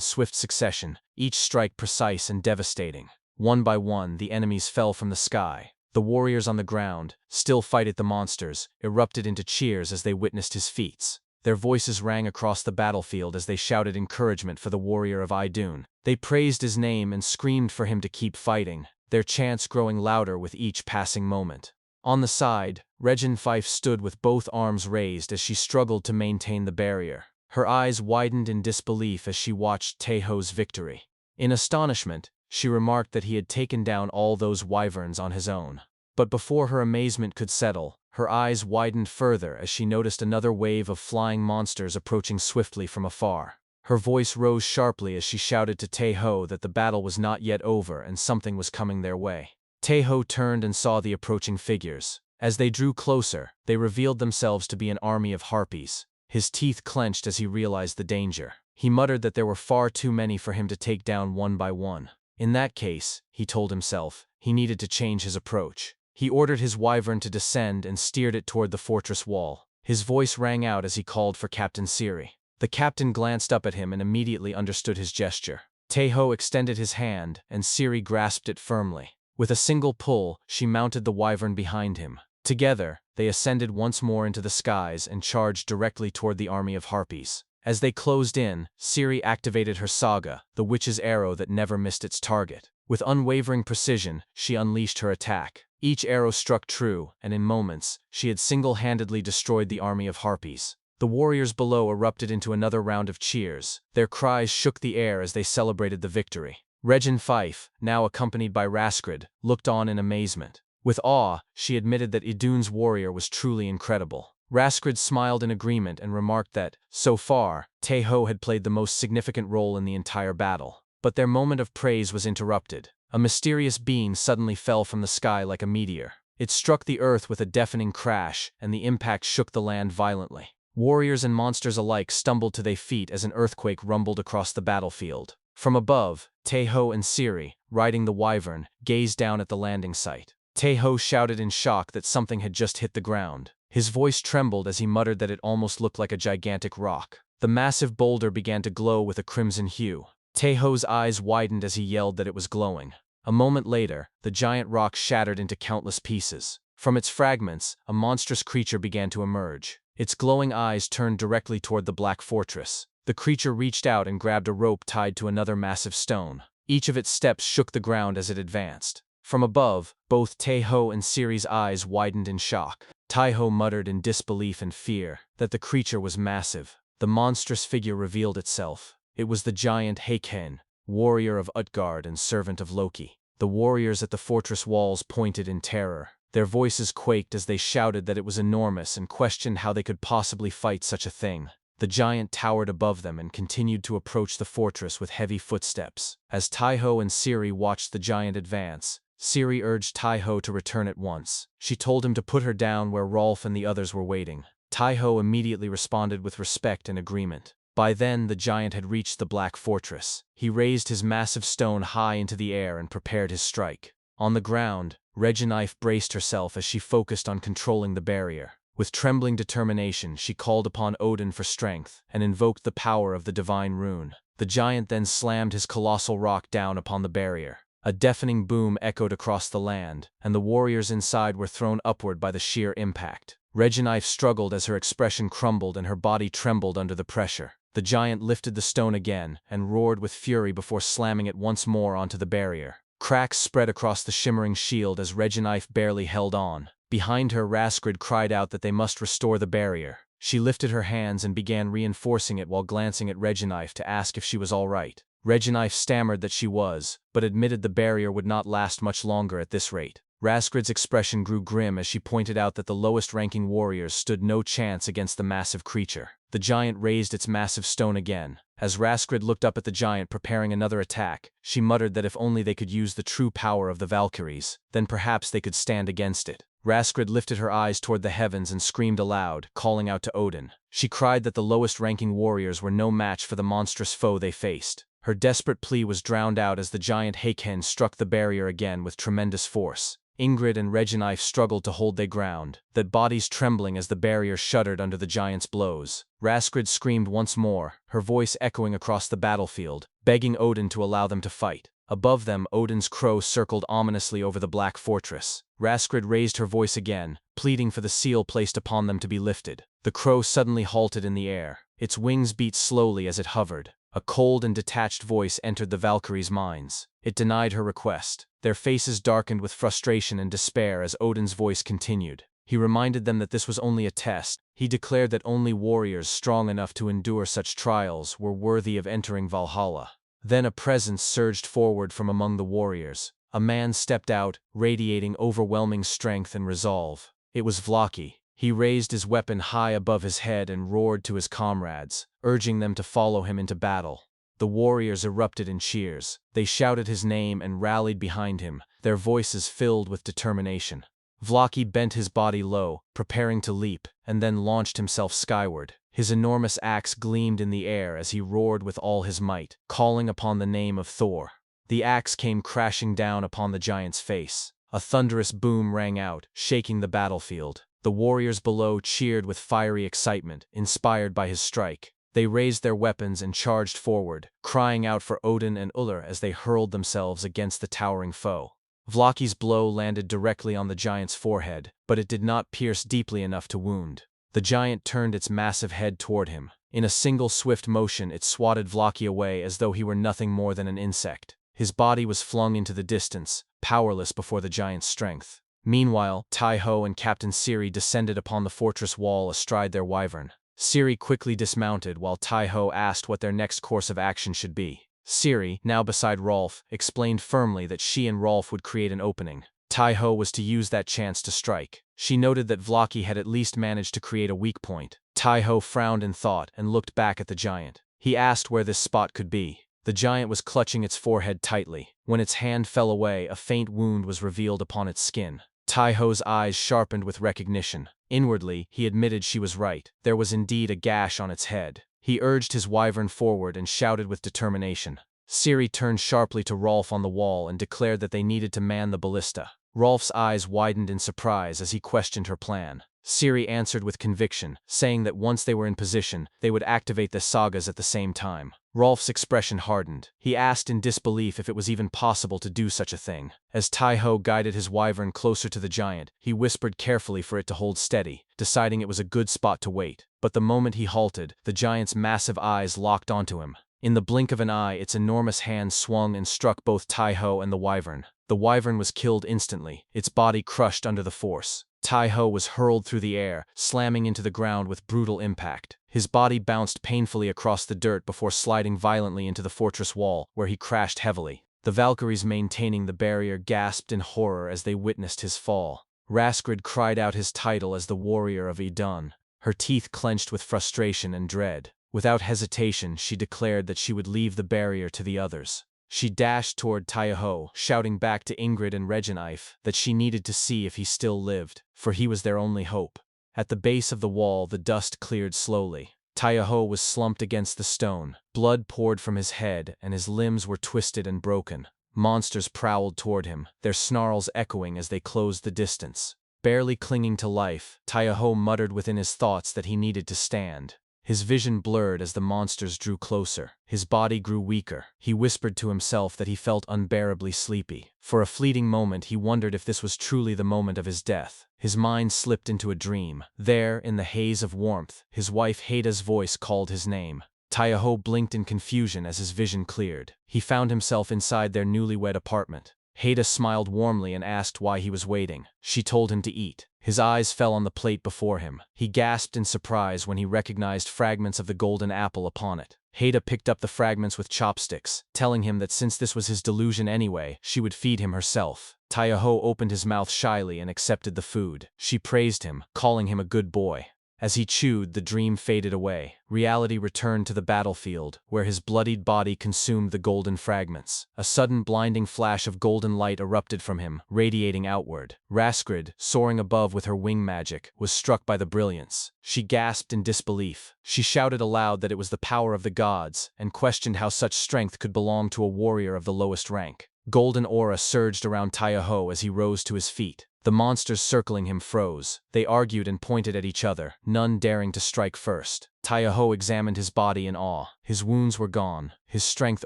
swift succession, each strike precise and devastating. One by one, the enemies fell from the sky. The warriors on the ground, still fighting the monsters, erupted into cheers as they witnessed his feats. Their voices rang across the battlefield as they shouted encouragement for the warrior of Idun. They praised his name and screamed for him to keep fighting, their chants growing louder with each passing moment. On the side, Reginif stood with both arms raised as she struggled to maintain the barrier. Her eyes widened in disbelief as she watched Taeho's victory. In astonishment, she remarked that he had taken down all those wyverns on his own. But before her amazement could settle, her eyes widened further as she noticed another wave of flying monsters approaching swiftly from afar. Her voice rose sharply as she shouted to Taeho that the battle was not yet over and something was coming their way. Taeho turned and saw the approaching figures. As they drew closer, they revealed themselves to be an army of harpies. His teeth clenched as he realized the danger. He muttered that there were far too many for him to take down one by one. In that case, he told himself, he needed to change his approach. He ordered his wyvern to descend and steered it toward the fortress wall. His voice rang out as he called for Captain Siri. The captain glanced up at him and immediately understood his gesture. Taeho extended his hand, and Siri grasped it firmly. With a single pull, she mounted the wyvern behind him. Together, they ascended once more into the skies and charged directly toward the army of harpies. As they closed in, Siri activated her Saga, the witch's arrow that never missed its target. With unwavering precision, she unleashed her attack. Each arrow struck true, and in moments, she had single-handedly destroyed the army of harpies. The warriors below erupted into another round of cheers. Their cries shook the air as they celebrated the victory. Reginif, now accompanied by Raskrid, looked on in amazement. With awe, she admitted that Idun's warrior was truly incredible. Raskrid smiled in agreement and remarked that, so far, Taeho had played the most significant role in the entire battle. But their moment of praise was interrupted. A mysterious being suddenly fell from the sky like a meteor. It struck the earth with a deafening crash, and the impact shook the land violently. Warriors and monsters alike stumbled to their feet as an earthquake rumbled across the battlefield. From above, Taeho and Siri, riding the wyvern, gazed down at the landing site. Taeho shouted in shock that something had just hit the ground. His voice trembled as he muttered that it almost looked like a gigantic rock. The massive boulder began to glow with a crimson hue. Taeho's eyes widened as he yelled that it was glowing. A moment later, the giant rock shattered into countless pieces. From its fragments, a monstrous creature began to emerge. Its glowing eyes turned directly toward the black fortress. The creature reached out and grabbed a rope tied to another massive stone. Each of its steps shook the ground as it advanced. From above, both Taeho and Siri's eyes widened in shock. Taeho muttered in disbelief and fear that the creature was massive. The monstrous figure revealed itself. It was the giant Heiken, warrior of Utgard and servant of Loki. The warriors at the fortress walls pointed in terror. Their voices quaked as they shouted that it was enormous and questioned how they could possibly fight such a thing. The giant towered above them and continued to approach the fortress with heavy footsteps. As Taeho and Siri watched the giant advance, Siri urged Taeho to return at once. She told him to put her down where Rolf and the others were waiting. Taeho immediately responded with respect and agreement. By then, the giant had reached the black fortress. He raised his massive stone high into the air and prepared his strike. On the ground, Reginif braced herself as she focused on controlling the barrier. With trembling determination, she called upon Odin for strength and invoked the power of the divine rune. The giant then slammed his colossal rock down upon the barrier. A deafening boom echoed across the land, and the warriors inside were thrown upward by the sheer impact. Reginif struggled as her expression crumbled and her body trembled under the pressure. The giant lifted the stone again and roared with fury before slamming it once more onto the barrier. Cracks spread across the shimmering shield as Reginif barely held on. Behind her, Raskrid cried out that they must restore the barrier. She lifted her hands and began reinforcing it while glancing at Reginif to ask if she was all right. Reginif stammered that she was, but admitted the barrier would not last much longer at this rate. Raskrid's expression grew grim as she pointed out that the lowest-ranking warriors stood no chance against the massive creature. The giant raised its massive stone again. As Raskrid looked up at the giant preparing another attack, she muttered that if only they could use the true power of the Valkyries, then perhaps they could stand against it. Raskrid lifted her eyes toward the heavens and screamed aloud, calling out to Odin. She cried that the lowest-ranking warriors were no match for the monstrous foe they faced. Her desperate plea was drowned out as the giant Heiken struck the barrier again with tremendous force. Ingrid and Reginif struggled to hold their ground, their bodies trembling as the barrier shuddered under the giant's blows. Raskrid screamed once more, her voice echoing across the battlefield, begging Odin to allow them to fight. Above them, Odin's crow circled ominously over the black fortress. Raskrid raised her voice again, pleading for the seal placed upon them to be lifted. The crow suddenly halted in the air. Its wings beat slowly as it hovered. A cold and detached voice entered the Valkyrie's minds. It denied her request. Their faces darkened with frustration and despair as Odin's voice continued. He reminded them that this was only a test. He declared that only warriors strong enough to endure such trials were worthy of entering Valhalla. Then a presence surged forward from among the warriors. A man stepped out, radiating overwhelming strength and resolve. It was Vlaki. He raised his weapon high above his head and roared to his comrades, urging them to follow him into battle. The warriors erupted in cheers. They shouted his name and rallied behind him, their voices filled with determination. Vlaki bent his body low, preparing to leap, and then launched himself skyward. His enormous axe gleamed in the air as he roared with all his might, calling upon the name of Thor. The axe came crashing down upon the giant's face. A thunderous boom rang out, shaking the battlefield. The warriors below cheered with fiery excitement, inspired by his strike. They raised their weapons and charged forward, crying out for Odin and Ullr as they hurled themselves against the towering foe. Vlaki's blow landed directly on the giant's forehead, but it did not pierce deeply enough to wound. The giant turned its massive head toward him. In a single swift motion, it swatted Vlaki away as though he were nothing more than an insect. His body was flung into the distance, powerless before the giant's strength. Meanwhile, Taeho and Captain Siri descended upon the fortress wall astride their wyvern. Siri quickly dismounted while Taeho asked what their next course of action should be. Siri, now beside Rolf, explained firmly that she and Rolf would create an opening. Taeho was to use that chance to strike. She noted that Vlaki had at least managed to create a weak point. Taeho frowned in thought and looked back at the giant. He asked where this spot could be. The giant was clutching its forehead tightly. When its hand fell away, a faint wound was revealed upon its skin. Taeho's eyes sharpened with recognition. Inwardly, he admitted she was right. There was indeed a gash on its head. He urged his wyvern forward and shouted with determination. Siri turned sharply to Rolf on the wall and declared that they needed to man the ballista. Rolf's eyes widened in surprise as he questioned her plan. Siri answered with conviction, saying that once they were in position, they would activate the sagas at the same time. Rolf's expression hardened. He asked in disbelief if it was even possible to do such a thing. As Tai-Ho guided his wyvern closer to the giant, he whispered carefully for it to hold steady, deciding it was a good spot to wait. But the moment he halted, the giant's massive eyes locked onto him. In the blink of an eye, its enormous hand swung and struck both Tai-Ho and the wyvern. The wyvern was killed instantly, its body crushed under the force. Tai-Ho was hurled through the air, slamming into the ground with brutal impact. His body bounced painfully across the dirt before sliding violently into the fortress wall, where he crashed heavily. The Valkyries maintaining the barrier gasped in horror as they witnessed his fall. Raskrid cried out his title as the warrior of Idun, her teeth clenched with frustration and dread. Without hesitation, she declared that she would leave the barrier to the others. She dashed toward Tai-Ho, shouting back to Ingrid and Regeneif that she needed to see if he still lived, for he was their only hope. At the base of the wall, the dust cleared slowly. Tai-Ho was slumped against the stone. Blood poured from his head, and his limbs were twisted and broken. Monsters prowled toward him, their snarls echoing as they closed the distance. Barely clinging to life, Tai-Ho muttered within his thoughts that he needed to stand. His vision blurred as the monsters drew closer. His body grew weaker. He whispered to himself that he felt unbearably sleepy. For a fleeting moment he wondered if this was truly the moment of his death. His mind slipped into a dream. There, in the haze of warmth, his wife Haida's voice called his name. Tai-Ho blinked in confusion as his vision cleared. He found himself inside their newlywed apartment. Haida smiled warmly and asked why he was waiting. She told him to eat. His eyes fell on the plate before him. He gasped in surprise when he recognized fragments of the golden apple upon it. Haida picked up the fragments with chopsticks, telling him that since this was his delusion anyway, she would feed him herself. Tai-Ho opened his mouth shyly and accepted the food. She praised him, calling him a good boy. As he chewed, the dream faded away. Reality returned to the battlefield, where his bloodied body consumed the golden fragments. A sudden blinding flash of golden light erupted from him, radiating outward. Raskrid, soaring above with her wing magic, was struck by the brilliance. She gasped in disbelief. She shouted aloud that it was the power of the gods, and questioned how such strength could belong to a warrior of the lowest rank. Golden aura surged around Tai-Ho as he rose to his feet. The monsters circling him froze. They argued and pointed at each other, none daring to strike first. Tai-Ho examined his body in awe. His wounds were gone. His strength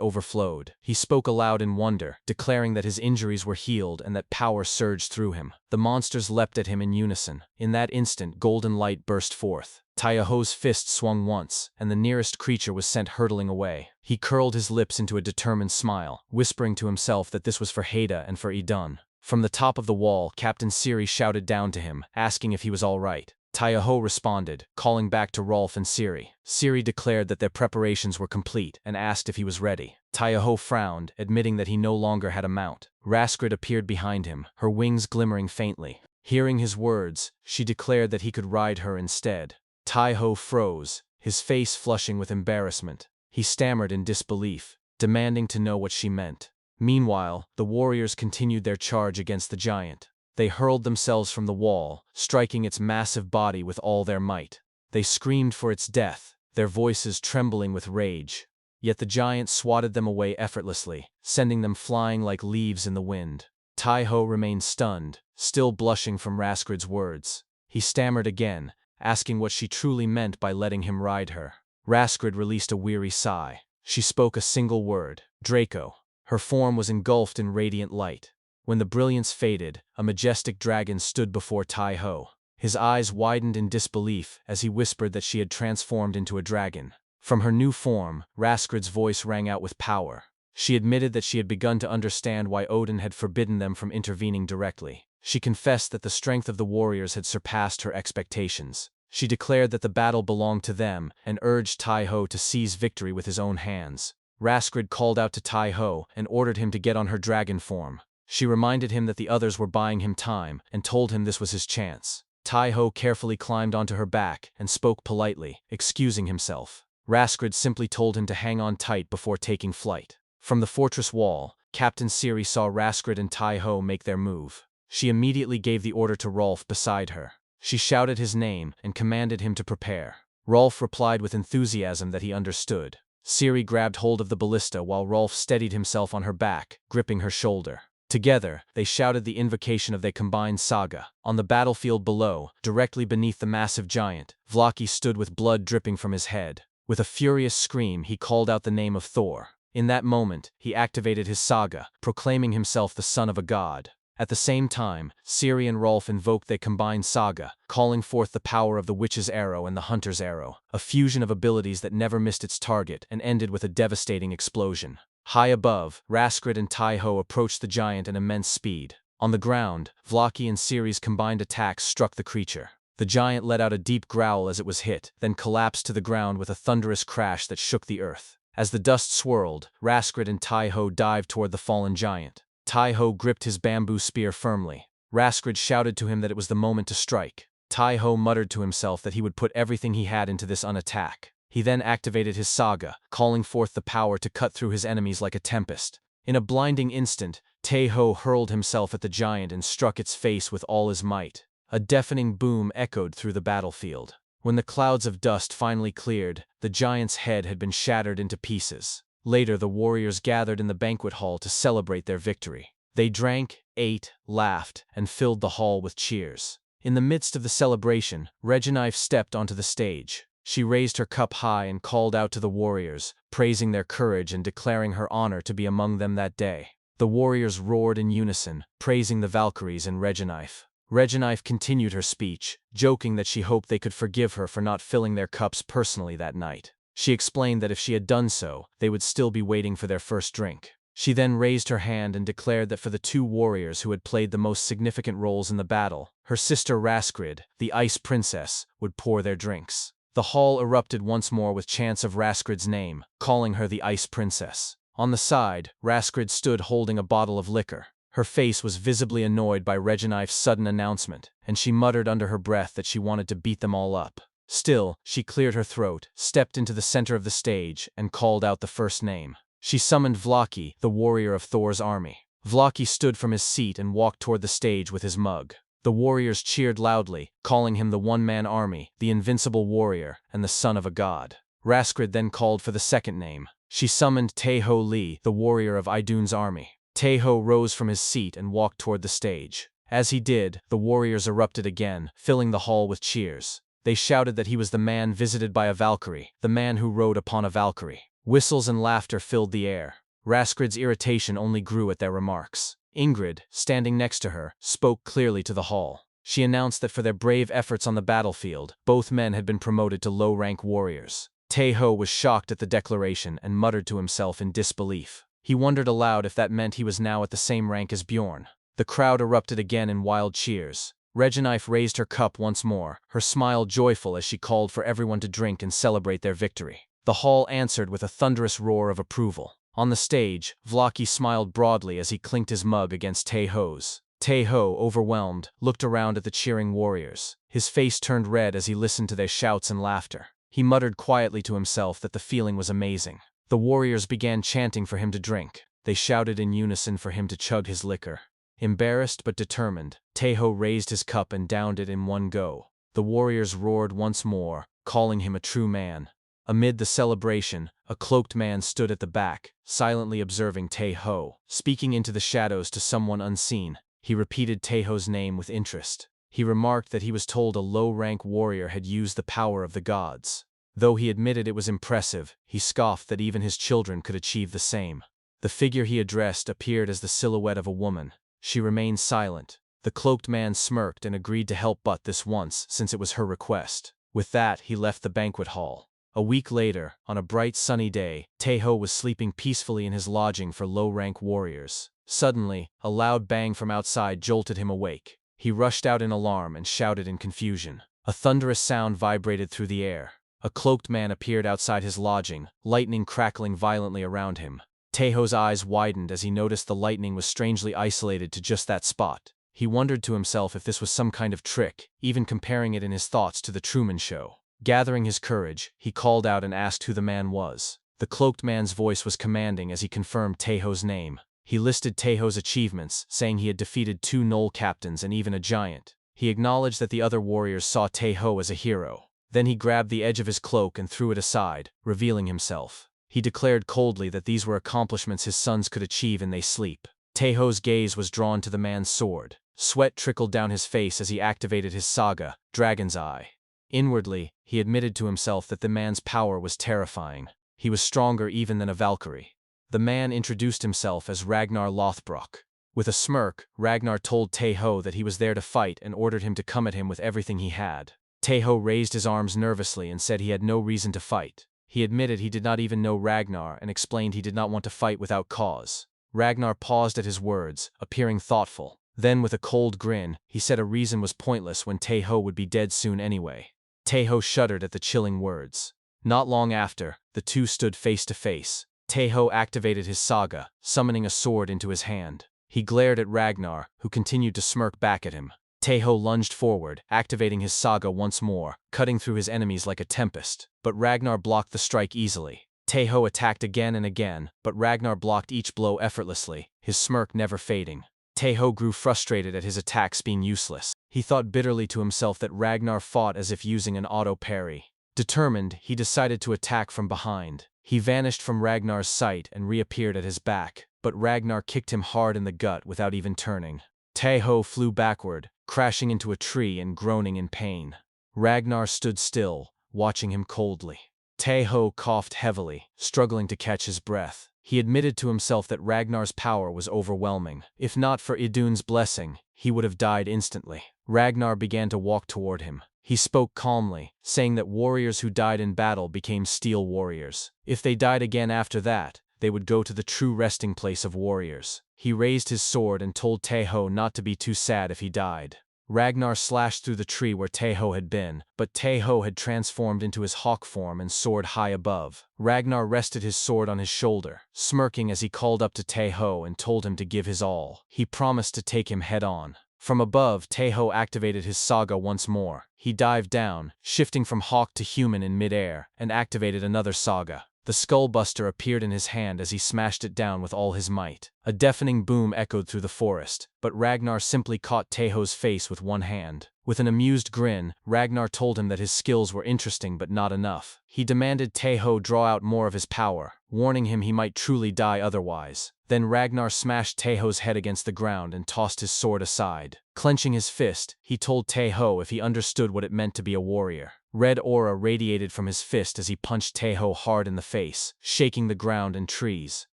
overflowed. He spoke aloud in wonder, declaring that his injuries were healed and that power surged through him. The monsters leapt at him in unison. In that instant, golden light burst forth. Tai-Ho's fist swung once, and the nearest creature was sent hurtling away. He curled his lips into a determined smile, whispering to himself that this was for Haida and for Idun. From the top of the wall, Captain Siri shouted down to him, asking if he was all right. Tai-Ho responded, calling back to Rolf and Siri. Siri declared that their preparations were complete and asked if he was ready. Tai-Ho frowned, admitting that he no longer had a mount. Raskrid appeared behind him, her wings glimmering faintly. Hearing his words, she declared that he could ride her instead. Tai-Ho froze, his face flushing with embarrassment. He stammered in disbelief, demanding to know what she meant. Meanwhile, the warriors continued their charge against the giant. They hurled themselves from the wall, striking its massive body with all their might. They screamed for its death, their voices trembling with rage. Yet the giant swatted them away effortlessly, sending them flying like leaves in the wind. Tai-Ho remained stunned, still blushing from Raskrid's words. He stammered again, asking what she truly meant by letting him ride her. Raskrid released a weary sigh. She spoke a single word, Draco. Her form was engulfed in radiant light. When the brilliance faded, a majestic dragon stood before Tai-Ho. His eyes widened in disbelief as he whispered that she had transformed into a dragon. From her new form, Raskrid's voice rang out with power. She admitted that she had begun to understand why Odin had forbidden them from intervening directly. She confessed that the strength of the warriors had surpassed her expectations. She declared that the battle belonged to them and urged Tai-Ho to seize victory with his own hands. Raskrid called out to Tai-Ho and ordered him to get on her dragon form. She reminded him that the others were buying him time and told him this was his chance. Tai-Ho carefully climbed onto her back and spoke politely, excusing himself. Raskrid simply told him to hang on tight before taking flight. From the fortress wall, Captain Siri saw Raskrid and Tai-Ho make their move. She immediately gave the order to Rolf beside her. She shouted his name and commanded him to prepare. Rolf replied with enthusiasm that he understood. Siri grabbed hold of the ballista while Rolf steadied himself on her back, gripping her shoulder. Together, they shouted the invocation of their combined saga. On the battlefield below, directly beneath the massive giant, Vlaki stood with blood dripping from his head. With a furious scream, he called out the name of Thor. In that moment, he activated his saga, proclaiming himself the son of a god. At the same time, Siri and Rolf invoked their combined saga, calling forth the power of the witch's arrow and the hunter's arrow, a fusion of abilities that never missed its target and ended with a devastating explosion. High above, Raskrid and Taiho approached the giant at immense speed. On the ground, Vlaki and Siri's combined attacks struck the creature. The giant let out a deep growl as it was hit, then collapsed to the ground with a thunderous crash that shook the earth. As the dust swirled, Raskrid and Taiho dived toward the fallen giant. Taiho gripped his bamboo spear firmly. Raskrid shouted to him that it was the moment to strike. Taiho muttered to himself that he would put everything he had into this unattack. He then activated his saga, calling forth the power to cut through his enemies like a tempest. In a blinding instant, Taiho hurled himself at the giant and struck its face with all his might. A deafening boom echoed through the battlefield. When the clouds of dust finally cleared, the giant's head had been shattered into pieces. Later, the warriors gathered in the banquet hall to celebrate their victory. They drank, ate, laughed, and filled the hall with cheers. In the midst of the celebration, Reginaive stepped onto the stage. She raised her cup high and called out to the warriors, praising their courage and declaring her honor to be among them that day. The warriors roared in unison, praising the Valkyries and Reginaive. Reginaive continued her speech, joking that she hoped they could forgive her for not filling their cups personally that night. She explained that if she had done so, they would still be waiting for their first drink. She then raised her hand and declared that for the two warriors who had played the most significant roles in the battle, her sister Raskrid, the Ice Princess, would pour their drinks. The hall erupted once more with chants of Raskrid's name, calling her the Ice Princess. On the side, Raskrid stood holding a bottle of liquor. Her face was visibly annoyed by Reginaive's sudden announcement, and she muttered under her breath that she wanted to beat them all up. Still, she cleared her throat, stepped into the center of the stage, and called out the first name. She summoned Vlaki, the warrior of Thor's army. Vlaki stood from his seat and walked toward the stage with his mug. The warriors cheered loudly, calling him the one-man army, the invincible warrior, and the son of a god. Raskrid then called for the second name. She summoned Taiho Lee, the warrior of Idun's army. Taiho rose from his seat and walked toward the stage. As he did, the warriors erupted again, filling the hall with cheers. They shouted that he was the man visited by a Valkyrie, the man who rode upon a Valkyrie. Whistles and laughter filled the air. Raskrid's irritation only grew at their remarks. Ingrid, standing next to her, spoke clearly to the hall. She announced that for their brave efforts on the battlefield, both men had been promoted to low-rank warriors. Taiho was shocked at the declaration and muttered to himself in disbelief. He wondered aloud if that meant he was now at the same rank as Bjorn. The crowd erupted again in wild cheers. Reginaive raised her cup once more, her smile joyful as she called for everyone to drink and celebrate their victory. The hall answered with a thunderous roar of approval. On the stage, Vlaki smiled broadly as he clinked his mug against Taiho's. Taiho, overwhelmed, looked around at the cheering warriors. His face turned red as he listened to their shouts and laughter. He muttered quietly to himself that the feeling was amazing. The warriors began chanting for him to drink. They shouted in unison for him to chug his liquor. Embarrassed but determined, Taiho raised his cup and downed it in one go. The warriors roared once more, calling him a true man. Amid the celebration, a cloaked man stood at the back, silently observing Taiho. Speaking into the shadows to someone unseen, he repeated Taiho's name with interest. He remarked that he was told a low-rank warrior had used the power of the gods. Though he admitted it was impressive, he scoffed that even his children could achieve the same. The figure he addressed appeared as the silhouette of a woman. She remained silent. The cloaked man smirked and agreed to help but this once, since it was her request. With that, he left the banquet hall. A week later, on a bright sunny day, Taiho was sleeping peacefully in his lodging for low-rank warriors. Suddenly, a loud bang from outside jolted him awake. He rushed out in alarm and shouted in confusion. A thunderous sound vibrated through the air. A cloaked man appeared outside his lodging, lightning crackling violently around him. Taiho's eyes widened as he noticed the lightning was strangely isolated to just that spot. He wondered to himself if this was some kind of trick, even comparing it in his thoughts to the Truman Show. Gathering his courage, he called out and asked who the man was. The cloaked man's voice was commanding as he confirmed Taiho's name. He listed Taiho's achievements, saying he had defeated 2 Knoll captains and even a giant. He acknowledged that the other warriors saw Taiho as a hero. Then he grabbed the edge of his cloak and threw it aside, revealing himself. He declared coldly that these were accomplishments his sons could achieve in their sleep. Taeho's gaze was drawn to the man's sword. Sweat trickled down his face as he activated his Saga, Dragon's Eye. Inwardly, he admitted to himself that the man's power was terrifying. He was stronger even than a Valkyrie. The man introduced himself as Ragnar Lothbrok. With a smirk, Ragnar told Taeho that he was there to fight and ordered him to come at him with everything he had. Taeho raised his arms nervously and said he had no reason to fight. He admitted he did not even know Ragnar and explained he did not want to fight without cause. Ragnar paused at his words, appearing thoughtful. Then, with a cold grin, he said a reason was pointless when Taeho would be dead soon anyway. Taeho shuddered at the chilling words. Not long after, the two stood face to face. Taeho activated his Saga, summoning a sword into his hand. He glared at Ragnar, who continued to smirk back at him. Taeho lunged forward, activating his Saga once more, cutting through his enemies like a tempest. But Ragnar blocked the strike easily. Taeho attacked again and again, but Ragnar blocked each blow effortlessly, his smirk never fading. Taeho grew frustrated at his attacks being useless. He thought bitterly to himself that Ragnar fought as if using an auto parry. Determined, he decided to attack from behind. He vanished from Ragnar's sight and reappeared at his back, but Ragnar kicked him hard in the gut without even turning. Taeho flew backward, crashing into a tree and groaning in pain. Ragnar stood still, watching him coldly. Taeho coughed heavily, struggling to catch his breath. He admitted to himself that Ragnar's power was overwhelming. If not for Idun's blessing, he would have died instantly. Ragnar began to walk toward him. He spoke calmly, saying that warriors who died in battle became steel warriors. If they died again after that, they would go to the true resting place of warriors. He raised his sword and told Taeho not to be too sad if he died. Ragnar slashed through the tree where Taeho had been, but Taeho had transformed into his hawk form and soared high above. Ragnar rested his sword on his shoulder, smirking as he called up to Taeho and told him to give his all. He promised to take him head on. From above, Taeho activated his Saga once more. He dived down, shifting from hawk to human in midair, and activated another Saga. The skullbuster appeared in his hand as he smashed it down with all his might. A deafening boom echoed through the forest, but Ragnar simply caught Taeho's face with one hand. With an amused grin, Ragnar told him that his skills were interesting but not enough. He demanded Taeho draw out more of his power, warning him he might truly die otherwise. Then Ragnar smashed Taeho's head against the ground and tossed his sword aside. Clenching his fist, he told Taeho if he understood what it meant to be a warrior. Red aura radiated from his fist as he punched Taeho hard in the face, shaking the ground and trees.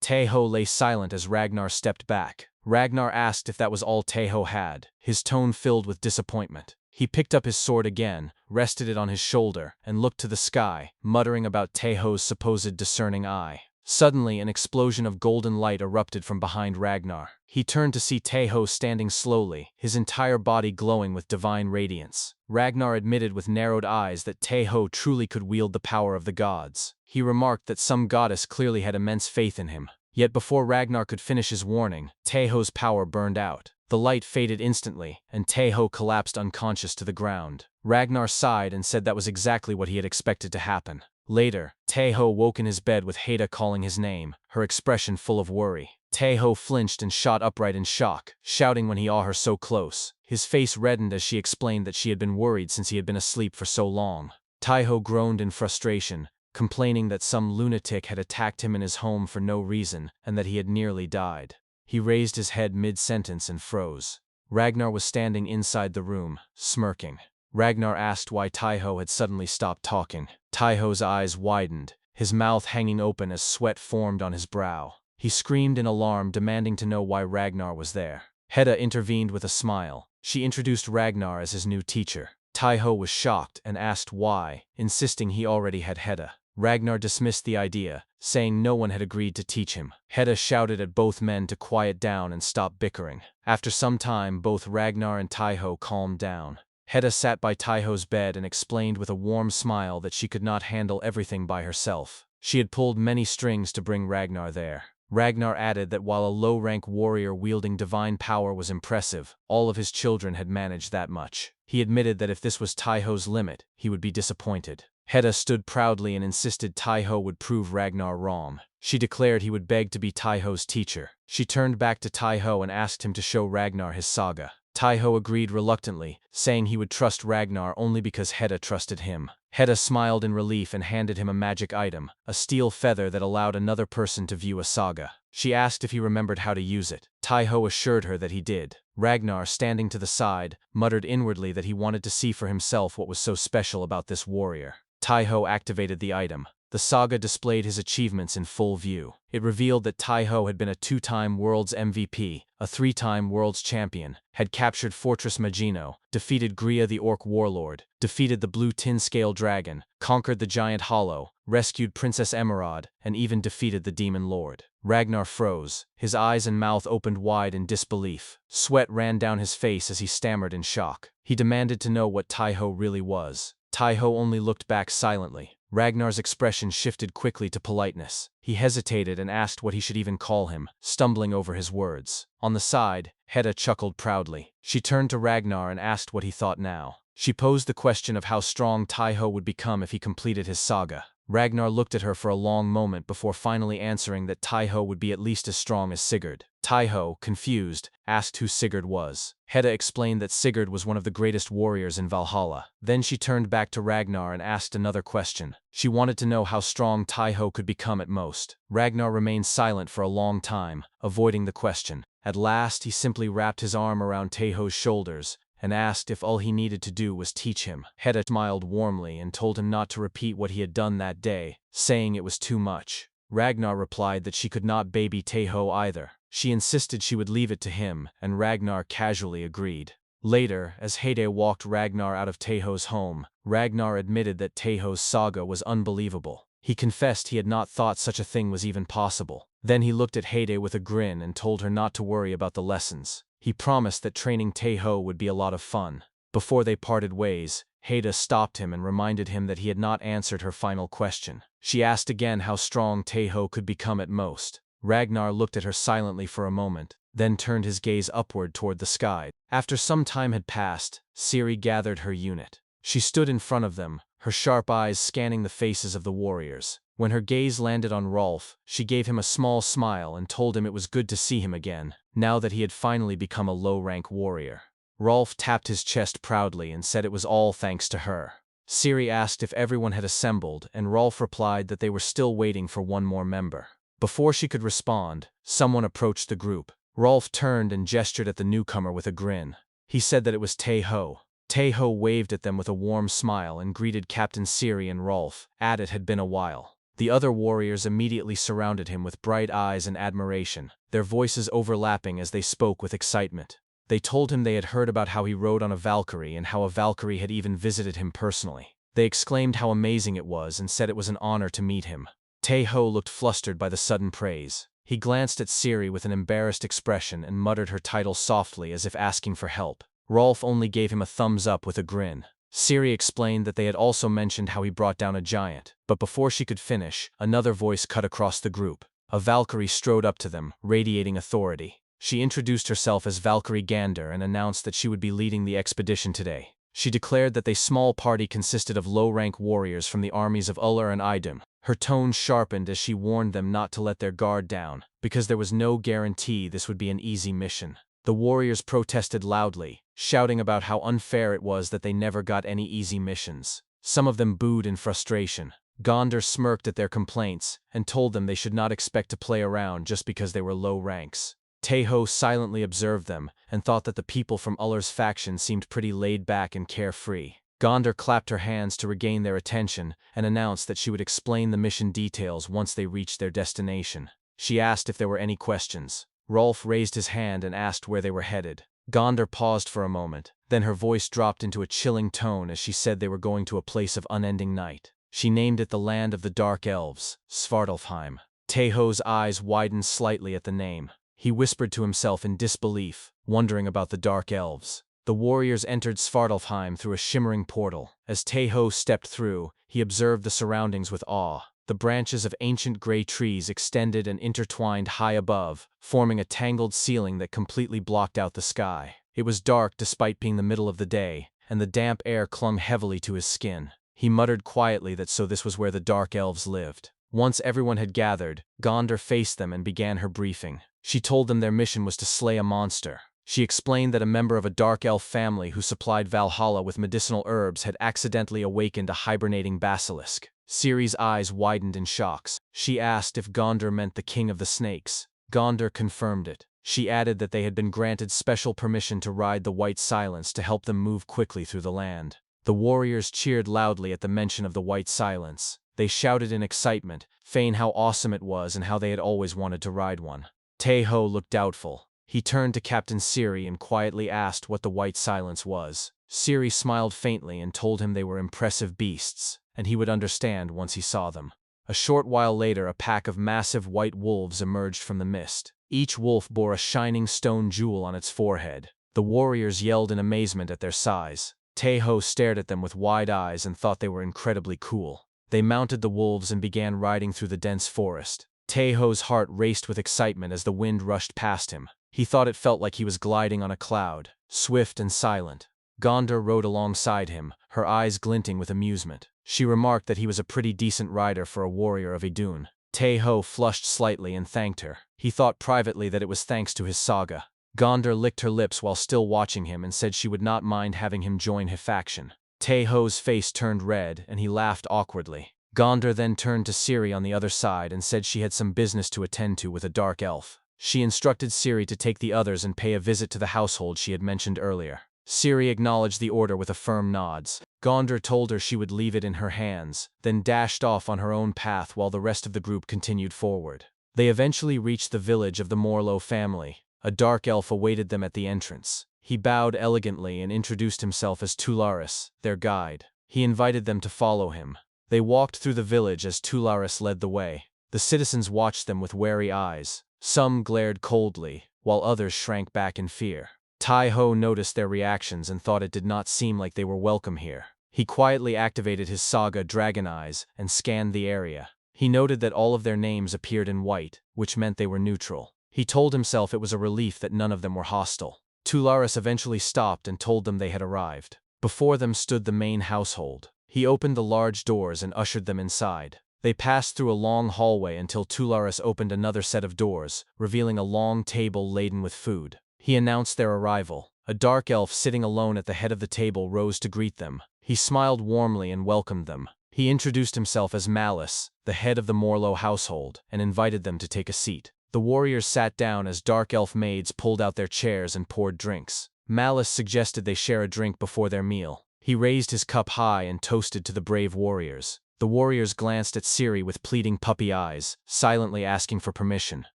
Taeho lay silent as Ragnar stepped back. Ragnar asked if that was all Taeho had, his tone filled with disappointment. He picked up his sword again, rested it on his shoulder, and looked to the sky, muttering about Taeho's supposed discerning eye. Suddenly, an explosion of golden light erupted from behind Ragnar. He turned to see Taeho standing slowly, his entire body glowing with divine radiance. Ragnar admitted with narrowed eyes that Taeho truly could wield the power of the gods. He remarked that some goddess clearly had immense faith in him. Yet before Ragnar could finish his warning, Taeho's power burned out. The light faded instantly, and Taeho collapsed unconscious to the ground. Ragnar sighed and said that was exactly what he had expected to happen. Later, Taeho woke in his bed with Haida calling his name, her expression full of worry. Taeho flinched and shot upright in shock, shouting when he saw her so close. His face reddened as she explained that she had been worried since he had been asleep for so long. Taeho groaned in frustration, complaining that some lunatic had attacked him in his home for no reason, and that he had nearly died. He raised his head mid-sentence and froze. Ragnar was standing inside the room, smirking. Ragnar asked why Taeho had suddenly stopped talking. Taeho's eyes widened, his mouth hanging open as sweat formed on his brow. He screamed in alarm, demanding to know why Ragnar was there. Hedda intervened with a smile. She introduced Ragnar as his new teacher. Taeho was shocked and asked why, insisting he already had Hedda. Ragnar dismissed the idea, saying no one had agreed to teach him. Hedda shouted at both men to quiet down and stop bickering. After some time, both Ragnar and Taeho calmed down. Hedda sat by Taeho's bed and explained with a warm smile that she could not handle everything by herself. She had pulled many strings to bring Ragnar there. Ragnar added that while a low-rank warrior wielding divine power was impressive, all of his children had managed that much. He admitted that if this was Taeho's limit, he would be disappointed. Hedda stood proudly and insisted Taeho would prove Ragnar wrong. She declared he would beg to be Taeho's teacher. She turned back to Taeho and asked him to show Ragnar his Saga. Taiho agreed reluctantly, saying he would trust Ragnar only because Hedda trusted him. Hedda smiled in relief and handed him a magic item, a steel feather that allowed another person to view a saga. She asked if he remembered how to use it. Taiho assured her that he did. Ragnar, standing to the side, muttered inwardly that he wanted to see for himself what was so special about this warrior. Taiho activated the item. The saga displayed his achievements in full view. It revealed that Taiho had been a 2-time World's MVP, a 3-time World's Champion, had captured Fortress Magino, defeated Gria the Orc Warlord, defeated the Blue Tin-Scale Dragon, conquered the Giant Hollow, rescued Princess Emerald, and even defeated the Demon Lord. Ragnar froze, his eyes and mouth opened wide in disbelief. Sweat ran down his face as he stammered in shock. He demanded to know what Taiho really was. Taiho only looked back silently. Ragnar's expression shifted quickly to politeness. He hesitated and asked what he should even call him, stumbling over his words. On the side, Hedda chuckled proudly. She turned to Ragnar and asked what he thought now. She posed the question of how strong Taiho would become if he completed his saga. Ragnar looked at her for a long moment before finally answering that Taiho would be at least as strong as Sigurd. Taiho, confused, asked who Sigurd was. Hedda explained that Sigurd was one of the greatest warriors in Valhalla. Then she turned back to Ragnar and asked another question. She wanted to know how strong Taiho could become at most. Ragnar remained silent for a long time, avoiding the question. At last, he simply wrapped his arm around Taiho's shoulders and asked if all he needed to do was teach him. Hedda smiled warmly and told him not to repeat what he had done that day, saying it was too much. Ragnar replied that she could not baby Taiho either. She insisted she would leave it to him, and Ragnar casually agreed. Later, as Hede walked Ragnar out of Taiho's home, Ragnar admitted that Taiho's saga was unbelievable. He confessed he had not thought such a thing was even possible. Then he looked at Hede with a grin and told her not to worry about the lessons. He promised that training Taiho would be a lot of fun. Before they parted ways, Heda stopped him and reminded him that he had not answered her final question. She asked again how strong Taiho could become at most. Ragnar looked at her silently for a moment, then turned his gaze upward toward the sky. After some time had passed, Ciri gathered her unit. She stood in front of them, her sharp eyes scanning the faces of the warriors. When her gaze landed on Rolf, she gave him a small smile and told him it was good to see him again, now that he had finally become a low-rank warrior. Rolf tapped his chest proudly and said it was all thanks to her. Ciri asked if everyone had assembled, and Rolf replied that they were still waiting for one more member. Before she could respond, someone approached the group. Rolf turned and gestured at the newcomer with a grin. He said that it was Taiho. Taiho waved at them with a warm smile and greeted Captain Ciri and Rolf. It had been a while. The other warriors immediately surrounded him with bright eyes and admiration, their voices overlapping as they spoke with excitement. They told him they had heard about how he rode on a Valkyrie and how a Valkyrie had even visited him personally. They exclaimed how amazing it was and said it was an honor to meet him. Taiho looked flustered by the sudden praise. He glanced at Ciri with an embarrassed expression and muttered her title softly as if asking for help. Rolf only gave him a thumbs up with a grin. Ciri explained that they had also mentioned how he brought down a giant, but before she could finish, another voice cut across the group. A Valkyrie strode up to them, radiating authority. She introduced herself as Valkyrie Gander and announced that she would be leading the expedition today. She declared that the small party consisted of low-rank warriors from the armies of Uller and Idum. Her tone sharpened as she warned them not to let their guard down, because there was no guarantee this would be an easy mission. The warriors protested loudly, shouting about how unfair it was that they never got any easy missions. Some of them booed in frustration. Gander smirked at their complaints and told them they should not expect to play around just because they were low ranks. Taiho silently observed them and thought that the people from Uller's faction seemed pretty laid back and carefree. Gander clapped her hands to regain their attention and announced that she would explain the mission details once they reached their destination. She asked if there were any questions. Rolf raised his hand and asked where they were headed. Gander paused for a moment, then her voice dropped into a chilling tone as she said they were going to a place of unending night. She named it the land of the Dark Elves, Svartalfheim. Taiho's eyes widened slightly at the name. He whispered to himself in disbelief, wondering about the Dark Elves. The warriors entered Svartalfheim through a shimmering portal. As Taiho stepped through, he observed the surroundings with awe. The branches of ancient gray trees extended and intertwined high above, forming a tangled ceiling that completely blocked out the sky. It was dark despite being the middle of the day, and the damp air clung heavily to his skin. He muttered quietly that so this was where the Dark Elves lived. Once everyone had gathered, Gander faced them and began her briefing. She told them their mission was to slay a monster. She explained that a member of a dark elf family who supplied Valhalla with medicinal herbs had accidentally awakened a hibernating basilisk. Ciri's eyes widened in shock. She asked if Gondor meant the king of the snakes. Gondor confirmed it. She added that they had been granted special permission to ride the White Silence to help them move quickly through the land. The warriors cheered loudly at the mention of the White Silence. They shouted in excitement, saying how awesome it was and how they had always wanted to ride one. Taeho looked doubtful. He turned to Captain Ciri and quietly asked what the White Silence was. Ciri smiled faintly and told him they were impressive beasts, and he would understand once he saw them. A short while later, a pack of massive white wolves emerged from the mist. Each wolf bore a shining stone jewel on its forehead. The warriors yelled in amazement at their size. Taeho stared at them with wide eyes and thought they were incredibly cool. They mounted the wolves and began riding through the dense forest. Taeho's heart raced with excitement as the wind rushed past him. He thought it felt like he was gliding on a cloud, swift and silent. Gondor rode alongside him, her eyes glinting with amusement. She remarked that he was a pretty decent rider for a warrior of Idun. Taeho flushed slightly and thanked her. He thought privately that it was thanks to his Saga. Gondor licked her lips while still watching him and said she would not mind having him join his faction. Taeho's face turned red and he laughed awkwardly. Gondor then turned to Ciri on the other side and said she had some business to attend to with a dark elf. She instructed Ciri to take the others and pay a visit to the household she had mentioned earlier. Ciri acknowledged the order with a firm nod. Gondor told her she would leave it in her hands, then dashed off on her own path while the rest of the group continued forward. They eventually reached the village of the Morlo family. A dark elf awaited them at the entrance. He bowed elegantly and introduced himself as Tularis, their guide. He invited them to follow him. They walked through the village as Tularis led the way. The citizens watched them with wary eyes. Some glared coldly, while others shrank back in fear. Taeho noticed their reactions and thought it did not seem like they were welcome here. He quietly activated his Saga Dragon Eyes and scanned the area. He noted that all of their names appeared in white, which meant they were neutral. He told himself it was a relief that none of them were hostile. Tularis eventually stopped and told them they had arrived. Before them stood the main household. He opened the large doors and ushered them inside. They passed through a long hallway until Tularis opened another set of doors, revealing a long table laden with food. He announced their arrival. A dark elf sitting alone at the head of the table rose to greet them. He smiled warmly and welcomed them. He introduced himself as Malice, the head of the Morlo household, and invited them to take a seat. The warriors sat down as dark elf maids pulled out their chairs and poured drinks. Malice suggested they share a drink before their meal. He raised his cup high and toasted to the brave warriors. The warriors glanced at Ciri with pleading puppy eyes, silently asking for permission.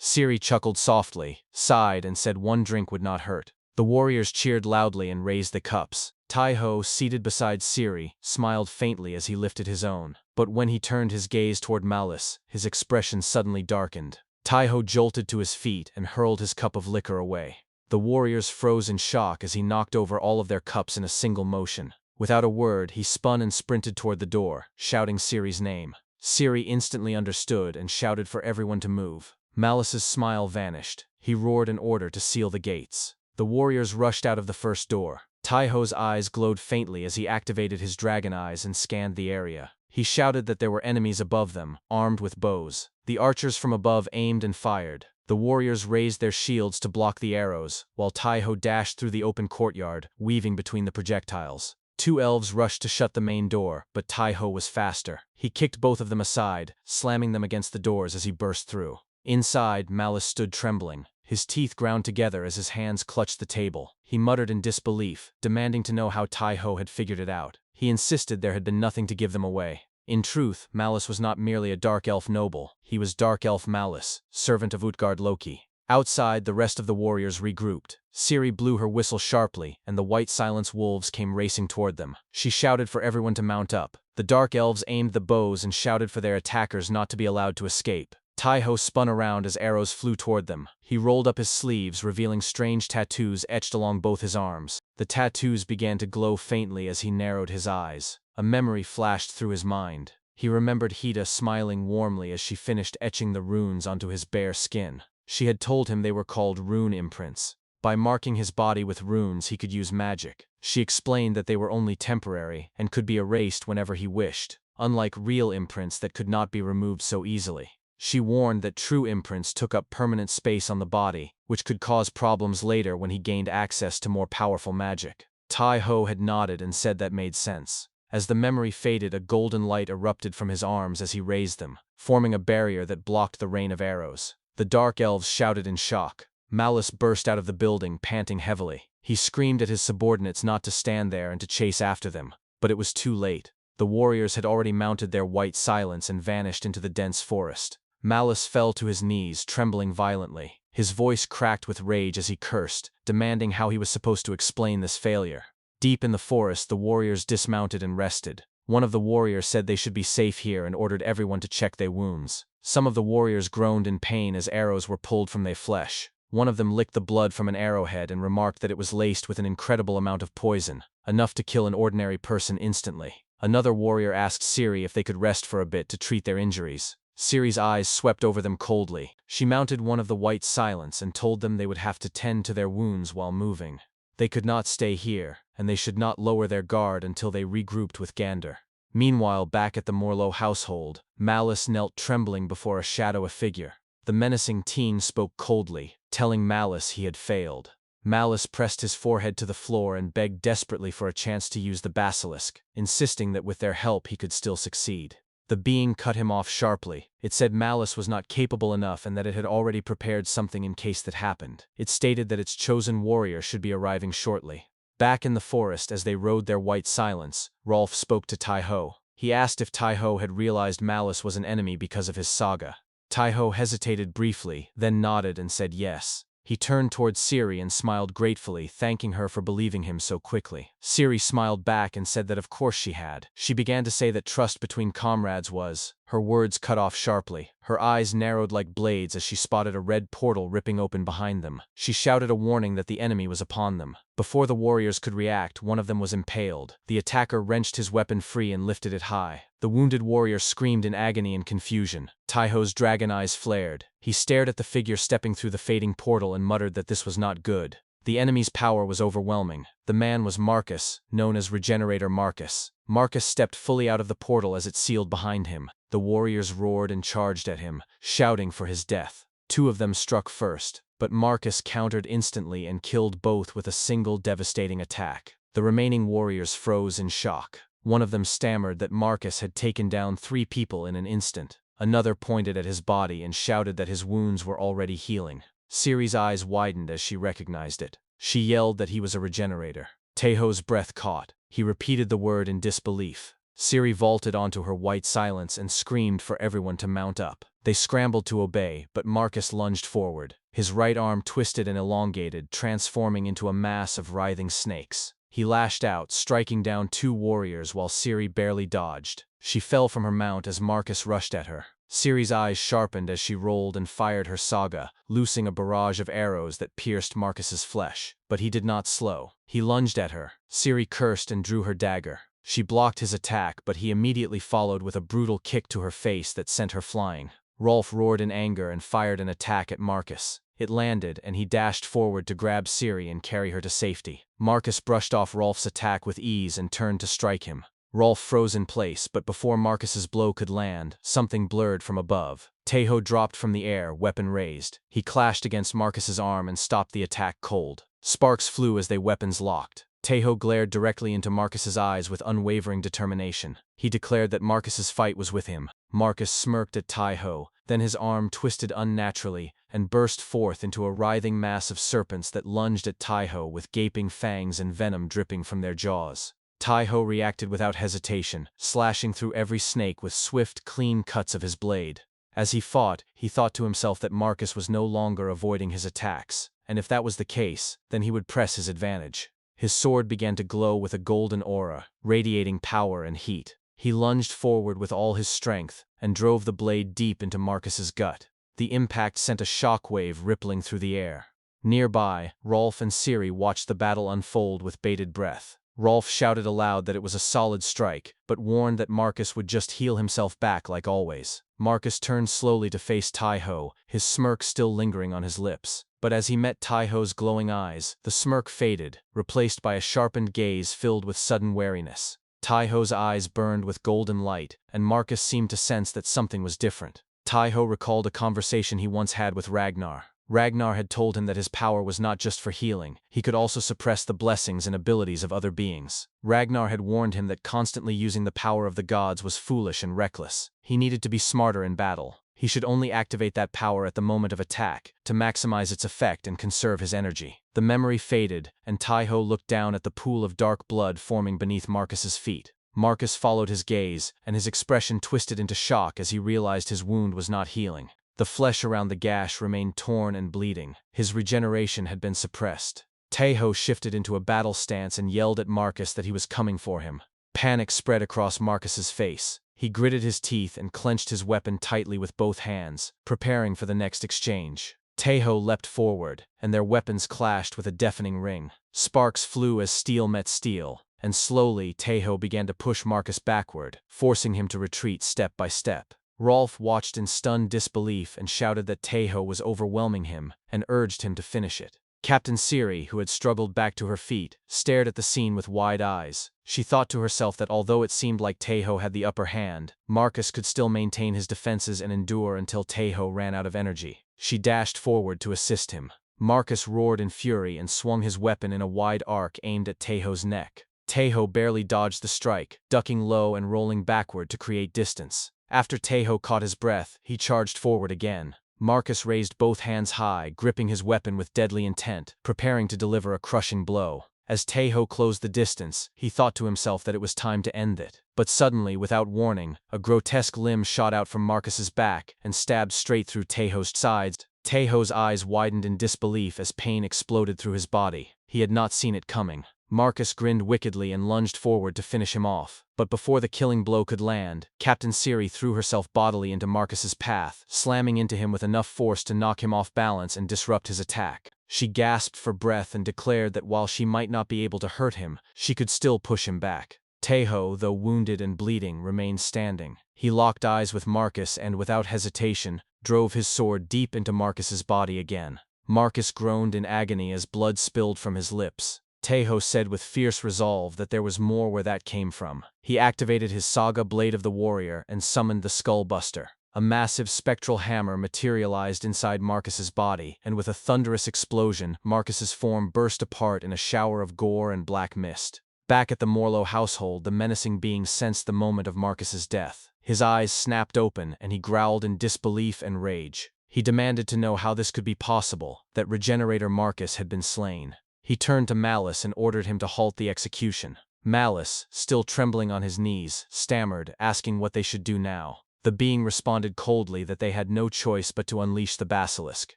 Ciri chuckled softly, sighed, and said one drink would not hurt. The warriors cheered loudly and raised the cups. Taeho, seated beside Ciri, smiled faintly as he lifted his own. But when he turned his gaze toward Malice, his expression suddenly darkened. Taeho jolted to his feet and hurled his cup of liquor away. The warriors froze in shock as he knocked over all of their cups in a single motion. Without a word, he spun and sprinted toward the door, shouting Ciri's name. Ciri instantly understood and shouted for everyone to move. Malice's smile vanished. He roared an order to seal the gates. The warriors rushed out of the first door. Taeho's eyes glowed faintly as he activated his dragon eyes and scanned the area. He shouted that there were enemies above them, armed with bows. The archers from above aimed and fired. The warriors raised their shields to block the arrows, while Taeho dashed through the open courtyard, weaving between the projectiles. Two elves rushed to shut the main door, but Taeho was faster. He kicked both of them aside, slamming them against the doors as he burst through. Inside, Malice stood trembling. His teeth ground together as his hands clutched the table. He muttered in disbelief, demanding to know how Taeho had figured it out. He insisted there had been nothing to give them away. In truth, Malice was not merely a dark elf noble. He was Dark Elf Malice, servant of Utgard Loki. Outside, the rest of the warriors regrouped. Ciri blew her whistle sharply, and the White Silence wolves came racing toward them. She shouted for everyone to mount up. The dark elves aimed the bows and shouted for their attackers not to be allowed to escape. Taeho spun around as arrows flew toward them. He rolled up his sleeves, revealing strange tattoos etched along both his arms. The tattoos began to glow faintly as he narrowed his eyes. A memory flashed through his mind. He remembered Hida smiling warmly as she finished etching the runes onto his bare skin. She had told him they were called rune imprints. By marking his body with runes, he could use magic. She explained that they were only temporary and could be erased whenever he wished, unlike real imprints that could not be removed so easily. She warned that true imprints took up permanent space on the body, which could cause problems later when he gained access to more powerful magic. Tai-ho had nodded and said that made sense. As the memory faded, a golden light erupted from his arms as he raised them, forming a barrier that blocked the rain of arrows. The dark elves shouted in shock. Malice burst out of the building, panting heavily. He screamed at his subordinates not to stand there and to chase after them, but it was too late. The warriors had already mounted their white silence and vanished into the dense forest. Malice fell to his knees, trembling violently. His voice cracked with rage as he cursed, demanding how he was supposed to explain this failure. Deep in the forest, the warriors dismounted and rested. One of the warriors said they should be safe here and ordered everyone to check their wounds. Some of the warriors groaned in pain as arrows were pulled from their flesh. One of them licked the blood from an arrowhead and remarked that it was laced with an incredible amount of poison, enough to kill an ordinary person instantly. Another warrior asked Ciri if they could rest for a bit to treat their injuries. Ciri's eyes swept over them coldly. She mounted one of the white silence and told them they would have to tend to their wounds while moving. They could not stay here, and they should not lower their guard until they regrouped with Gander. Meanwhile, back at the Morlow household, Malice knelt trembling before a shadowy figure. The menacing teen spoke coldly, telling Malice he had failed. Malice pressed his forehead to the floor and begged desperately for a chance to use the basilisk, insisting that with their help he could still succeed. The being cut him off sharply. It said Malice was not capable enough and that it had already prepared something in case that happened. It stated that its chosen warrior should be arriving shortly. Back in the forest, as they rode their white silence, Rolf spoke to Tai-ho. He asked if Tai-ho had realized Malice was an enemy because of his saga. Tai-ho hesitated briefly, then nodded and said yes. He turned towards Ciri and smiled gratefully, thanking her for believing him so quickly. Ciri smiled back and said that of course she had. She began to say that trust between comrades was. Her words cut off sharply. Her eyes narrowed like blades as she spotted a red portal ripping open behind them. She shouted a warning that the enemy was upon them. Before the warriors could react, one of them was impaled. The attacker wrenched his weapon free and lifted it high. The wounded warrior screamed in agony and confusion. Tai-ho's dragon eyes flared. He stared at the figure stepping through the fading portal and muttered that this was not good. The enemy's power was overwhelming. The man was Marcus, known as Regenerator Marcus. Marcus stepped fully out of the portal as it sealed behind him. The warriors roared and charged at him, shouting for his death. Two of them struck first, but Marcus countered instantly and killed both with a single devastating attack. The remaining warriors froze in shock. One of them stammered that Marcus had taken down 3 people in an instant. Another pointed at his body and shouted that his wounds were already healing. Ciri's eyes widened as she recognized it. She yelled that he was a regenerator. Tai-ho's breath caught. He repeated the word in disbelief. Ciri vaulted onto her white silence and screamed for everyone to mount up. They scrambled to obey, but Marcus lunged forward. His right arm twisted and elongated, transforming into a mass of writhing snakes. He lashed out, striking down 2 warriors while Ciri barely dodged. She fell from her mount as Marcus rushed at her. Ciri's eyes sharpened as she rolled and fired her saga, loosing a barrage of arrows that pierced Marcus's flesh. But he did not slow. He lunged at her. Ciri cursed and drew her dagger. She blocked his attack, but he immediately followed with a brutal kick to her face that sent her flying. Rolf roared in anger and fired an attack at Marcus. It landed, and he dashed forward to grab Ciri and carry her to safety. Marcus brushed off Rolf's attack with ease and turned to strike him. Rolf froze in place, but before Marcus's blow could land, something blurred from above. Tai-ho dropped from the air, weapon raised. He clashed against Marcus's arm and stopped the attack cold. Sparks flew as they weapons locked. Tai-ho glared directly into Marcus's eyes with unwavering determination. He declared that Marcus's fight was with him. Marcus smirked at Tai-ho, then his arm twisted unnaturally and burst forth into a writhing mass of serpents that lunged at Tai-ho with gaping fangs and venom dripping from their jaws. Tai-ho reacted without hesitation, slashing through every snake with swift, clean cuts of his blade. As he fought, he thought to himself that Marcus was no longer avoiding his attacks, and if that was the case, then he would press his advantage. His sword began to glow with a golden aura, radiating power and heat. He lunged forward with all his strength and drove the blade deep into Marcus's gut. The impact sent a shockwave rippling through the air. Nearby, Rolf and Ciri watched the battle unfold with bated breath. Rolf shouted aloud that it was a solid strike, but warned that Marcus would just heal himself back like always. Marcus turned slowly to face Tai-ho, his smirk still lingering on his lips. But as he met Tai-ho's glowing eyes, the smirk faded, replaced by a sharpened gaze filled with sudden wariness. Tai-ho's eyes burned with golden light, and Marcus seemed to sense that something was different. Taiho recalled a conversation he once had with Ragnar. Ragnar had told him that his power was not just for healing, he could also suppress the blessings and abilities of other beings. Ragnar had warned him that constantly using the power of the gods was foolish and reckless. He needed to be smarter in battle. He should only activate that power at the moment of attack, to maximize its effect and conserve his energy. The memory faded, and Taiho looked down at the pool of dark blood forming beneath Marcus's feet. Marcus followed his gaze, and his expression twisted into shock as he realized his wound was not healing. The flesh around the gash remained torn and bleeding. His regeneration had been suppressed. Taiho shifted into a battle stance and yelled at Marcus that he was coming for him. Panic spread across Marcus's face. He gritted his teeth and clenched his weapon tightly with both hands, preparing for the next exchange. Taiho leapt forward, and their weapons clashed with a deafening ring. Sparks flew as steel met steel, and slowly Taiho began to push Marcus backward, forcing him to retreat step by step. Rolf watched in stunned disbelief and shouted that Taiho was overwhelming him and urged him to finish it. Captain Siri, who had struggled back to her feet, stared at the scene with wide eyes. She thought to herself that although it seemed like Taiho had the upper hand, Marcus could still maintain his defenses and endure until Taiho ran out of energy. She dashed forward to assist him. Marcus roared in fury and swung his weapon in a wide arc aimed at Taiho's neck. Taiho barely dodged the strike, ducking low and rolling backward to create distance. After Taiho caught his breath, he charged forward again. Marcus raised both hands high, gripping his weapon with deadly intent, preparing to deliver a crushing blow. As Taiho closed the distance, he thought to himself that it was time to end it. But suddenly, without warning, a grotesque limb shot out from Marcus's back and stabbed straight through Taiho's sides. Taiho's eyes widened in disbelief as pain exploded through his body. He had not seen it coming. Marcus grinned wickedly and lunged forward to finish him off. But before the killing blow could land, Captain Siri threw herself bodily into Marcus's path, slamming into him with enough force to knock him off balance and disrupt his attack. She gasped for breath and declared that while she might not be able to hurt him, she could still push him back. Taiho, though wounded and bleeding, remained standing. He locked eyes with Marcus and, without hesitation, drove his sword deep into Marcus's body again. Marcus groaned in agony as blood spilled from his lips. Taiho said with fierce resolve that there was more where that came from. He activated his Saga Blade of the Warrior and summoned the Skull Buster. A massive spectral hammer materialized inside Marcus's body, and with a thunderous explosion, Marcus's form burst apart in a shower of gore and black mist. Back at the Morlow household, the menacing being sensed the moment of Marcus's death. His eyes snapped open, and he growled in disbelief and rage. He demanded to know how this could be possible, that Regenerator Marcus had been slain. He turned to Malice and ordered him to halt the execution. Malice, still trembling on his knees, stammered, asking what they should do now. The being responded coldly that they had no choice but to unleash the basilisk.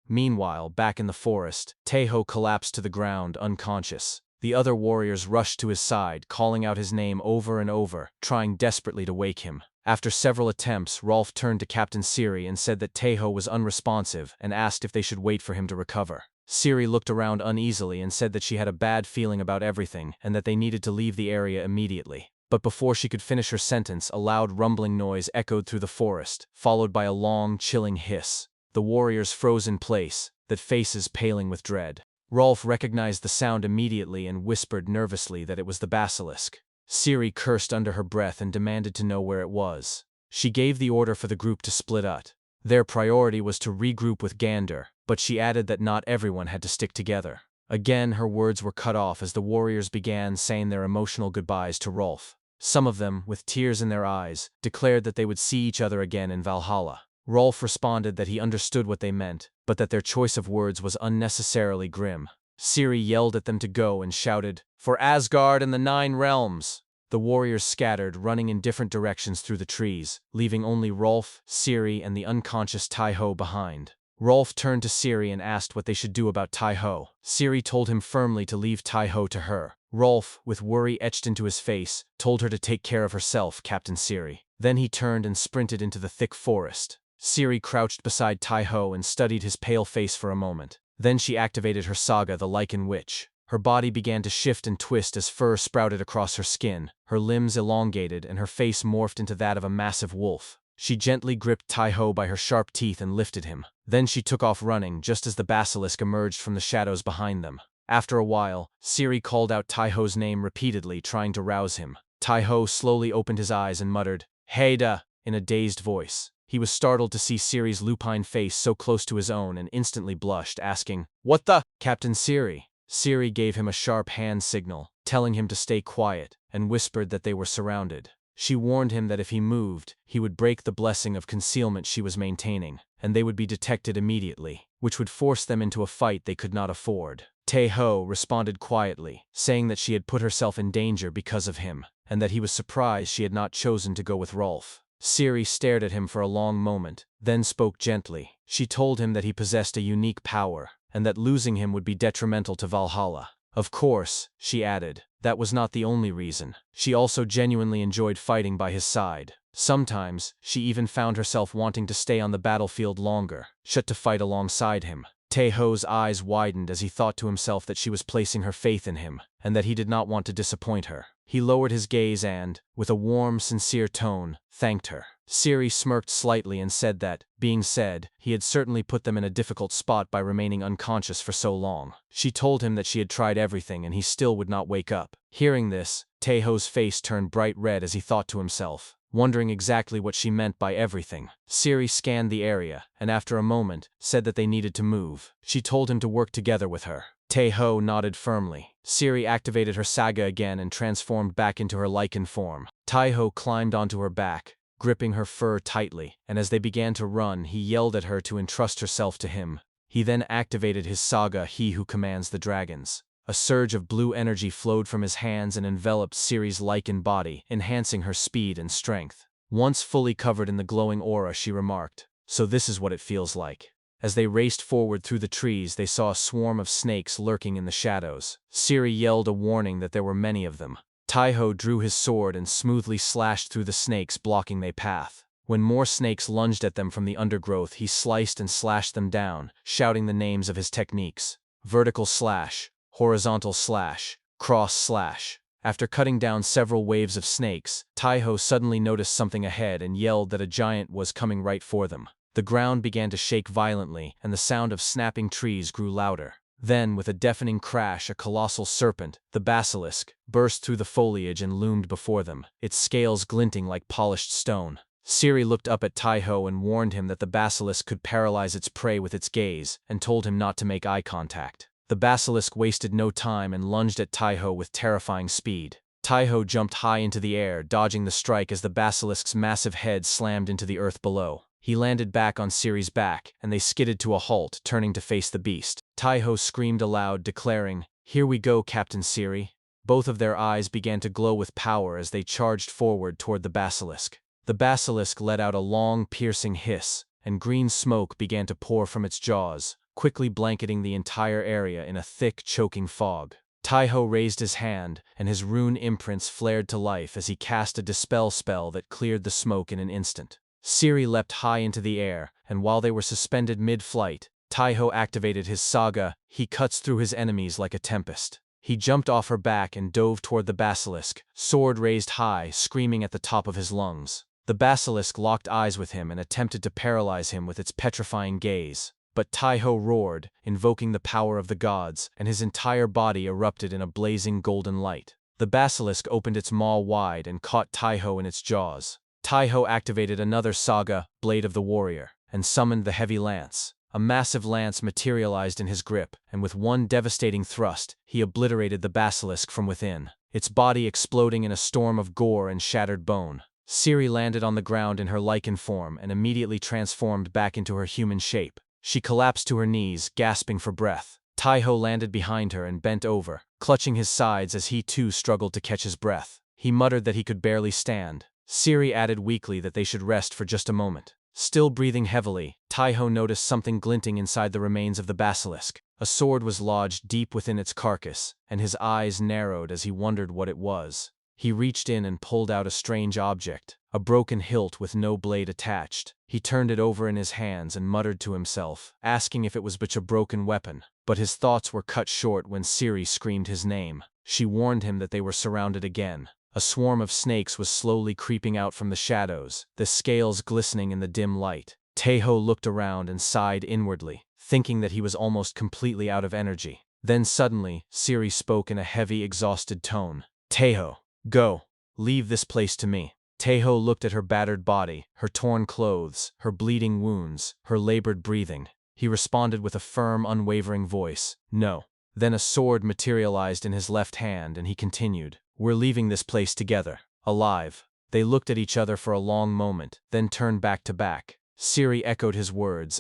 Meanwhile, back in the forest, Taiho collapsed to the ground, unconscious. The other warriors rushed to his side, calling out his name over and over, trying desperately to wake him. After several attempts, Rolf turned to Captain Siri and said that Taiho was unresponsive and asked if they should wait for him to recover. Siri looked around uneasily and said that she had a bad feeling about everything and that they needed to leave the area immediately. But before she could finish her sentence, a loud rumbling noise echoed through the forest, followed by a long, chilling hiss. The warriors froze in place, their faces paling with dread. Rolf recognized the sound immediately and whispered nervously that it was the basilisk. Siri cursed under her breath and demanded to know where it was. She gave the order for the group to split up. Their priority was to regroup with Gander, but she added that not everyone had to stick together. Again, her words were cut off as the warriors began saying their emotional goodbyes to Rolf. Some of them, with tears in their eyes, declared that they would see each other again in Valhalla. Rolf responded that he understood what they meant, but that their choice of words was unnecessarily grim. Siri yelled at them to go and shouted, "For Asgard and the 9 realms!" The warriors scattered, running in different directions through the trees, leaving only Rolf, Siri, and the unconscious Taiho behind. Rolf turned to Siri and asked what they should do about Taiho. Siri told him firmly to leave Taiho to her. Rolf, with worry etched into his face, told her to take care of herself, Captain Siri. Then he turned and sprinted into the thick forest. Siri crouched beside Taiho and studied his pale face for a moment. Then she activated her Saga, the Lichen Witch. Her body began to shift and twist as fur sprouted across her skin, her limbs elongated, and her face morphed into that of a massive wolf. She gently gripped Taiho by her sharp teeth and lifted him. Then she took off running, just as the basilisk emerged from the shadows behind them. After a while, Siri called out Taiho's name repeatedly, trying to rouse him. Taiho slowly opened his eyes and muttered, "Haida," in a dazed voice. He was startled to see Siri's lupine face so close to his own and instantly blushed, asking, "What the?" "Captain Siri." Siri gave him a sharp hand signal, telling him to stay quiet, and whispered that they were surrounded. She warned him that if he moved, he would break the blessing of concealment she was maintaining, and they would be detected immediately, which would force them into a fight they could not afford. Tae-ho responded quietly, saying that she had put herself in danger because of him, and that he was surprised she had not chosen to go with Rolf. Siri stared at him for a long moment, then spoke gently. She told him that he possessed a unique power, and that losing him would be detrimental to Valhalla. Of course, she added, that was not the only reason. She also genuinely enjoyed fighting by his side. Sometimes, she even found herself wanting to stay on the battlefield longer, just to fight alongside him. Tae-ho's eyes widened as he thought to himself that she was placing her faith in him, and that he did not want to disappoint her. He lowered his gaze and, with a warm, sincere tone, thanked her. Siri smirked slightly and said that, being said, he had certainly put them in a difficult spot by remaining unconscious for so long. She told him that she had tried everything and he still would not wake up. Hearing this, Tae-ho's face turned bright red as he thought to himself, wondering exactly what she meant by everything. Siri scanned the area, and after a moment, said that they needed to move. She told him to work together with her. Tae-ho nodded firmly. Siri activated her Saga again and transformed back into her lichen form. Tae-ho climbed onto her back, gripping her fur tightly, and as they began to run, he yelled at her to entrust herself to him. He then activated his Saga, He Who Commands the Dragons. A surge of blue energy flowed from his hands and enveloped Siri's lichen body, enhancing her speed and strength. Once fully covered in the glowing aura, she remarked, "So this is what it feels like." As they raced forward through the trees, they saw a swarm of snakes lurking in the shadows. Siri yelled a warning that there were many of them. Tae-ho drew his sword and smoothly slashed through the snakes, blocking their path. When more snakes lunged at them from the undergrowth, he sliced and slashed them down, shouting the names of his techniques: vertical slash, horizontal slash, cross slash. After cutting down several waves of snakes, Tae-ho suddenly noticed something ahead and yelled that a giant was coming right for them. The ground began to shake violently, and the sound of snapping trees grew louder. Then, with a deafening crash, a colossal serpent, the basilisk, burst through the foliage and loomed before them, its scales glinting like polished stone. Siri looked up at Tae-ho and warned him that the basilisk could paralyze its prey with its gaze, and told him not to make eye contact. The basilisk wasted no time and lunged at Tae-ho with terrifying speed. Tae-ho jumped high into the air, dodging the strike as the basilisk's massive head slammed into the earth below. He landed back on Siri's back, and they skidded to a halt, turning to face the beast. Tae-ho screamed aloud, declaring, "Here we go, Captain Siri." Both of their eyes began to glow with power as they charged forward toward the basilisk. The basilisk let out a long, piercing hiss, and green smoke began to pour from its jaws, quickly blanketing the entire area in a thick, choking fog. Tae-ho raised his hand, and his rune imprints flared to life as he cast a dispel spell that cleared the smoke in an instant. Siri leapt high into the air, and while they were suspended mid-flight, Tae-ho activated his Saga. He cuts through his enemies like a tempest. He jumped off her back and dove toward the basilisk, sword raised high, screaming at the top of his lungs. The basilisk locked eyes with him and attempted to paralyze him with its petrifying gaze. But Tae-ho roared, invoking the power of the gods, and his entire body erupted in a blazing golden light. The basilisk opened its maw wide and caught Tae-ho in its jaws. Tae-ho activated another Saga, Blade of the Warrior, and summoned the heavy lance. A massive lance materialized in his grip, and with one devastating thrust, he obliterated the basilisk from within, its body exploding in a storm of gore and shattered bone. Siri landed on the ground in her lichen form and immediately transformed back into her human shape. She collapsed to her knees, gasping for breath. Tae-ho landed behind her and bent over, clutching his sides as he too struggled to catch his breath. He muttered that he could barely stand. Siri added weakly that they should rest for just a moment. Still breathing heavily, Tae-ho noticed something glinting inside the remains of the basilisk. A sword was lodged deep within its carcass, and his eyes narrowed as he wondered what it was. He reached in and pulled out a strange object, a broken hilt with no blade attached. He turned it over in his hands and muttered to himself, asking if it was but a broken weapon. But his thoughts were cut short when Siri screamed his name. She warned him that they were surrounded again. A swarm of snakes was slowly creeping out from the shadows, the scales glistening in the dim light. Tae-ho looked around and sighed inwardly, thinking that he was almost completely out of energy. Then suddenly, Siri spoke in a heavy, exhausted tone. "Tae-ho, go. Leave this place to me." Taeho looked at her battered body, her torn clothes, her bleeding wounds, her labored breathing. He responded with a firm, unwavering voice, "No." Then a sword materialized in his left hand and he continued, "We're leaving this place together, alive." They looked at each other for a long moment, then turned back to back. Siri echoed his words,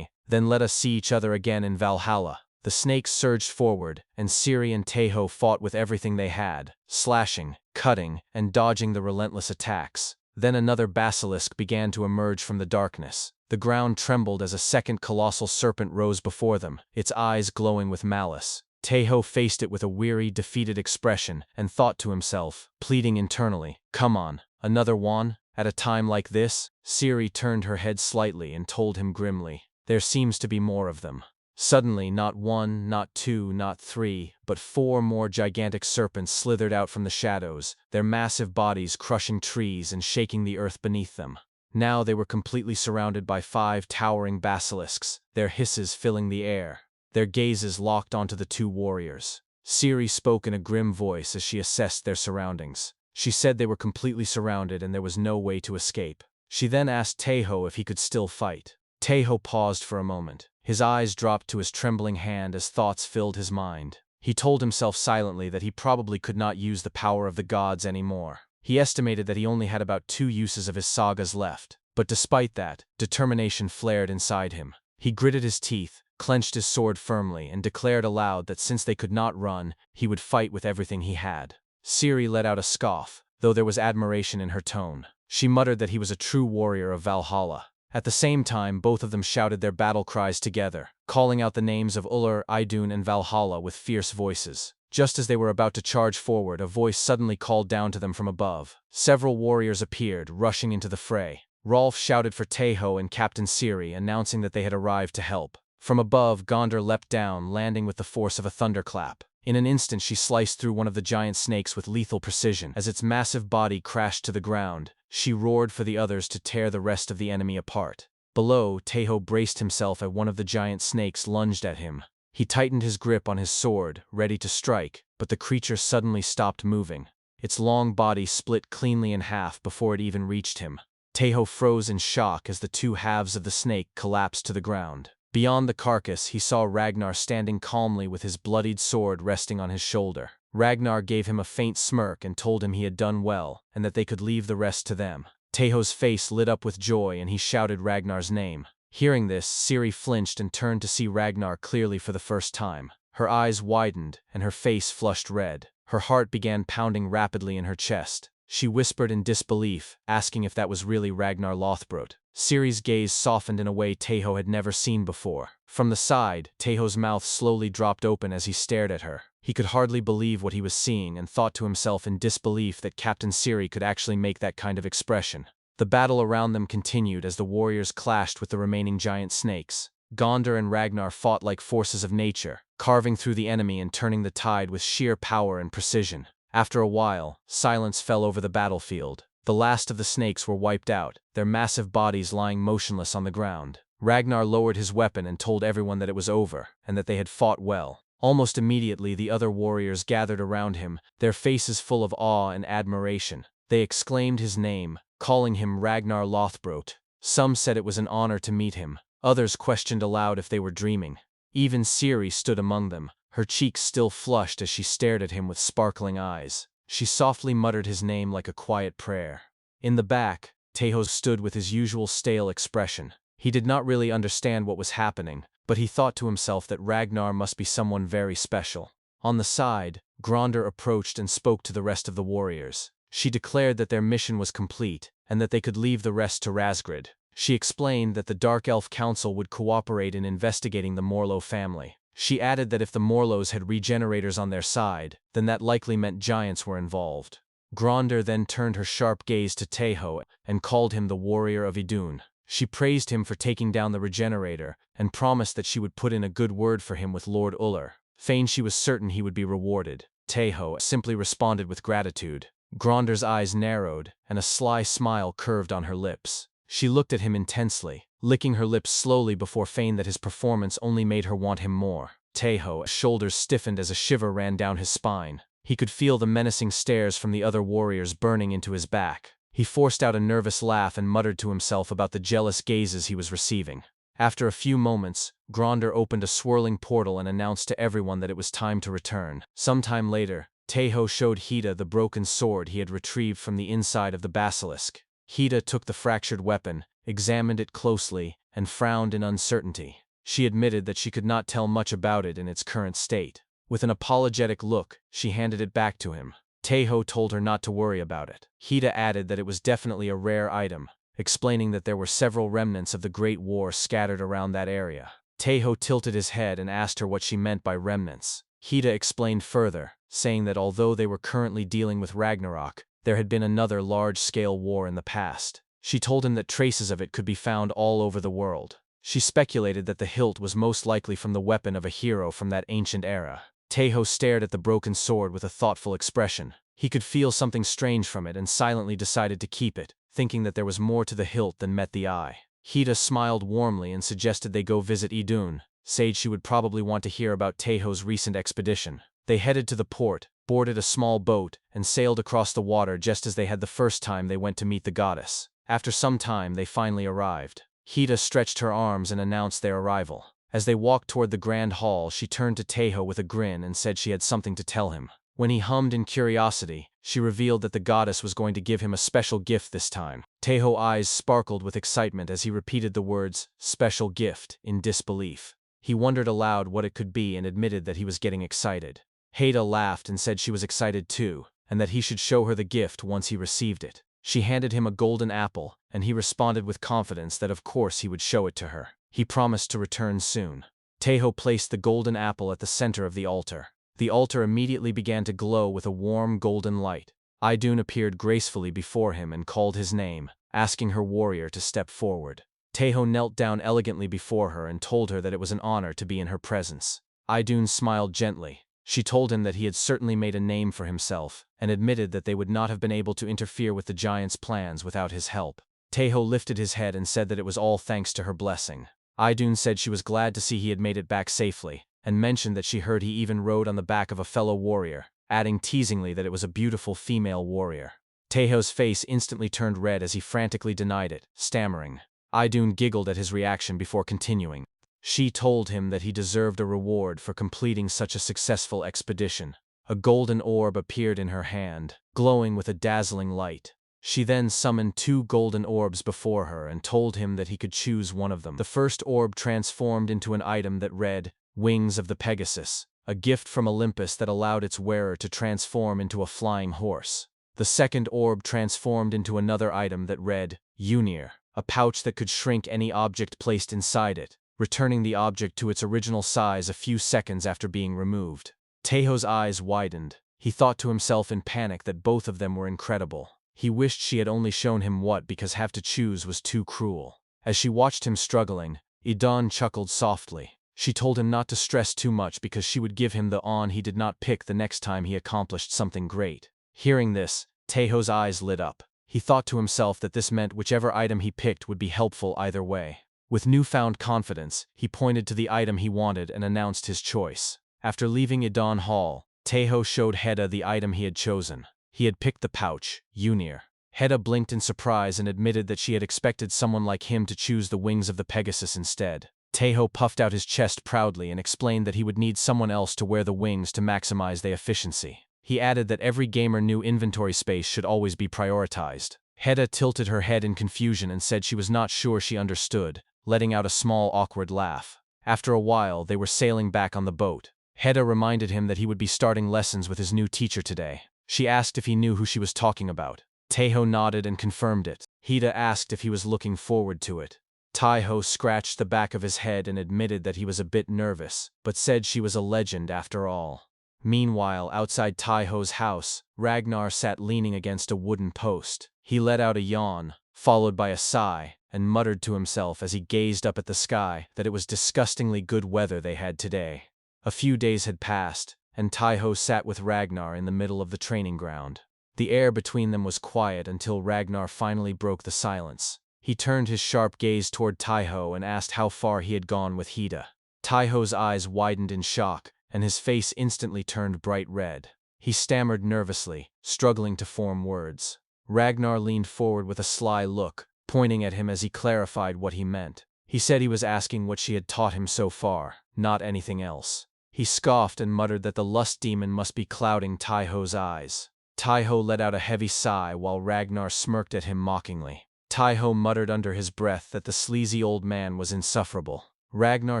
"Then let us see each other again in Valhalla." The snakes surged forward, and Siri and Taeho fought with everything they had, slashing, cutting, and dodging the relentless attacks. Then another basilisk began to emerge from the darkness. The ground trembled as a second colossal serpent rose before them, its eyes glowing with malice. Taeho faced it with a weary, defeated expression and thought to himself, pleading internally, "Come on, another one?" At a time like this, Siri turned her head slightly and told him grimly, "There seems to be more of them." Suddenly, not one, not two, not three, but 4 more gigantic serpents slithered out from the shadows, their massive bodies crushing trees and shaking the earth beneath them. Now they were completely surrounded by 5 towering basilisks, their hisses filling the air. Their gazes locked onto the 2 warriors. Siri spoke in a grim voice as she assessed their surroundings. She said they were completely surrounded and there was no way to escape. She then asked Taeho if he could still fight. Taeho paused for a moment. His eyes dropped to his trembling hand as thoughts filled his mind. He told himself silently that he probably could not use the power of the gods anymore. He estimated that he only had about 2 uses of his sagas left. But despite that, determination flared inside him. He gritted his teeth, clenched his sword firmly, and declared aloud that since they could not run, he would fight with everything he had. Siri let out a scoff, though there was admiration in her tone. She muttered that he was a true warrior of Valhalla. At the same time, both of them shouted their battle cries together, calling out the names of Ullr, Idun, and Valhalla with fierce voices. Just as they were about to charge forward, a voice suddenly called down to them from above. Several warriors appeared, rushing into the fray. Rolf shouted for Taeho and Captain Siri, announcing that they had arrived to help. From above, Gondor leapt down, landing with the force of a thunderclap. In an instant she sliced through one of the giant snakes with lethal precision. As its massive body crashed to the ground, she roared for the others to tear the rest of the enemy apart. Below, Taeho braced himself as one of the giant snakes lunged at him. He tightened his grip on his sword, ready to strike, but the creature suddenly stopped moving. Its long body split cleanly in half before it even reached him. Taeho froze in shock as the 2 halves of the snake collapsed to the ground. Beyond the carcass, he saw Ragnar standing calmly with his bloodied sword resting on his shoulder. Ragnar gave him a faint smirk and told him he had done well, and that they could leave the rest to them. Taeho's face lit up with joy and he shouted Ragnar's name. Hearing this, Siri flinched and turned to see Ragnar clearly for the first time. Her eyes widened and her face flushed red. Her heart began pounding rapidly in her chest. She whispered in disbelief, asking if that was really Ragnar Lothbrok. Siri's gaze softened in a way Taeho had never seen before. From the side, Taeho's mouth slowly dropped open as he stared at her. He could hardly believe what he was seeing and thought to himself in disbelief that Captain Siri could actually make that kind of expression. The battle around them continued as the warriors clashed with the remaining giant snakes. Gondor and Ragnar fought like forces of nature, carving through the enemy and turning the tide with sheer power and precision. After a while, silence fell over the battlefield. The last of the snakes were wiped out, their massive bodies lying motionless on the ground. Ragnar lowered his weapon and told everyone that it was over, and that they had fought well. Almost immediately the other warriors gathered around him, their faces full of awe and admiration. They exclaimed his name, calling him Ragnar Lothbrok. Some said it was an honor to meet him. Others questioned aloud if they were dreaming. Even Siri stood among them, her cheeks still flushed as she stared at him with sparkling eyes. She softly muttered his name like a quiet prayer. In the back, Taeho stood with his usual stale expression. He did not really understand what was happening, but he thought to himself that Ragnar must be someone very special. On the side, Gronder approached and spoke to the rest of the warriors. She declared that their mission was complete, and that they could leave the rest to Razgrid. She explained that the Dark Elf Council would cooperate in investigating the Morlo family. She added that if the Morlos had regenerators on their side, then that likely meant giants were involved. Gronder then turned her sharp gaze to Taeho and called him the warrior of Idun. She praised him for taking down the regenerator and promised that she would put in a good word for him with Lord Ullr. Fain she was certain he would be rewarded. Taeho simply responded with gratitude. Gronder's eyes narrowed, and a sly smile curved on her lips. She looked at him intensely, licking her lips slowly before feigning that his performance only made her want him more. Taeho's shoulders stiffened as a shiver ran down his spine. He could feel the menacing stares from the other warriors burning into his back. He forced out a nervous laugh and muttered to himself about the jealous gazes he was receiving. After a few moments, Gronder opened a swirling portal and announced to everyone that it was time to return. Sometime later, Taeho showed Hida the broken sword he had retrieved from the inside of the basilisk. Hida took the fractured weapon, examined it closely, and frowned in uncertainty. She admitted that she could not tell much about it in its current state. With an apologetic look, she handed it back to him. Taeho told her not to worry about it. Hida added that it was definitely a rare item, explaining that there were several remnants of the Great War scattered around that area. Taeho tilted his head and asked her what she meant by remnants. Hida explained further, saying that although they were currently dealing with Ragnarok, there had been another large-scale war in the past. She told him that traces of it could be found all over the world. She speculated that the hilt was most likely from the weapon of a hero from that ancient era. Taeho stared at the broken sword with a thoughtful expression. He could feel something strange from it and silently decided to keep it, thinking that there was more to the hilt than met the eye. Hida smiled warmly and suggested they go visit Idun, said she would probably want to hear about Taeho's recent expedition. They headed to the port, boarded a small boat, and sailed across the water just as they had the first time they went to meet the goddess. After some time, they finally arrived. Hida stretched her arms and announced their arrival. As they walked toward the grand hall, she turned to Taeho with a grin and said she had something to tell him. When he hummed in curiosity, she revealed that the goddess was going to give him a special gift this time. Taeho's eyes sparkled with excitement as he repeated the words, "special gift," in disbelief. He wondered aloud what it could be and admitted that he was getting excited. Hida laughed and said she was excited too, and that he should show her the gift once he received it. She handed him a golden apple, and he responded with confidence that of course he would show it to her. He promised to return soon. Taeho placed the golden apple at the center of the altar. The altar immediately began to glow with a warm golden light. Idun appeared gracefully before him and called his name, asking her warrior to step forward. Taeho knelt down elegantly before her and told her that it was an honor to be in her presence. Idun smiled gently. She told him that he had certainly made a name for himself, and admitted that they would not have been able to interfere with the giant's plans without his help. Taeho lifted his head and said that it was all thanks to her blessing. Idun said she was glad to see he had made it back safely, and mentioned that she heard he even rode on the back of a fellow warrior, adding teasingly that it was a beautiful female warrior. Taeho's face instantly turned red as he frantically denied it, stammering. Idun giggled at his reaction before continuing. She told him that he deserved a reward for completing such a successful expedition. A golden orb appeared in her hand, glowing with a dazzling light. She then summoned 2 golden orbs before her and told him that he could choose one of them. The first orb transformed into an item that read, "Wings of the Pegasus," a gift from Olympus that allowed its wearer to transform into a flying horse. The second orb transformed into another item that read, "Unir," a pouch that could shrink any object placed inside it, returning the object to its original size a few seconds after being removed. Taeho's eyes widened. He thought to himself in panic that both of them were incredible. He wished she had only shown him what because have to choose was too cruel. As she watched him struggling, Idun chuckled softly. She told him not to stress too much because she would give him the on he did not pick the next time he accomplished something great. Hearing this, Taeho's eyes lit up. He thought to himself that this meant whichever item he picked would be helpful either way. With newfound confidence, he pointed to the item he wanted and announced his choice. After leaving Idun Hall, Taeho showed Heda the item he had chosen. He had picked the pouch, Unir. Heda blinked in surprise and admitted that she had expected someone like him to choose the wings of the Pegasus instead. Taeho puffed out his chest proudly and explained that he would need someone else to wear the wings to maximize their efficiency. He added that every gamer knew inventory space should always be prioritized. Heda tilted her head in confusion and said she was not sure she understood, letting out a small awkward laugh. After a while, they were sailing back on the boat. Heda reminded him that he would be starting lessons with his new teacher today. She asked if he knew who she was talking about. Taeho nodded and confirmed it. Heda asked if he was looking forward to it. Taeho scratched the back of his head and admitted that he was a bit nervous, but said she was a legend after all. Meanwhile, outside Taeho's house, Ragnar sat leaning against a wooden post. He let out a yawn, followed by a sigh, and muttered to himself as he gazed up at the sky that it was disgustingly good weather they had today. A few days had passed, and Taeho sat with Ragnar in the middle of the training ground. The air between them was quiet until Ragnar finally broke the silence. He turned his sharp gaze toward Taeho and asked how far he had gone with Hida. Taeho's eyes widened in shock, and his face instantly turned bright red. He stammered nervously, struggling to form words. Ragnar leaned forward with a sly look, pointing at him as he clarified what he meant. He said he was asking what she had taught him so far, not anything else. He scoffed and muttered that the lust demon must be clouding Taiho's eyes. Taiho let out a heavy sigh while Ragnar smirked at him mockingly. Taiho muttered under his breath that the sleazy old man was insufferable. Ragnar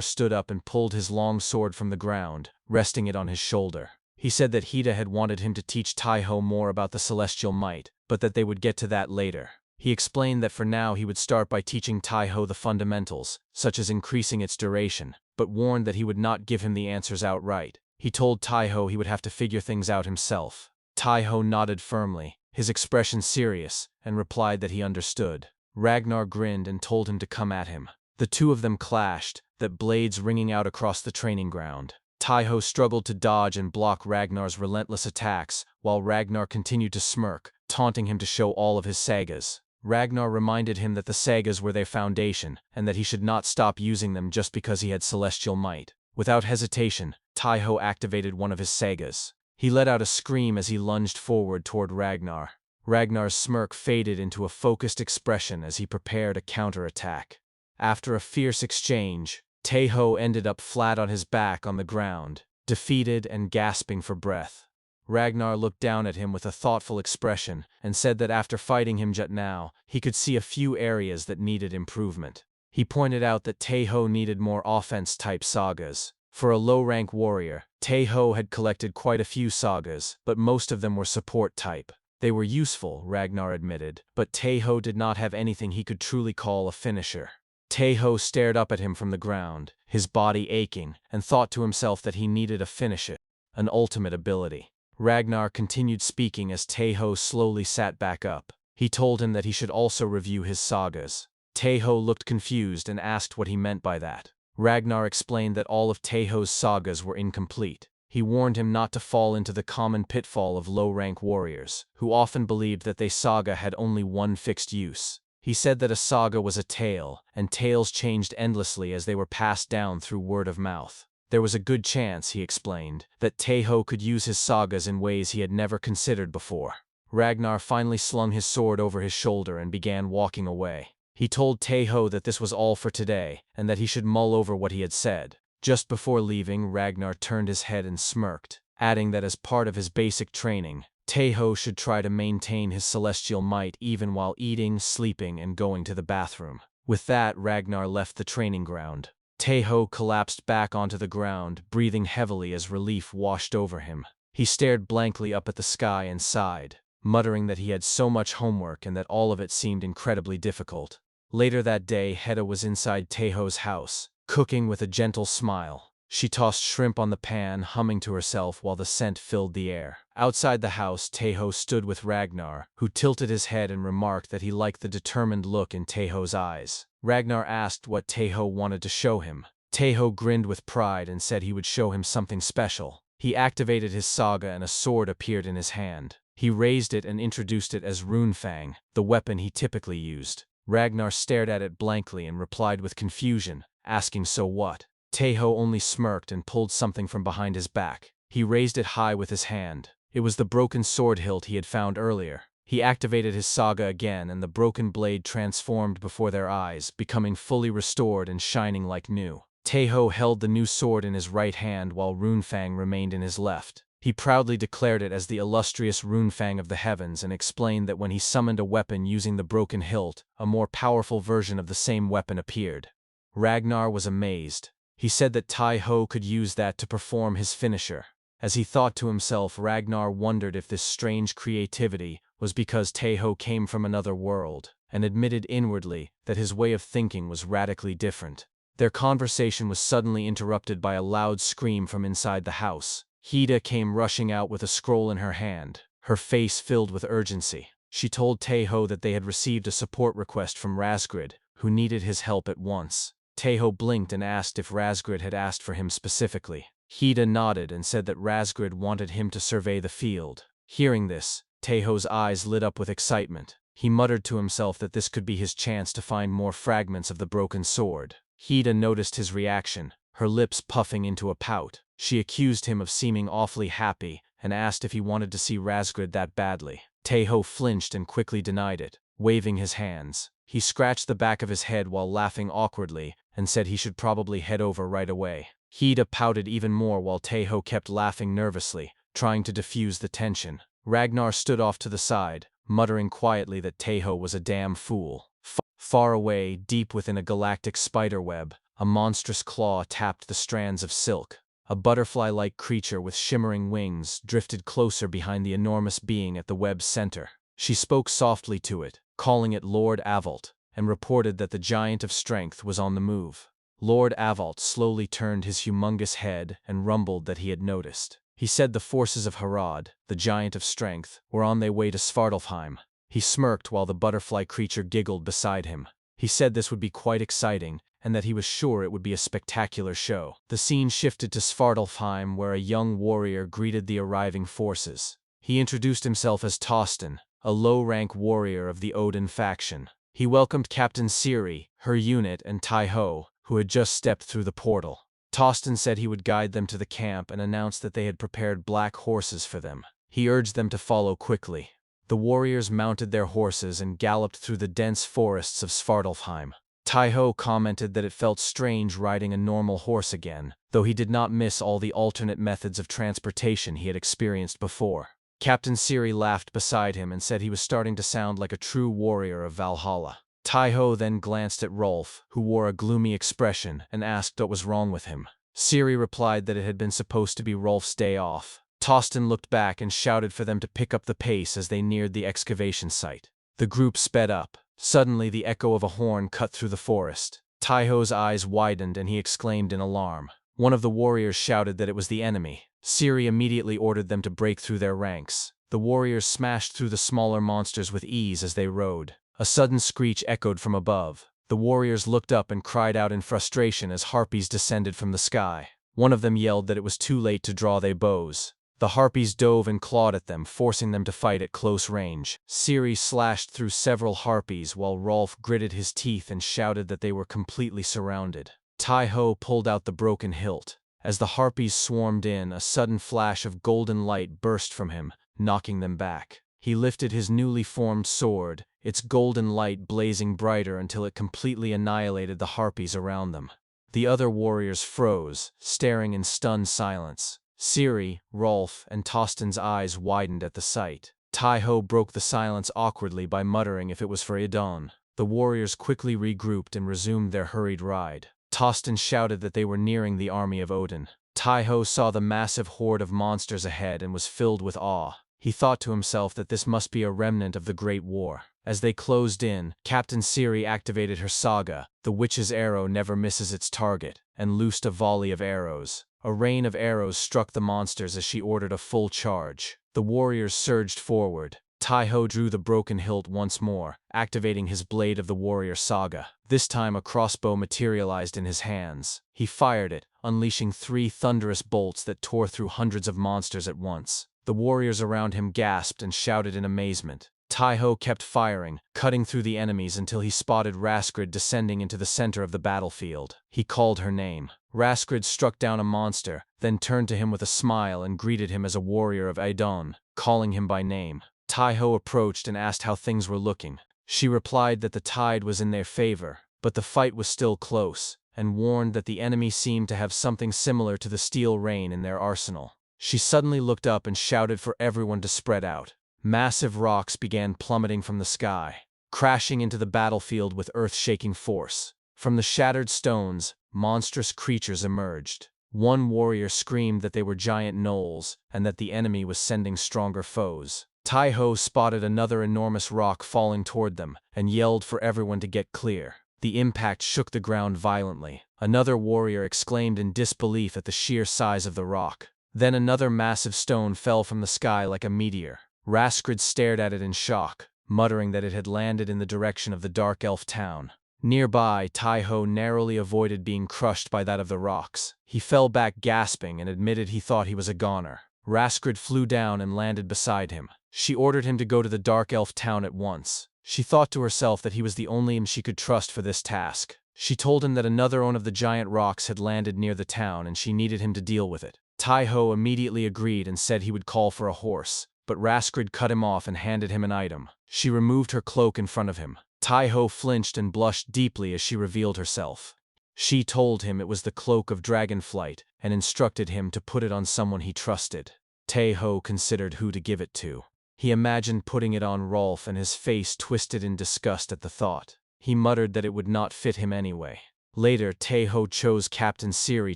stood up and pulled his long sword from the ground, resting it on his shoulder. He said that Hida had wanted him to teach Taiho more about the celestial might, but that they would get to that later. He explained that for now he would start by teaching Taiho the fundamentals, such as increasing its duration, but warned that he would not give him the answers outright. He told Taiho he would have to figure things out himself. Taiho nodded firmly, his expression serious, and replied that he understood. Ragnar grinned and told him to come at him. The two of them clashed, that blades ringing out across the training ground. Taiho struggled to dodge and block Ragnar's relentless attacks, while Ragnar continued to smirk, taunting him to show all of his sagas. Ragnar reminded him that the sagas were their foundation, and that he should not stop using them just because he had celestial might. Without hesitation, Taiho activated one of his sagas. He let out a scream as he lunged forward toward Ragnar. Ragnar's smirk faded into a focused expression as he prepared a counterattack. After a fierce exchange, Taiho ended up flat on his back on the ground, defeated and gasping for breath. Ragnar looked down at him with a thoughtful expression and said that after fighting him just now, he could see a few areas that needed improvement. He pointed out that Taiho needed more offense-type sagas. For a low-rank warrior, Taiho had collected quite a few sagas, but most of them were support-type. They were useful, Ragnar admitted, but Taiho did not have anything he could truly call a finisher. Taiho stared up at him from the ground, his body aching, and thought to himself that he needed a finisher, an ultimate ability. Ragnar continued speaking as Taiho slowly sat back up. He told him that he should also review his sagas. Taiho looked confused and asked what he meant by that. Ragnar explained that all of Taiho's sagas were incomplete. He warned him not to fall into the common pitfall of low-rank warriors, who often believed that their saga had only one fixed use. He said that a saga was a tale, and tales changed endlessly as they were passed down through word of mouth. There was a good chance, he explained, that Taiho could use his sagas in ways he had never considered before. Ragnar finally slung his sword over his shoulder and began walking away. He told Taiho that this was all for today, and that he should mull over what he had said. Just before leaving, Ragnar turned his head and smirked, adding that as part of his basic training, Taiho should try to maintain his celestial might even while eating, sleeping, and going to the bathroom. With that, Ragnar left the training ground. Taiho collapsed back onto the ground, breathing heavily as relief washed over him. He stared blankly up at the sky and sighed, muttering that he had so much homework and that all of it seemed incredibly difficult. Later that day, Hedda was inside Taiho's house, cooking with a gentle smile. She tossed shrimp on the pan, humming to herself while the scent filled the air. Outside the house, Taiho stood with Ragnar, who tilted his head and remarked that he liked the determined look in Taiho's eyes. Ragnar asked what Taiho wanted to show him. Taiho grinned with pride and said he would show him something special. He activated his saga and a sword appeared in his hand. He raised it and introduced it as Runefang, the weapon he typically used. Ragnar stared at it blankly and replied with confusion, asking so what? Taiho only smirked and pulled something from behind his back. He raised it high with his hand. It was the broken sword hilt he had found earlier. He activated his saga again and the broken blade transformed before their eyes, becoming fully restored and shining like new. Taiho held the new sword in his right hand while Runefang remained in his left. He proudly declared it as the illustrious Runefang of the heavens and explained that when he summoned a weapon using the broken hilt, a more powerful version of the same weapon appeared. Ragnar was amazed. He said that Taiho could use that to perform his finisher. As he thought to himself, Ragnar wondered if this strange creativity was because Taiho came from another world, and admitted inwardly that his way of thinking was radically different. Their conversation was suddenly interrupted by a loud scream from inside the house. Hida came rushing out with a scroll in her hand, her face filled with urgency. She told Taiho that they had received a support request from Razgrid, who needed his help at once. Taiho blinked and asked if Razgrid had asked for him specifically. Hida nodded and said that Razgrid wanted him to survey the field. Hearing this, Taiho's eyes lit up with excitement. He muttered to himself that this could be his chance to find more fragments of the broken sword. Hida noticed his reaction, her lips puffing into a pout. She accused him of seeming awfully happy and asked if he wanted to see Razgrid that badly. Taeho flinched and quickly denied it, waving his hands. He scratched the back of his head while laughing awkwardly and said he should probably head over right away. Hida pouted even more while Taeho kept laughing nervously, trying to diffuse the tension. Ragnar stood off to the side, muttering quietly that Taeho was a damn fool. Far away, deep within a galactic spiderweb, a monstrous claw tapped the strands of silk. A butterfly-like creature with shimmering wings drifted closer behind the enormous being at the web's center. She spoke softly to it, calling it Lord Avalt, and reported that the giant of strength was on the move. Lord Avalt slowly turned his humongous head and rumbled that he had noticed. He said the forces of Harad, the giant of strength, were on their way to Svartalfheim. He smirked while the butterfly creature giggled beside him. He said this would be quite exciting, and that he was sure it would be a spectacular show. The scene shifted to Svartalfheim, where a young warrior greeted the arriving forces. He introduced himself as Tostin, a low-rank warrior of the Odin faction. He welcomed Captain Siri, her unit, and Taeho, who had just stepped through the portal. Tostin said he would guide them to the camp and announced that they had prepared black horses for them. He urged them to follow quickly. The warriors mounted their horses and galloped through the dense forests of Svartalfheim. Taeho commented that it felt strange riding a normal horse again, though he did not miss all the alternate methods of transportation he had experienced before. Captain Siri laughed beside him and said he was starting to sound like a true warrior of Valhalla. Taeho then glanced at Rolf, who wore a gloomy expression, and asked what was wrong with him. Siri replied that it had been supposed to be Rolf's day off. Tostin looked back and shouted for them to pick up the pace as they neared the excavation site. The group sped up. Suddenly, the echo of a horn cut through the forest. Taeho's eyes widened and he exclaimed in alarm. One of the warriors shouted that it was the enemy. Siri immediately ordered them to break through their ranks. The warriors smashed through the smaller monsters with ease as they rode. A sudden screech echoed from above. The warriors looked up and cried out in frustration as harpies descended from the sky. One of them yelled that it was too late to draw their bows. The harpies dove and clawed at them, forcing them to fight at close range. Siri slashed through several harpies while Rolf gritted his teeth and shouted that they were completely surrounded. Taeho pulled out the broken hilt. As the harpies swarmed in, a sudden flash of golden light burst from him, knocking them back. He lifted his newly formed sword, its golden light blazing brighter until it completely annihilated the harpies around them. The other warriors froze, staring in stunned silence. Siri, Rolf, and Tostin's eyes widened at the sight. Taeho broke the silence awkwardly by muttering if it was for Idon. The warriors quickly regrouped and resumed their hurried ride. Tostin shouted that they were nearing the army of Odin. Taeho saw the massive horde of monsters ahead and was filled with awe. He thought to himself that this must be a remnant of the Great War. As they closed in, Captain Siri activated her Saga, the witch's arrow never misses its target, and loosed a volley of arrows. A rain of arrows struck the monsters as she ordered a full charge. The warriors surged forward. Taeho drew the broken hilt once more, activating his blade of the warrior Saga. This time a crossbow materialized in his hands. He fired it, unleashing 3 thunderous bolts that tore through hundreds of monsters at once. The warriors around him gasped and shouted in amazement. Taeho kept firing, cutting through the enemies until he spotted Raskrid descending into the center of the battlefield. He called her name. Raskrid struck down a monster, then turned to him with a smile and greeted him as a warrior of Idon, calling him by name. Taeho approached and asked how things were looking. She replied that the tide was in their favor, but the fight was still close, and warned that the enemy seemed to have something similar to the steel rain in their arsenal. She suddenly looked up and shouted for everyone to spread out. Massive rocks began plummeting from the sky, crashing into the battlefield with earth-shaking force. From the shattered stones, monstrous creatures emerged. One warrior screamed that they were giant gnolls, and that the enemy was sending stronger foes. Taeho spotted another enormous rock falling toward them, and yelled for everyone to get clear. The impact shook the ground violently. Another warrior exclaimed in disbelief at the sheer size of the rock. Then another massive stone fell from the sky like a meteor. Raskrid stared at it in shock, muttering that it had landed in the direction of the Dark Elf town. Nearby, Taeho narrowly avoided being crushed by that of the rocks. He fell back gasping and admitted he thought he was a goner. Raskrid flew down and landed beside him. She ordered him to go to the Dark Elf town at once. She thought to herself that he was the only one she could trust for this task. She told him that another one of the giant rocks had landed near the town and she needed him to deal with it. Taeho immediately agreed and said he would call for a horse. but Raskrid cut him off and handed him an item. She removed her cloak in front of him. Taiho flinched and blushed deeply as she revealed herself. She told him it was the cloak of dragonflight and instructed him to put it on someone he trusted. Taiho considered who to give it to. He imagined putting it on Rolf, and his face twisted in disgust at the thought. He muttered that it would not fit him anyway. Later, Taiho chose Captain Siri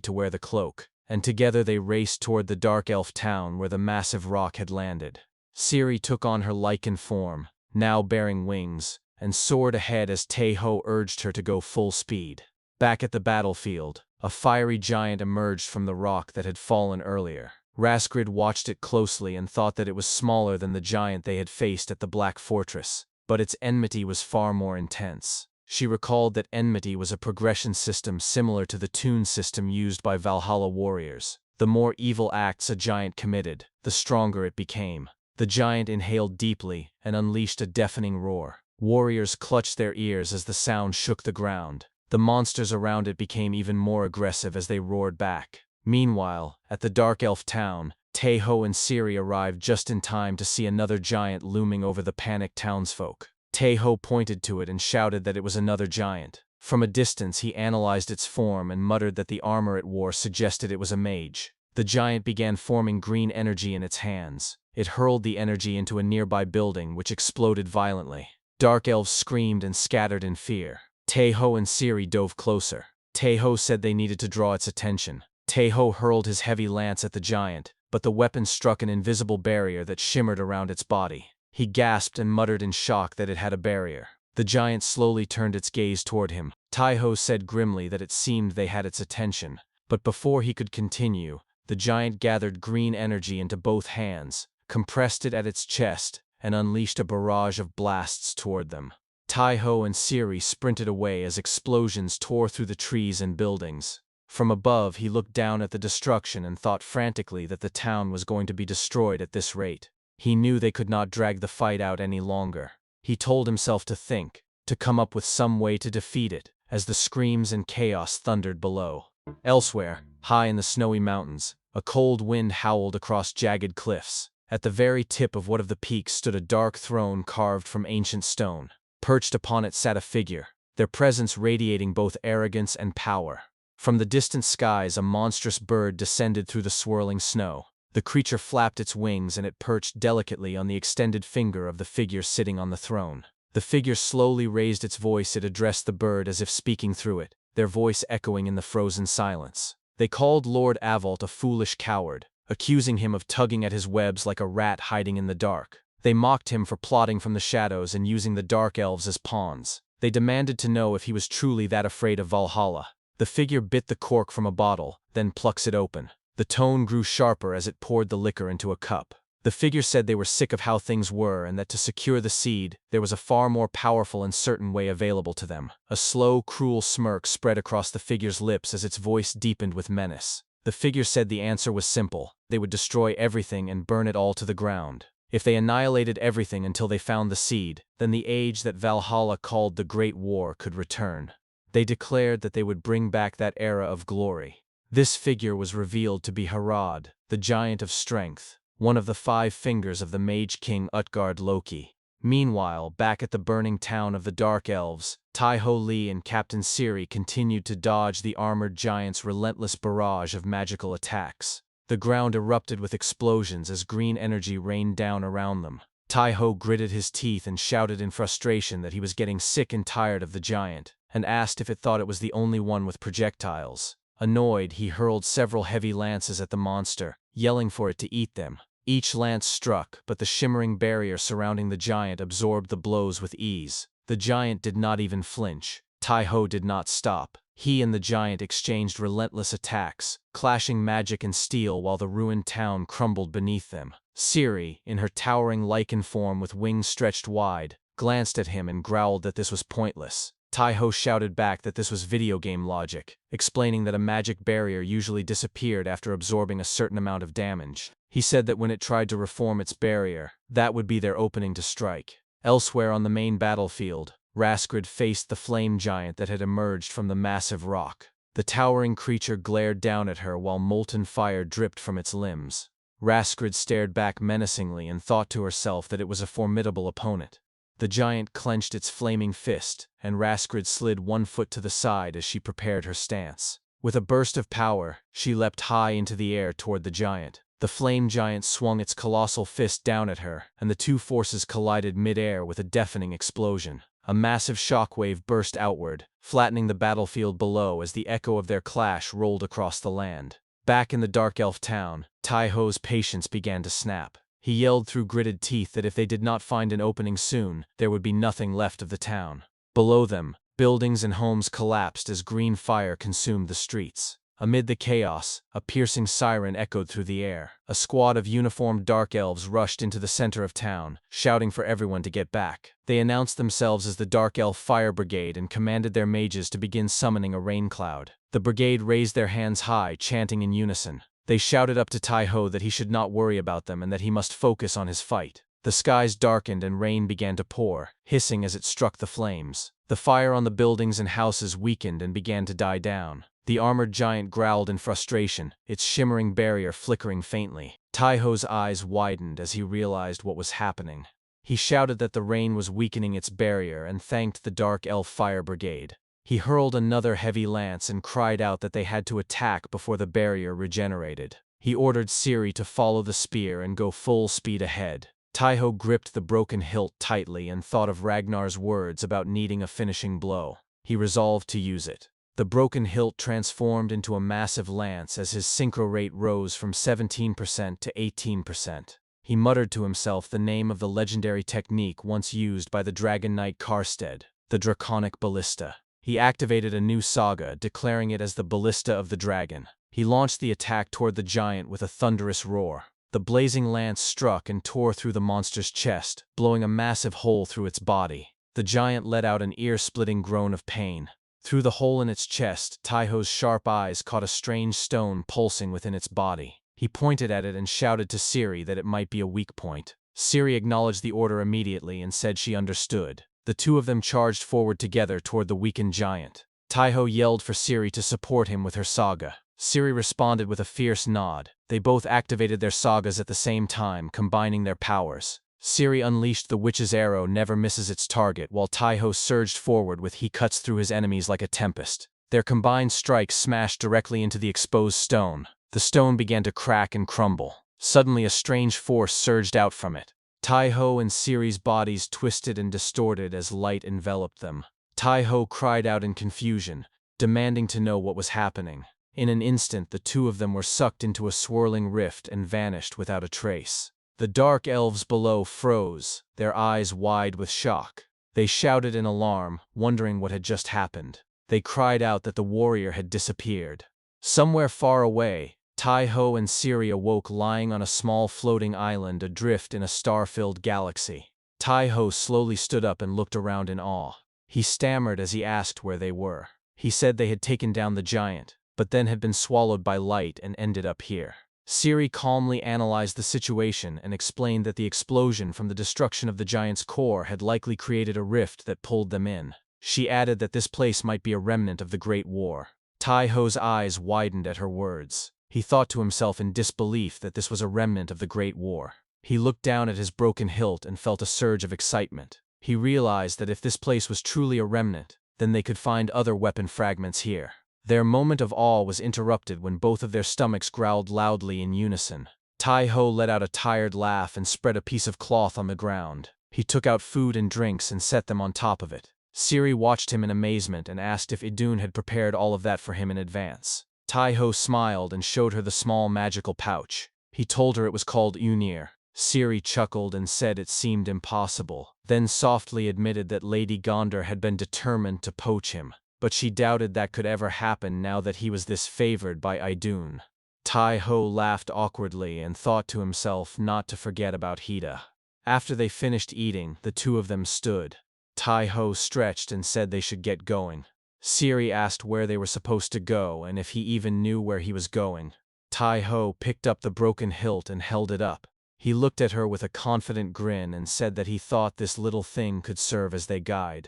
to wear the cloak, and together they raced toward the Dark Elf town where the massive rock had landed. Siri took on her lichen form, now bearing wings, and soared ahead as Taiho urged her to go full speed. Back at the battlefield, a fiery giant emerged from the rock that had fallen earlier. Raskrid watched it closely and thought that it was smaller than the giant they had faced at the Black Fortress, but its enmity was far more intense. She recalled that enmity was a progression system similar to the toon system used by Valhalla warriors. The more evil acts a giant committed, the stronger it became. The giant inhaled deeply and unleashed a deafening roar. Warriors clutched their ears as the sound shook the ground. The monsters around it became even more aggressive as they roared back. Meanwhile, at the Dark Elf town, Taiho and Siri arrived just in time to see another giant looming over the panicked townsfolk. Taiho pointed to it and shouted that it was another giant. From a distance he analyzed its form and muttered that the armor it wore suggested it was a mage. The giant began forming green energy in its hands. It hurled the energy into a nearby building, which exploded violently. Dark elves screamed and scattered in fear. Taiho and Siri dove closer. Taiho said they needed to draw its attention. Taiho hurled his heavy lance at the giant, but the weapon struck an invisible barrier that shimmered around its body. He gasped and muttered in shock that it had a barrier. The giant slowly turned its gaze toward him. Taiho said grimly that it seemed they had its attention. But before he could continue, the giant gathered green energy into both hands, compressed it at its chest, and unleashed a barrage of blasts toward them. Taiho and Siri sprinted away as explosions tore through the trees and buildings. From above, he looked down at the destruction and thought frantically that the town was going to be destroyed at this rate. He knew they could not drag the fight out any longer. He told himself to think, to come up with some way to defeat it, as the screams and chaos thundered below. Elsewhere, high in the snowy mountains, a cold wind howled across jagged cliffs. At the very tip of one of the peaks stood a dark throne carved from ancient stone. Perched upon it sat a figure, their presence radiating both arrogance and power. From the distant skies, a monstrous bird descended through the swirling snow. The creature flapped its wings and it perched delicately on the extended finger of the figure sitting on the throne. The figure slowly raised its voice. It addressed the bird as if speaking through it, their voice echoing in the frozen silence. They called Lord Avalt a foolish coward, accusing him of tugging at his webs like a rat hiding in the dark. They mocked him for plotting from the shadows and using the Dark Elves as pawns. They demanded to know if he was truly that afraid of Valhalla. The figure bit the cork from a bottle, then plucks it open. The tone grew sharper as it poured the liquor into a cup. The figure said they were sick of how things were and that to secure the seed, there was a far more powerful and certain way available to them. A slow, cruel smirk spread across the figure's lips as its voice deepened with menace. The figure said the answer was simple. They would destroy everything and burn it all to the ground. If they annihilated everything until they found the seed, then the age that Valhalla called the Great War could return. They declared that they would bring back that era of glory. This figure was revealed to be Harad, the giant of strength, one of the 5 fingers of the mage king Utgard Loki. Meanwhile, back at the burning town of the Dark Elves, Taiho Lee and Captain Siri continued to dodge the armored giant's relentless barrage of magical attacks. The ground erupted with explosions as green energy rained down around them. Taiho gritted his teeth and shouted in frustration that he was getting sick and tired of the giant, and asked if it thought it was the only one with projectiles. Annoyed, he hurled several heavy lances at the monster, yelling for it to eat them. Each lance struck, but the shimmering barrier surrounding the giant absorbed the blows with ease. The giant did not even flinch. Taiho did not stop. He and the giant exchanged relentless attacks, clashing magic and steel while the ruined town crumbled beneath them. Siri, in her towering lichen form with wings stretched wide, glanced at him and growled that this was pointless. Taiho shouted back that this was video game logic, explaining that a magic barrier usually disappeared after absorbing a certain amount of damage. He said that when it tried to reform its barrier, that would be their opening to strike. Elsewhere on the main battlefield, Raskrid faced the flame giant that had emerged from the massive rock. The towering creature glared down at her while molten fire dripped from its limbs. Raskrid stared back menacingly and thought to herself that it was a formidable opponent. The giant clenched its flaming fist, and Raskrid slid one foot to the side as she prepared her stance. With a burst of power, she leapt high into the air toward the giant. The flame giant swung its colossal fist down at her, and the two forces collided mid-air with a deafening explosion. A massive shockwave burst outward, flattening the battlefield below as the echo of their clash rolled across the land. Back in the Dark Elf town, Tai-Ho's patience began to snap. He yelled through gritted teeth that if they did not find an opening soon, there would be nothing left of the town. Below them, buildings and homes collapsed as green fire consumed the streets. Amid the chaos, a piercing siren echoed through the air. A squad of uniformed dark elves rushed into the center of town, shouting for everyone to get back. They announced themselves as the Dark Elf Fire Brigade and commanded their mages to begin summoning a rain cloud. The brigade raised their hands high, chanting in unison. They shouted up to Tai-Ho that he should not worry about them and that he must focus on his fight. The skies darkened and rain began to pour, hissing as it struck the flames. The fire on the buildings and houses weakened and began to die down. The armored giant growled in frustration, its shimmering barrier flickering faintly. Tai-Ho's eyes widened as he realized what was happening. He shouted that the rain was weakening its barrier and thanked the Dark Elf Fire Brigade. He hurled another heavy lance and cried out that they had to attack before the barrier regenerated. He ordered Ciri to follow the spear and go full speed ahead. Tai-Ho gripped the broken hilt tightly and thought of Ragnar's words about needing a finishing blow. He resolved to use it. The broken hilt transformed into a massive lance as his synchro rate rose from 17% to 18%. He muttered to himself the name of the legendary technique once used by the Dragon Knight Karstead, the Draconic Ballista. He activated a new saga, declaring it as the Ballista of the Dragon. He launched the attack toward the giant with a thunderous roar. The blazing lance struck and tore through the monster's chest, blowing a massive hole through its body. The giant let out an ear-splitting groan of pain. Through the hole in its chest, Tai-Ho's sharp eyes caught a strange stone pulsing within its body. He pointed at it and shouted to Ciri that it might be a weak point. Ciri acknowledged the order immediately and said she understood. The two of them charged forward together toward the weakened giant. Tai-Ho yelled for Ciri to support him with her saga. Ciri responded with a fierce nod. They both activated their sagas at the same time, combining their powers. Ciri unleashed the witch's arrow never misses its target, while Tai-Ho surged forward with he cuts through his enemies like a tempest. Their combined strikes smashed directly into the exposed stone. The stone began to crack and crumble. Suddenly a strange force surged out from it. Tai-Ho and Ciri's bodies twisted and distorted as light enveloped them. Tai-Ho cried out in confusion, demanding to know what was happening. In an instant, the two of them were sucked into a swirling rift and vanished without a trace. The dark elves below froze, their eyes wide with shock. They shouted in alarm, wondering what had just happened. They cried out that the warrior had disappeared. Somewhere far away, Tai-Ho and Ciri awoke lying on a small floating island adrift in a star-filled galaxy. Tai-Ho slowly stood up and looked around in awe. He stammered as he asked where they were. He said they had taken down the giant, but then had been swallowed by light and ended up here. Ciri calmly analyzed the situation and explained that the explosion from the destruction of the giant's core had likely created a rift that pulled them in. She added that this place might be a remnant of the Great War. Tai-Ho's eyes widened at her words. He thought to himself in disbelief that this was a remnant of the Great War. He looked down at his broken hilt and felt a surge of excitement. He realized that if this place was truly a remnant, then they could find other weapon fragments here. Their moment of awe was interrupted when both of their stomachs growled loudly in unison. Tai-Ho let out a tired laugh and spread a piece of cloth on the ground. He took out food and drinks and set them on top of it. Ciri watched him in amazement and asked if Idun had prepared all of that for him in advance. Tai-Ho smiled and showed her the small magical pouch. He told her it was called Unir. Ciri chuckled and said it seemed impossible, then softly admitted that Lady Gondar had been determined to poach him. But she doubted that could ever happen now that he was this favored by Idun. Tai-Ho laughed awkwardly and thought to himself not to forget about Hida. After they finished eating, the two of them stood. Tai-Ho stretched and said they should get going. Ciri asked where they were supposed to go and if he even knew where he was going. Tai-Ho picked up the broken hilt and held it up. He looked at her with a confident grin and said that he thought this little thing could serve as their guide.